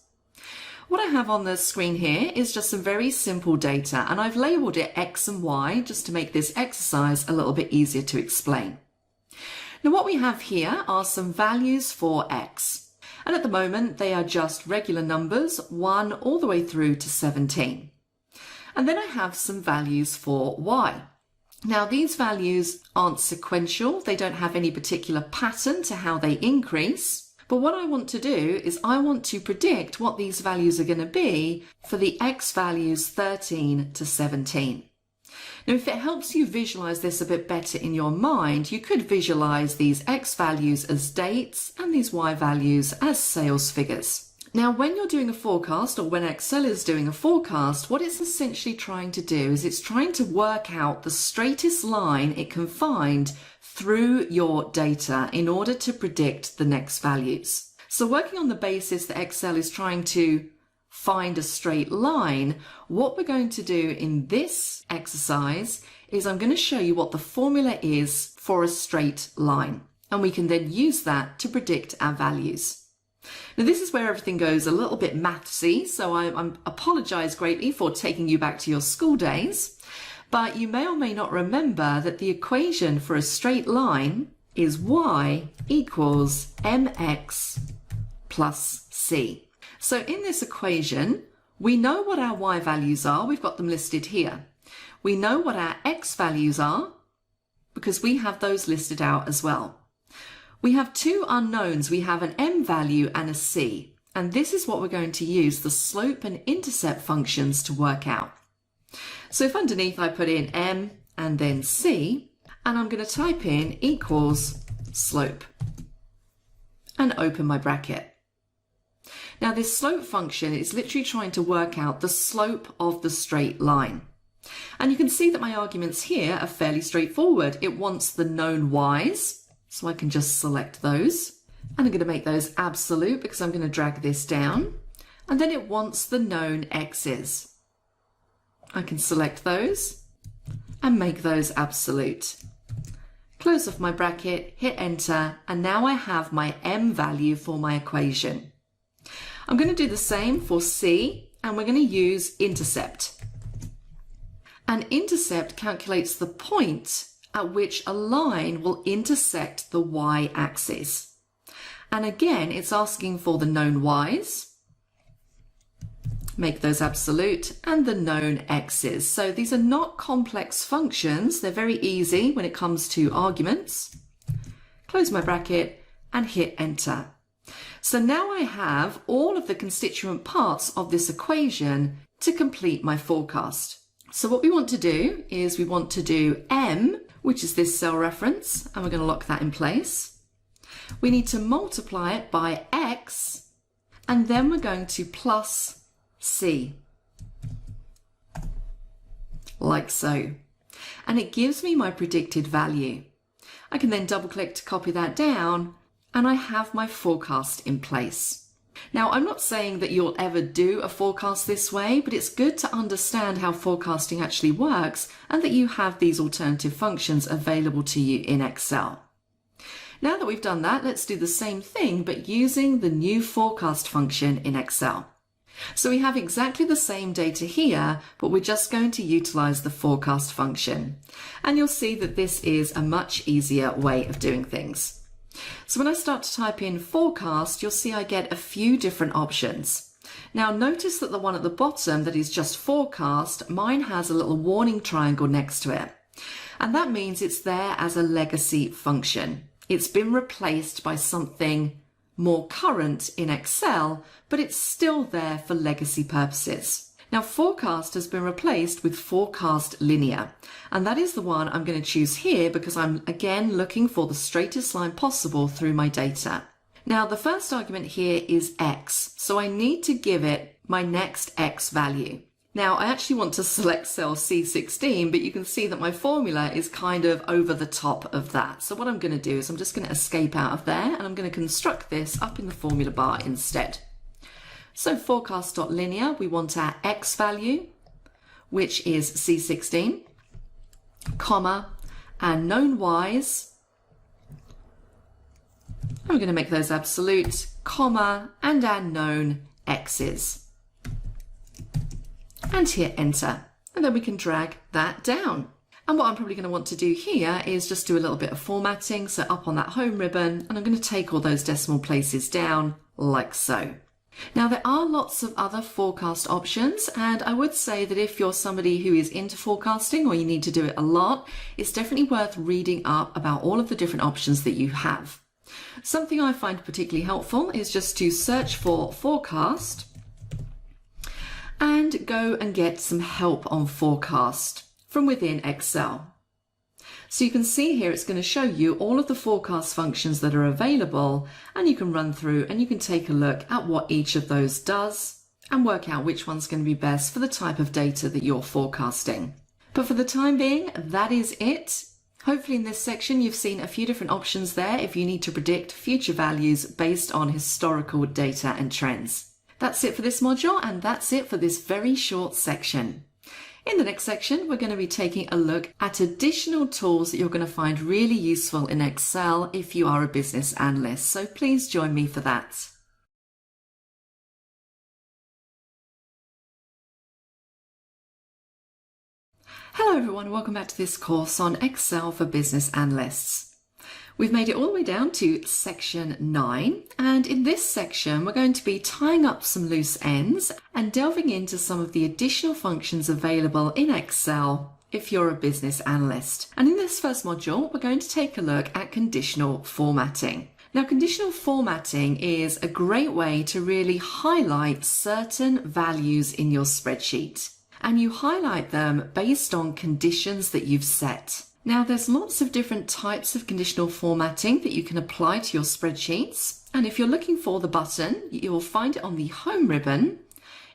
What I have on the screen here is just some very simple data, and I've labeled it X and Y just to make this exercise a little bit easier to explain. Now what we have here are some values for X, and at the moment they are just regular numbers, 1 all the way through to 17. And then I have some values for Y. Now these values aren't sequential, they don't have any particular pattern to how they increase, but what I want to do is I want to predict what these values are going to be for the X values 13 to 17. Now if it helps you visualize this a bit better in your mind, you could visualize these X values as dates and these Y values as sales figures. Now, when you're doing a forecast, or when Excel is doing a forecast, what it's essentially trying to do is it's trying to work out the straightest line it can find through your data in order to predict the next values. So working on the basis that Excel is trying to find a straight line, what we're going to do in this exercise is I'm going to show you what the formula is for a straight line, and we can then use that to predict our values. Now this is where everything goes a little bit mathsy, so I apologize greatly for taking you back to your school days, but you may or may not remember that the equation for a straight line is y equals mx plus c. So in this equation, we know what our y values are, we've got them listed here. We know what our x values are because we have those listed out as well. We have two unknowns. We have an m value and a c, and this is what we're going to use the slope and intercept functions to work out. So if underneath I put in m and then c, and I'm going to type in equals slope and open my bracket. Now this slope function is literally trying to work out the slope of the straight line. And you can see that my arguments here are fairly straightforward. It wants the known y's, so I can just select those, and I'm going to make those absolute because I'm going to drag this down, and then it wants the known x's. I can select those and make those absolute. Close off my bracket, hit enter, and now I have my m value for my equation. I'm going to do the same for c, and we're going to use intercept. And intercept calculates the point at which a line will intersect the y-axis. And again, it's asking for the known y's, make those absolute, and the known x's. So these are not complex functions, they're very easy when it comes to arguments. Close my bracket and hit enter. So now I have all of the constituent parts of this equation to complete my forecast. So what we want to do is we want to do m, which is this cell reference, and we're going to lock that in place. We need to multiply it by x, and then we're going to plus c, like so. And it gives me my predicted value. I can then double click to copy that down, and I have my forecast in place. Now, I'm not saying that you'll ever do a forecast this way, but it's good to understand how forecasting actually works and that you have these alternative functions available to you in Excel. Now that we've done that, let's do the same thing, but using the new forecast function in Excel. So we have exactly the same data here, but we're just going to utilize the forecast function. And you'll see that this is a much easier way of doing things. So when I start to type in forecast, you'll see I get a few different options. Now notice that the one at the bottom that is just forecast, mine has a little warning triangle next to it. And that means it's there as a legacy function. It's been replaced by something more current in Excel, but it's still there for legacy purposes. Now forecast has been replaced with forecast linear, and that is the one I'm going to choose here because I'm again looking for the straightest line possible through my data. Now the first argument here is x, so I need to give it my next x value. Now I actually want to select cell C16, but you can see that my formula is kind of over the top of that. So what I'm going to do is I'm just going to escape out of there, and I'm going to construct this up in the formula bar instead. So forecast.linear, we want our x value, which is C16, comma, and known y's. I'm going to make those absolute, comma, and our known x's. And hit enter. And then we can drag that down. And what I'm probably going to want to do here is just do a little bit of formatting. So up on that home ribbon, and I'm going to take all those decimal places down like so. Now there are lots of other forecast options, and I would say that if you're somebody who is into forecasting or you need to do it a lot, it's definitely worth reading up about all of the different options that you have. Something I find particularly helpful is just to search for forecast and go and get some help on forecast from within Excel. So you can see here it's going to show you all of the forecast functions that are available, and you can run through and you can take a look at what each of those does and work out which one's going to be best for the type of data that you're forecasting. But for the time being, that is it. Hopefully in this section you've seen a few different options there if you need to predict future values based on historical data and trends. That's it for this module, and that's it for this very short section. In the next section, we're going to be taking a look at additional tools that you're going to find really useful in Excel if you are a business analyst. So please join me for that. Hello everyone, welcome back to this course on Excel for Business Analysts. We've made it all the way down to section 9, and in this section we're going to be tying up some loose ends and delving into some of the additional functions available in Excel if you're a business analyst. And in this first module we're going to take a look at conditional formatting. Now, conditional formatting is a great way to really highlight certain values in your spreadsheet, and you highlight them based on conditions that you've set. Now, there's lots of different types of conditional formatting that you can apply to your spreadsheets. And if you're looking for the button, you'll find it on the Home ribbon.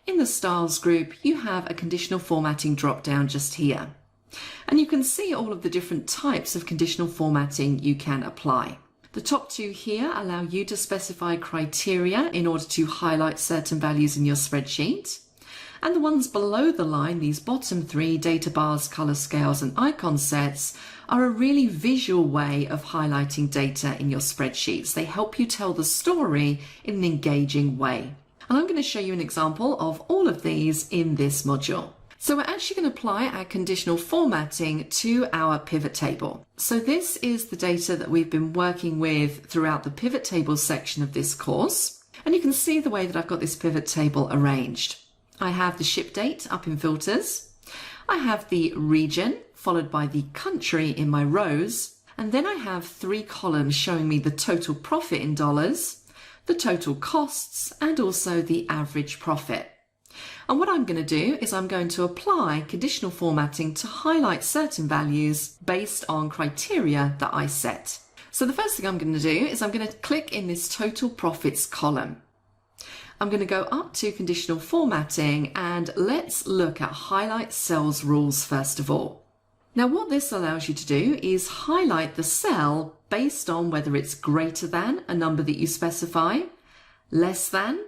In the Styles group, you have a conditional formatting drop-down just here. And you can see all of the different types of conditional formatting you can apply. The top two here allow you to specify criteria in order to highlight certain values in your spreadsheet. And the ones below the line, these bottom three, data bars, color scales, and icon sets, are a really visual way of highlighting data in your spreadsheets. They help you tell the story in an engaging way. And I'm going to show you an example of all of these in this module. So we're actually going to apply our conditional formatting to our pivot table. So this is the data that we've been working with throughout the pivot table section of this course. And you can see the way that I've got this pivot table arranged. I have the ship date up in filters. I have the region followed by the country in my rows. And then I have 3 columns showing me the total profit in dollars, the total costs, and also the average profit. And what I'm going to do is I'm going to apply conditional formatting to highlight certain values based on criteria that I set. So the first thing I'm going to do is I'm going to click in this total profits column. I'm going to go up to conditional formatting and let's look at highlight cells rules first of all. Now what this allows you to do is highlight the cell based on whether it's greater than a number that you specify, less than,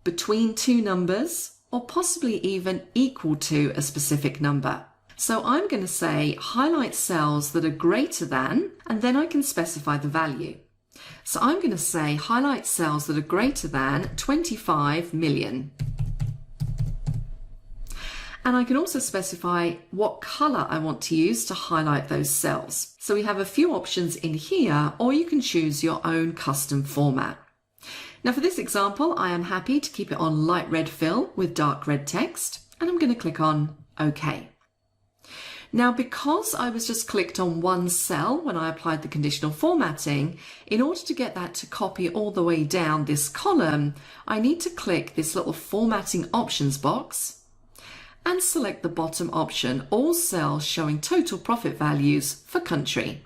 between 2 numbers, or possibly even equal to a specific number. So I'm going to say highlight cells that are greater than, and then I can specify the value. So I'm going to say highlight cells that are greater than 25 million. And I can also specify what color I want to use to highlight those cells. So we have a few options in here, or you can choose your own custom format. Now for this example, I am happy to keep it on light red fill with dark red text, and I'm going to click on OK. Now, because I was just clicked on one cell when I applied the conditional formatting, in order to get that to copy all the way down this column, I need to click this little formatting options box and select the bottom option, all cells showing total profit values for country.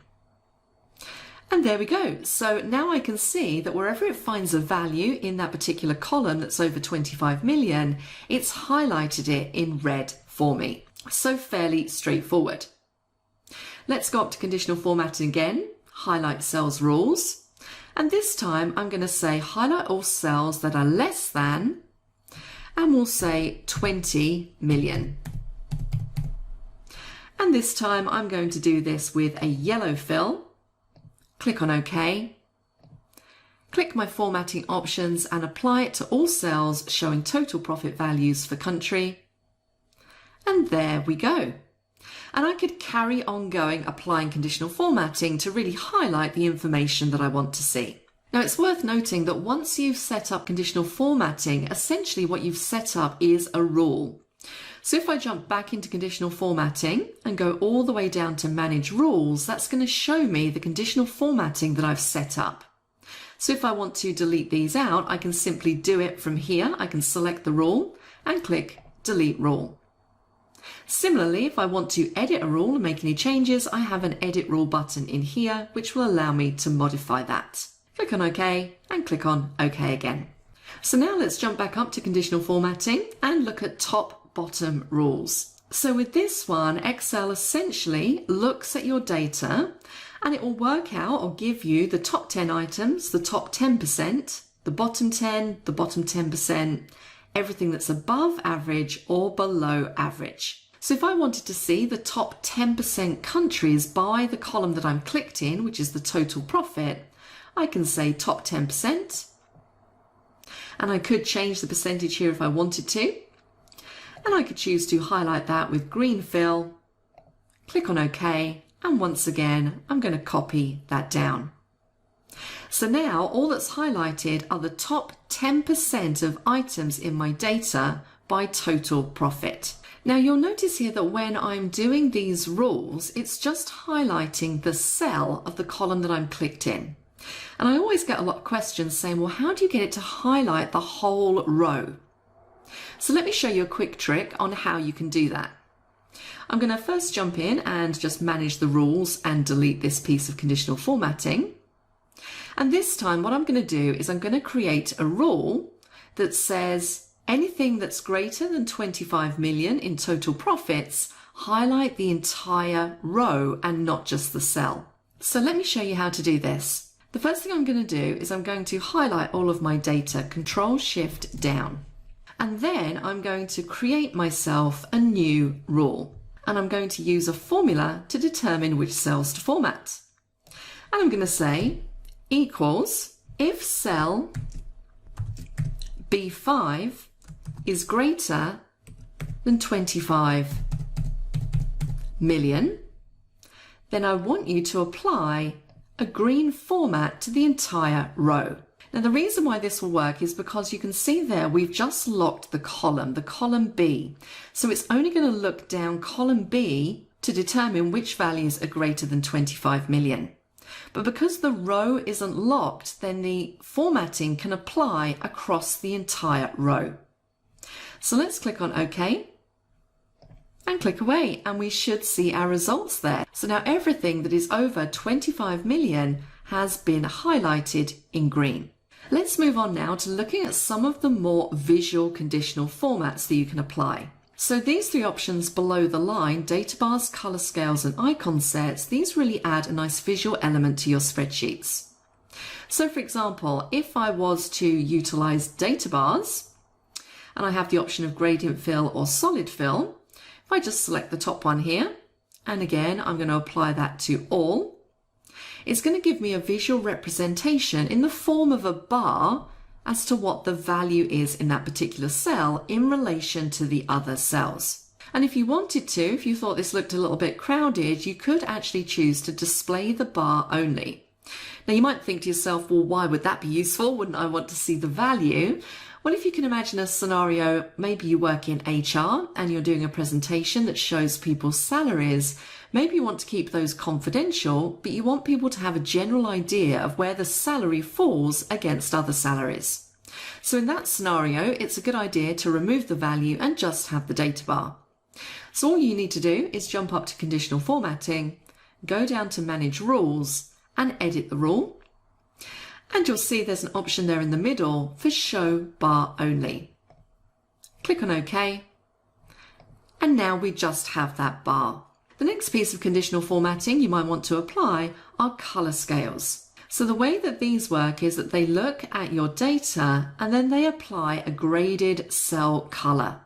And there we go. So now I can see that wherever it finds a value in that particular column that's over 25 million, it's highlighted it in red for me. So fairly straightforward. Let's go up to conditional formatting again, highlight cells rules, and this time I'm going to say highlight all cells that are less than, and we'll say 20 million. And this time I'm going to do this with a yellow fill, click on OK, click my formatting options and apply it to all cells showing total profit values for country. And there we go. And I could carry on going applying conditional formatting to really highlight the information that I want to see. Now it's worth noting that once you've set up conditional formatting, essentially what you've set up is a rule. So if I jump back into conditional formatting and go all the way down to manage rules, that's going to show me the conditional formatting that I've set up. So if I want to delete these out, I can simply do it from here. I can select the rule and click delete rule. Similarly, if I want to edit a rule and make any changes, I have an edit rule button in here, which will allow me to modify that. Click on OK and click on OK again. So now let's jump back up to conditional formatting and look at top bottom rules. So with this one, Excel essentially looks at your data and it will work out or give you the top 10 items, the top 10%, the bottom 10, the bottom 10%, everything that's above average or below average. So if I wanted to see the top 10% countries by the column that I'm clicked in, which is the total profit, I can say top 10%. And I could change the percentage here if I wanted to. And I could choose to highlight that with green fill, click on OK, and once again, I'm going to copy that down. So now all that's highlighted are the top 10% of items in my data by total profit. Now you'll notice here that when I'm doing these rules, it's just highlighting the cell of the column that I'm clicked in. And I always get a lot of questions saying, well, how do you get it to highlight the whole row? So let me show you a quick trick on how you can do that. I'm going to first jump in and just manage the rules and delete this piece of conditional formatting. And this time what I'm going to do is I'm going to create a rule that says anything that's greater than 25 million in total profits, highlight the entire row and not just the cell. So let me show you how to do this. The first thing I'm going to do is I'm going to highlight all of my data, Control-Shift down. And then I'm going to create myself a new rule. And I'm going to use a formula to determine which cells to format. And I'm going to say equals if cell B5 is greater than 25 million, then I want you to apply a green format to the entire row. Now the reason why this will work is because you can see there we've just locked the column B. So it's only going to look down column B to determine which values are greater than 25 million. But because the row isn't locked, then the formatting can apply across the entire row. So let's click on OK and click away, and we should see our results there. So now everything that is over 25 million has been highlighted in green. Let's move on now to looking at some of the more visual conditional formats that you can apply. So these three options below the line, data bars, color scales, and icon sets, these really add a nice visual element to your spreadsheets. So for example, if I was to utilize data bars, and I have the option of gradient fill or solid fill, if I just select the top one here, and again, I'm going to apply that to all, it's going to give me a visual representation in the form of a bar as to what the value is in that particular cell in relation to the other cells. And if you wanted to, if you thought this looked a little bit crowded, you could actually choose to display the bar only. Now you might think to yourself, well, why would that be useful? Wouldn't I want to see the value? Well, if you can imagine a scenario, maybe you work in HR and you're doing a presentation that shows people's salaries. Maybe you want to keep those confidential, but you want people to have a general idea of where the salary falls against other salaries. So in that scenario, it's a good idea to remove the value and just have the data bar. So all you need to do is jump up to conditional formatting, go down to manage rules and edit the rule. And you'll see there's an option there in the middle for show bar only. Click on OK. And now we just have that bar. The next piece of conditional formatting you might want to apply are color scales. So the way that these work is that they look at your data and then they apply a graded cell color.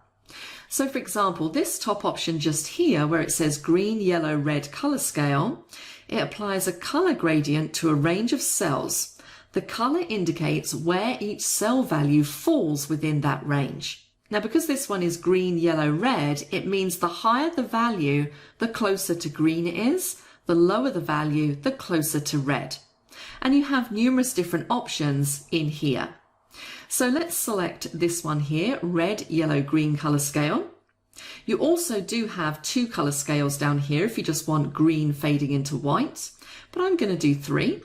So for example, this top option just here where it says green, yellow, red color scale, it applies a color gradient to a range of cells. The color indicates where each cell value falls within that range. Now, because this one is green, yellow, red, it means the higher the value, the closer to green it is, the lower the value, the closer to red. And you have numerous different options in here. So let's select this one here, red, yellow, green color scale. You also do have two color scales down here if you just want green fading into white, but I'm going to do 3.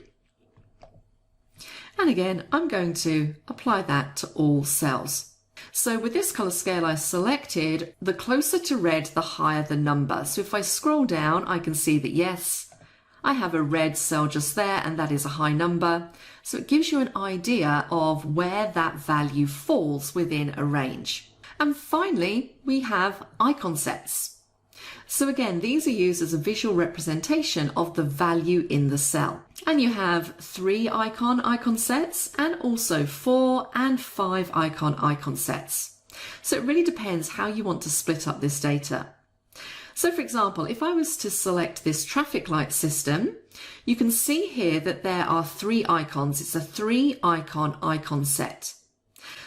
And again, I'm going to apply that to all cells. So with this color scale I selected, the closer to red, the higher the number. So if I scroll down, I can see that yes, I have a red cell just there, and that is a high number. So it gives you an idea of where that value falls within a range. And finally, we have icon sets. So again, these are used as a visual representation of the value in the cell. And you have 3 icon sets and also 4 and 5 icon sets. So it really depends how you want to split up this data. So for example, if I was to select this traffic light system, you can see here that there are 3 icons. It's a 3 icon set.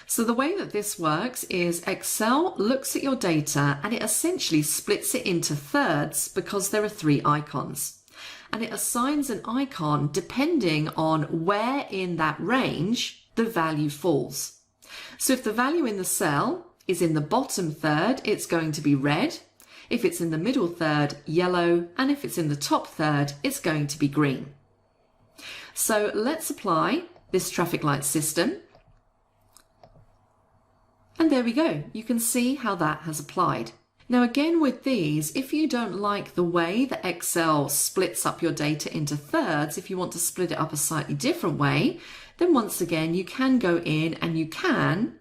So the way that this works is Excel looks at your data and it essentially splits it into thirds because there are 3 icons. And it assigns an icon depending on where in that range the value falls. So if the value in the cell is in the bottom third, it's going to be red. If it's in the middle third, yellow, and if it's in the top third, it's going to be green. So let's apply this traffic light system. And there we go. You can see how that has applied. Now again with these, if you don't like the way that Excel splits up your data into thirds, if you want to split it up a slightly different way, then once again you can go in and you can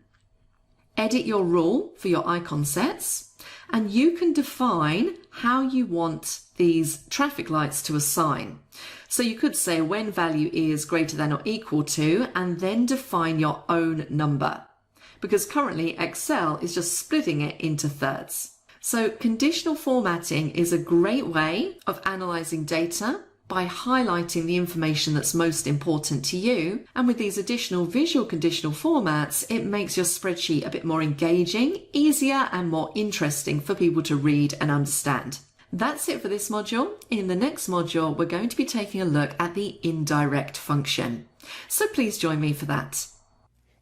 edit your rule for your icon sets, and you can define how you want these traffic lights to assign. So you could say when value is greater than or equal to, and then define your own number, because currently Excel is just splitting it into thirds. So conditional formatting is a great way of analyzing data by highlighting the information that's most important to you. And with these additional visual conditional formats, it makes your spreadsheet a bit more engaging, easier, and more interesting for people to read and understand. That's it for this module. In the next module, we're going to be taking a look at the indirect function. So please join me for that.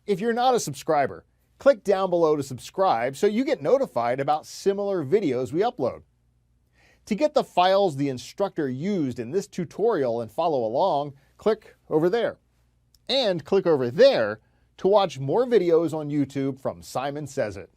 If you're not a subscriber, click down below to subscribe so you get notified about similar videos we upload. To get the files the instructor used in this tutorial and follow along, click over there. And click over there to watch more videos on YouTube from Simon Says It.